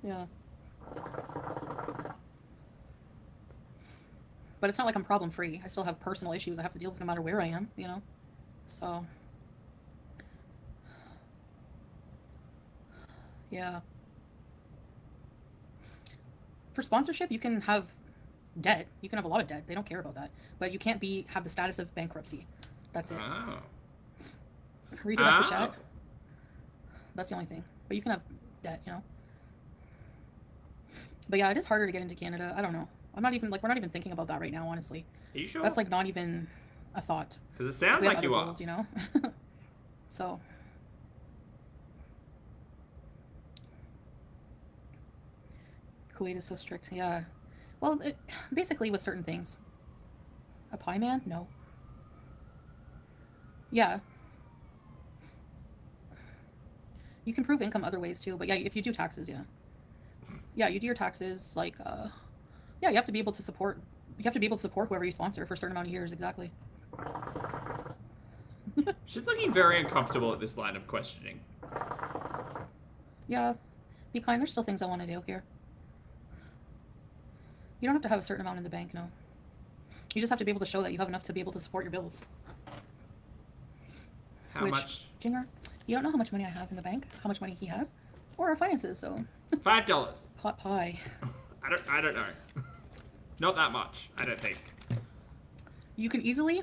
Yeah. But it's not like I'm problem free. I still have personal issues I have to deal with no matter where I am, you know? So, yeah. For sponsorship, you can have debt. You can have a lot of debt. They don't care about that. But you can't have the status of bankruptcy. That's it. Oh. Redirect the chat. That's the only thing. But you can have debt, you know? But yeah, it is harder to get into Canada. I don't know. I'm not even, like, we're not even thinking about that right now, honestly. Are you sure? That's, like, not even a thought. Because it sounds We have like you other are. goals, you know? So. Kuwait is so strict, yeah. Well, basically with certain things. A pie man? No. Yeah. You can prove income other ways too, but yeah, if you do taxes, yeah. Yeah, you do your taxes, like, yeah, you have to be able to support whoever you sponsor for a certain amount of years, exactly. She's looking very uncomfortable at this line of questioning. Yeah. Be kind, there's still things I want to do here. You don't have to have a certain amount in the bank, no. You just have to be able to show that you have enough to be able to support your bills. How much? Jinger, you don't know how much money I have in the bank, how much money he has, or our finances, so. $5. Pot pie. I don't know. Not that much, I don't think. You can easily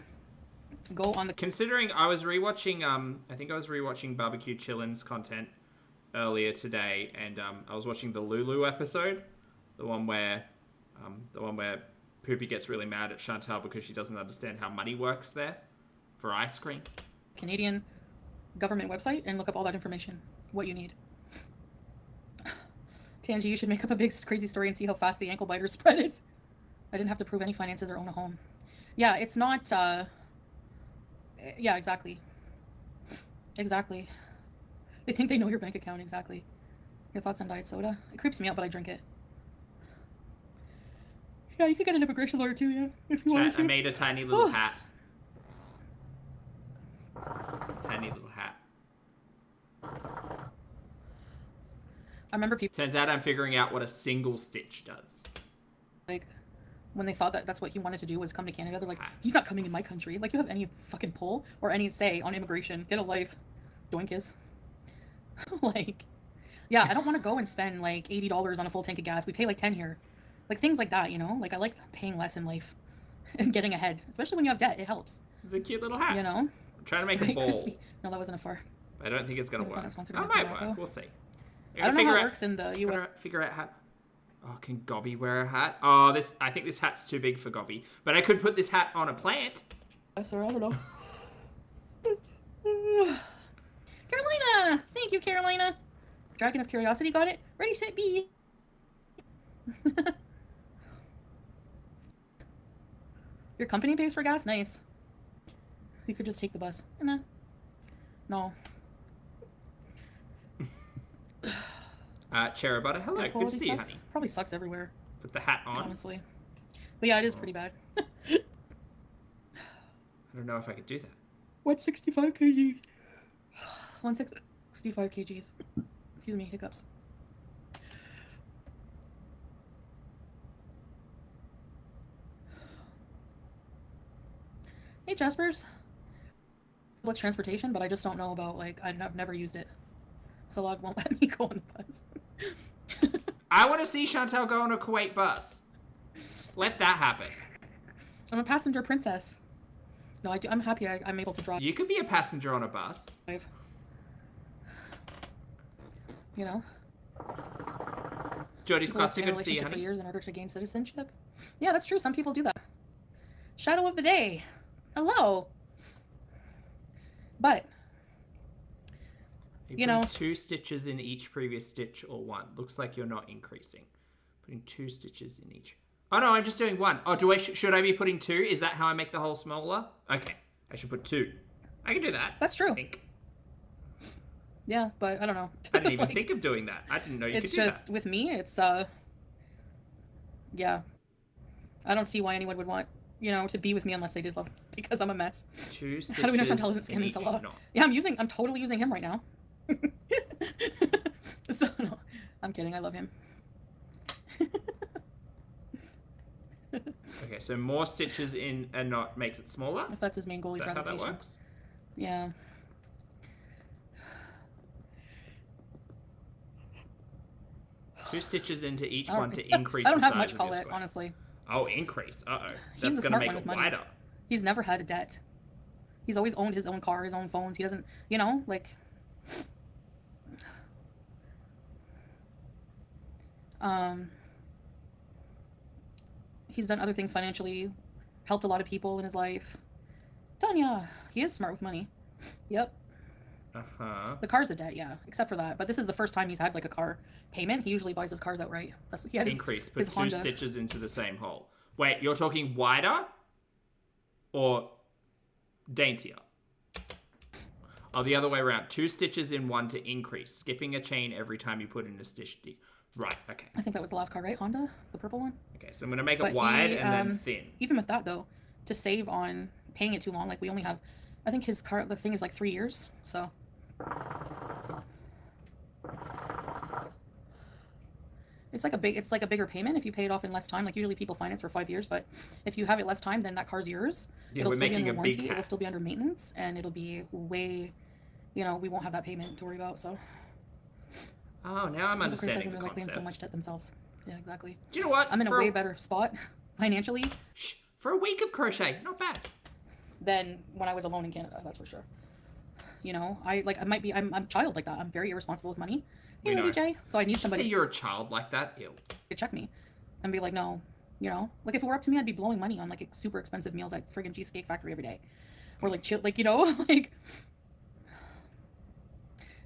go on the... Considering I was rewatching, I think I was rewatching Barbecue Chillin's content earlier today, and I was watching the Lulu episode, the one where Poopy gets really mad at Chantel because she doesn't understand how money works there for ice cream. Canadian government website and look up all that information, what you need. Tangi, you should make up a big crazy story and see how fast the ankle biter spread it. I didn't have to prove any finances or own a home. Yeah, it's not, yeah, exactly. Exactly. They think they know your bank account, exactly. Your thoughts on diet soda? It creeps me out, but I drink it. Yeah, you could get an immigration lawyer too, yeah, if you want to. I made a tiny little hat. Tiny little hat. I remember people... Turns out I'm figuring out what a single stitch does. Like, when they thought that that's what he wanted to do was come to Canada, they're like, he's not coming in my country. Like, you have any fucking pull or any say on immigration. Get a life. Doinkis. Like, yeah, I don't want to go and spend, like, $80 on a full tank of gas. We pay, like, 10 here. Like, things like that, you know? Like, I like paying less in life and getting ahead. Especially when you have debt. It helps. It's a cute little hat. You know? I'm trying to make a Very bowl. crispy. No, that wasn't a far. I don't think it's going to work. It might work. We'll see. I don't know how it works in the US. Figure out how... Oh, can Gobby wear a hat? Oh, I think this hat's too big for Gobby. But I could put this hat on a plant. Sorry, I don't know. Carolina! Thank you, Carolina. Dragon of Curiosity got it. Ready, set, be. Your company pays for gas? Nice. You could just take the bus. Nah. No. Cherry Butter, hello, good to see you, honey. Probably sucks everywhere. Put the hat on. Honestly. But yeah, it is pretty bad. I don't know if I could do that. 165 kg. 165 kgs. Excuse me, hiccups. Hey, Jaspers. Public transportation, but I just don't know about, like, I've never used it. Salad won't let me go on the bus. I want to see Chantel go on a Kuwait bus. Let that happen. I'm a passenger princess. No, I'm happy I'm able to drive. You could be a passenger on a bus. You know? Jody's Costa, good to see you, for honey. years in order to gain citizenship. Yeah, that's true. Some people do that. Shadow of the day. Hello. But... You know, 2 stitches in each previous stitch or 1. Looks like you're not increasing. Putting 2 stitches in each. Oh no, I'm just doing 1. Oh, should I be putting 2? Is that how I make the hole smaller? Okay, I should put 2. I can do that. That's true. I think. Yeah, but I don't know. I didn't even think of doing that. I didn't know you could do that. It's just, with me, it's, yeah. I don't see why anyone would want, you know, to be with me unless they did love me, because I'm a mess. 2 stitches. How do we know Chantel isn't scamming so lot? Yeah, I'm totally using him right now. So, no, I'm kidding. I love him. Okay, so more stitches in a knot makes it smaller? If that's his main goal, Is he's that rather how that patient. works? Yeah. Two stitches into each I don't- one to increase I don't the have size much of call your it, square. honestly. Oh, increase. Uh-oh. He's That's the going to smart make one it with money. wider. He's never had a debt. He's always owned his own car, his own phones. He doesn't, you know, like... He's done other things financially, helped a lot of people in his life. Tanya, he is smart with money. Yep. Uh-huh. The car's a debt, yeah, except for that. But this is the first time he's had like a car payment. He usually buys his cars outright. That's he had his, Increase. his Put two Honda. stitches into the same hole. Wait, you're talking wider or daintier? Oh, the other way around. Two stitches in one to increase. Skipping a chain every time you put in a stitch. Right, okay. I think that was the last car, right? Honda? The purple one? Okay, so I'm going to make it But wide he, and then thin. Even with that, though, to save on paying it too long, like we only have... I think his car, the thing is like 3 years, so... It's like a bigger payment if you pay it off in less time. Like usually people finance for 5 years, but if you have it less time, then that car's yours. Yeah, It'll we're still be making under a big warranty. It'll hat. still be under maintenance, and it'll be way, you know, we won't have that payment to worry about. So Oh, now I'm people criticize understanding when the they're like they have so concept. much debt themselves. Yeah, exactly. Do you know what? I'm in a For way better spot financially Shh, for a week of crochet, not bad. than when I was alone in Canada. That's for sure. You know, I'm a child like that. I'm very irresponsible with money. Hey, We Lady know. J. So I need Did you say somebody you're a child like that? Ew. to check me and be like, no, you know, like if it were up to me, I'd be blowing money on like super expensive meals at friggin' Cheesecake Factory every day, or like chill, like, you know, like.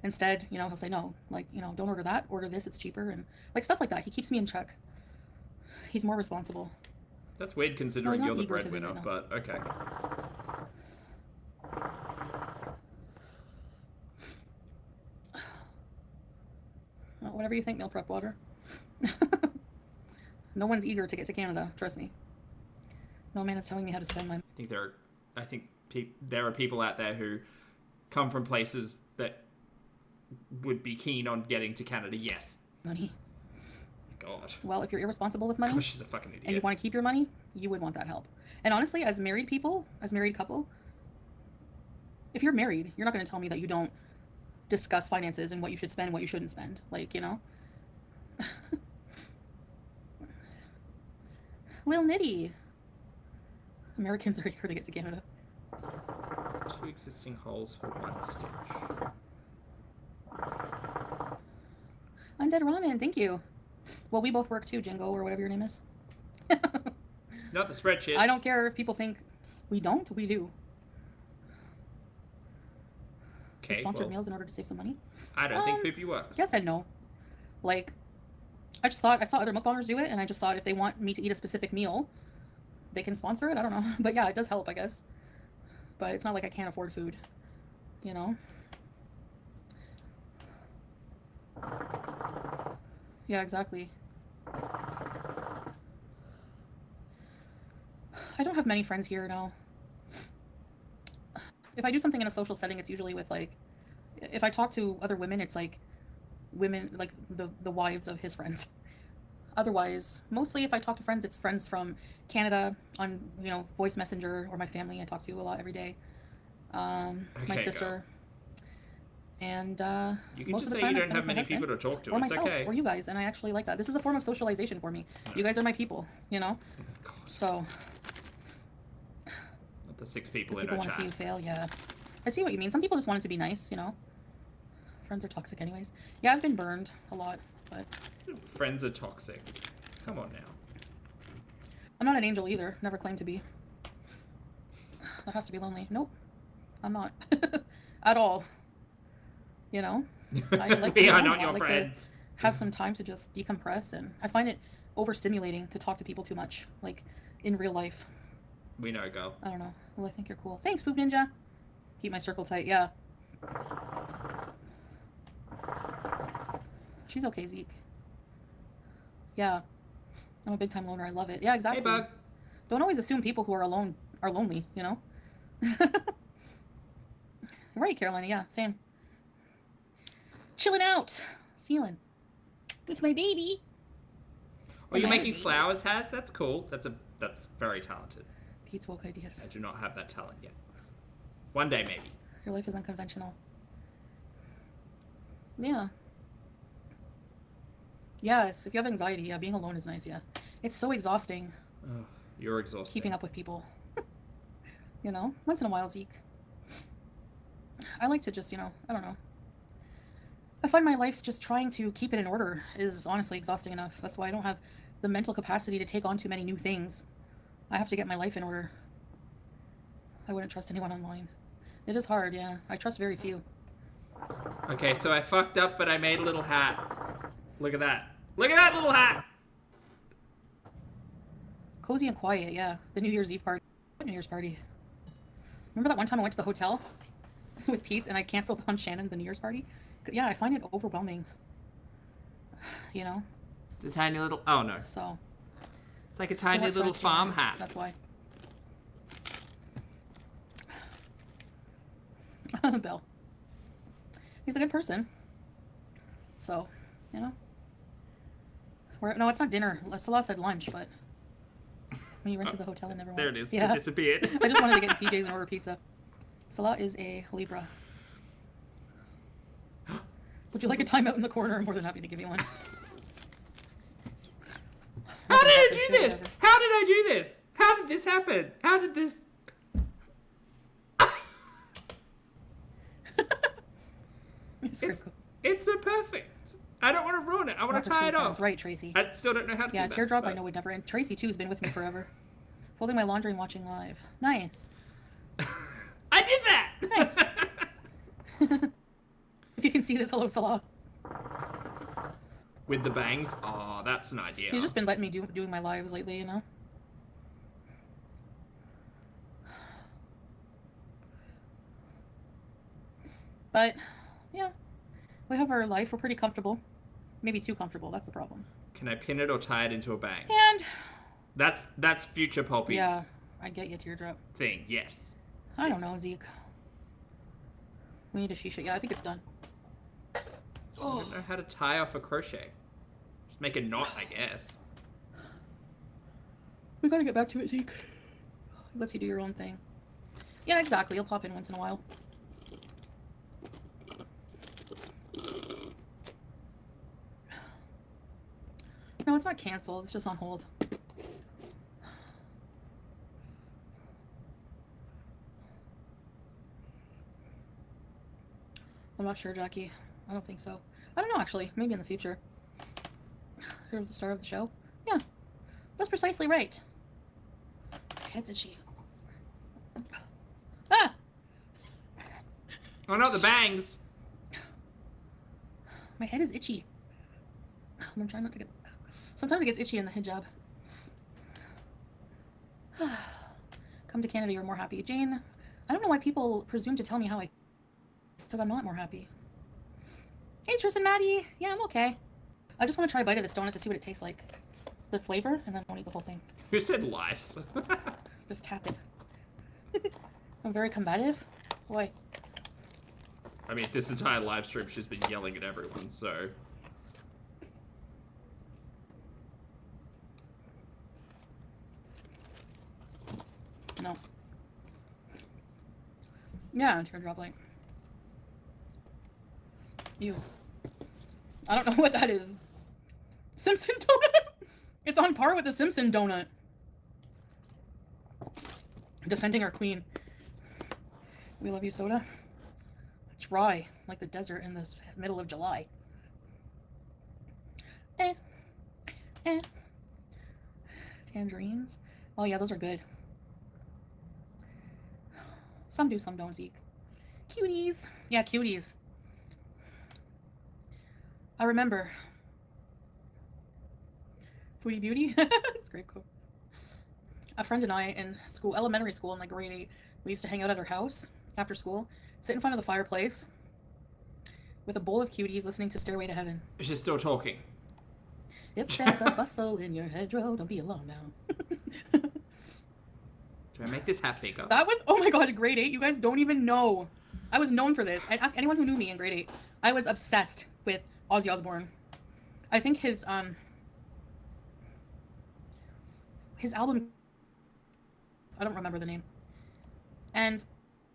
Instead, you know, he'll say no, like, you know, don't order that, order this, it's cheaper, and like stuff like that. He keeps me in check. He's more responsible. That's weird considering not you're the eager to breadwinner, visit, no. but okay. Well, whatever you think, meal prep water. No one's eager to get to Canada, trust me. No man is telling me how to spend my I think there are people out there who come from places that would be keen on getting to Canada. Yes. money. God. Well, if you're irresponsible with money Gosh, she's a fucking and you idiot. want to keep your money, you would want that help. And honestly, as married couple, if you're married, you're not going to tell me that you don't discuss finances and what you should spend, what you shouldn't spend. Like, you know. Lil Nitty. Americans are here to get to Canada. Two existing holes for one stitch. Undead Ramen, thank you. Well, we both work too, Jingo, or whatever your name is. Not the spreadsheets. I don't care if people think we don't, we do. We Okay, sponsored well, meals in order to save some money. I don't think poopy works. Yes and no. Like, I just thought, I saw other mukbangers do it, and I just thought if they want me to eat a specific meal, they can sponsor it. I don't know. But yeah, it does help, I guess. But it's not like I can't afford food, you know? Yeah, exactly. I don't have many friends here now. If I do something in a social setting, it's usually with like, if I talk to other women, it's like women, like the wives of his friends. Otherwise, mostly if I talk to friends, it's friends from Canada on, you know, voice messenger, or my family I talk to a lot every day. My Okay, sister. And You can most just of the say time you I don't spend have with my many husband, people to talk to. or It's myself, okay. or you guys, and I actually like that. This is a form of socialization for me. You guys are my people, you know? God, So, not the 6 people because in people our want to see you chat. fail, yeah. I see what you mean. Some people just want it to be nice, you know? Friends are toxic anyways. Yeah, I've been burned a lot, but Friends are toxic. Come on now. I'm not an angel either. Never claimed to be. That has to be lonely. Nope. I'm not. At all. You know? I like to We be are alone a not lot. your Like to friends. have some time to just decompress, and I find it overstimulating to talk to people too much, like in real life. We know, girl. I don't know. Well, I think you're cool. Thanks, Poop Ninja. Keep my circle tight. Yeah. She's okay, Zeke. Yeah. I'm a big time loner. I love it. Yeah, exactly. Hey, bug. Don't always assume people who are alone are lonely, you know? Right, Carolina. Yeah, same. Chilling out. Sealing. With my baby. Oh, you're making flowers, Has? That's cool. That's very talented. Pete's woke ideas. I do not have that talent yet. One day, maybe. Your life is unconventional. Yeah. Yes, if you have anxiety, yeah, being alone is nice, yeah. It's so exhausting. Oh, you're exhausted. Keeping up with people. You know, once in a while, Zeke. I like to just, you know, I don't know. I find my life just trying to keep it in order is honestly exhausting enough. That's why I don't have the mental capacity to take on too many new things. I have to get my life in order. I wouldn't trust anyone online. It is hard, yeah. I trust very few. Okay, so I fucked up, but I made a little hat. Look at that. Look at that little hat! Cozy and quiet, yeah. The New Year's Eve party. What New Year's party? Remember that one time I went to the hotel with Pete's and I canceled on Shannon the New Year's party? Yeah, I find it overwhelming. You know? It's a tiny little... Oh, no. So... It's like a tiny little farm hat. That's why. Bill. He's a good person. So, you know. No, it's not dinner. Salah said lunch, but when you went to the hotel and never went. There it is. Yeah. It disappeared. I just wanted to get in PJs and order pizza. Salah is a Libra. Would you like a timeout in the corner? I'm more than happy to give you one. How did I do this? How did I do this? How did this happen? How did this... It's so perfect. I don't want to ruin it. I want to tie it off. Right, Tracy. I still don't know how to do that. Yeah, teardrop I know would never end. Tracy, too, has been with me forever. Folding my laundry and watching live. Nice. I did that! Nice. If you can see this, hello, Salah. With the bangs? Oh, that's an idea. He's just been letting me doing my lives lately, you know? But, yeah. We have our life. We're pretty comfortable. Maybe too comfortable. That's the problem. Can I pin it or tie it into a bang? And... That's future Poppy's yeah, I get you, teardrop. thing, yes. I don't know, Zeke. We need a shisha. Yeah, I think it's done. I don't know how to tie off a crochet. Just make a knot, I guess. We gotta get back to it, Zeke. It lets you do your own thing. Yeah, exactly. You'll pop in once in a while. No, it's not canceled. It's just on hold. I'm not sure, Jackie. I don't think so. I don't know, actually. Maybe in the future. You're the star of the show? Yeah. That's precisely right. My head's itchy. Ah! Oh no, the bangs! My head is itchy. I'm trying not to get... Sometimes it gets itchy in the hijab. Come to Canada, you're more happy. Jane, I don't know why people presume to tell me how I... Because I'm not more happy. Hey, Tris and Maddie. Yeah, I'm okay. I just want to try a bite of this donut to see what it tastes like. The flavor, and then I won't eat the whole thing. Who said lice? Just tap it. I'm very combative. Boy. I mean, this entire live stream she's been yelling at everyone, so... No. Yeah, teardrop like. Ew. I don't know what that is. Simpson donut? It's on par with the Simpson donut. Defending our queen. We love you, soda. Dry, like the desert in the middle of July. Tangerines? Oh yeah, those are good. Some do, some don't, Zeke. Cuties. Yeah, cuties. I remember. Foodie Beauty. It's a great quote. A friend and I in school, elementary school in like grade 8, we used to hang out at her house after school, sit in front of the fireplace with a bowl of cuties listening to Stairway to Heaven. She's still talking. If there's a bustle in your hedgerow, don't be alone now. Do I make this hat bigger? That was, oh my god, grade 8. You guys don't even know. I was known for this. I'd ask anyone who knew me in grade 8. I was obsessed with Ozzy Osbourne. I think his, his album, I don't remember the name. And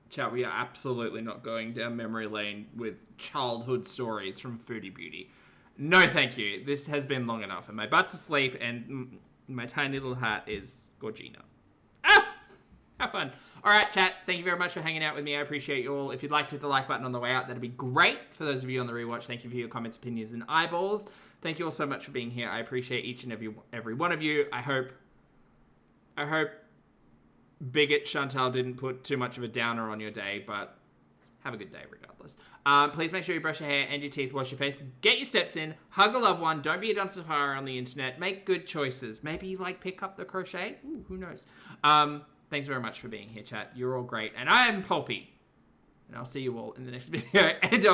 Chat, we are absolutely not going down memory lane with childhood stories from Foodie Beauty. No, thank you. This has been long enough, and my butt's asleep, and my tiny little hat is Gorgina. Ah! Have fun. All right, chat. Thank you very much for hanging out with me. I appreciate you all. If you'd like to hit the like button on the way out, that'd be great. For those of you on the rewatch, thank you for your comments, opinions, and eyeballs. Thank you all so much for being here. I appreciate each and every one of you. I hope bigot Chantel didn't put too much of a downer on your day, but have a good day regardless. Please make sure you brush your hair and your teeth, wash your face, get your steps in, hug a loved one, don't be a dumpster fire on the internet, make good choices. Maybe you pick up the crochet. Ooh, who knows? Thanks very much for being here, chat. You're all great. And I am Pulpy. And I'll see you all in the next video. And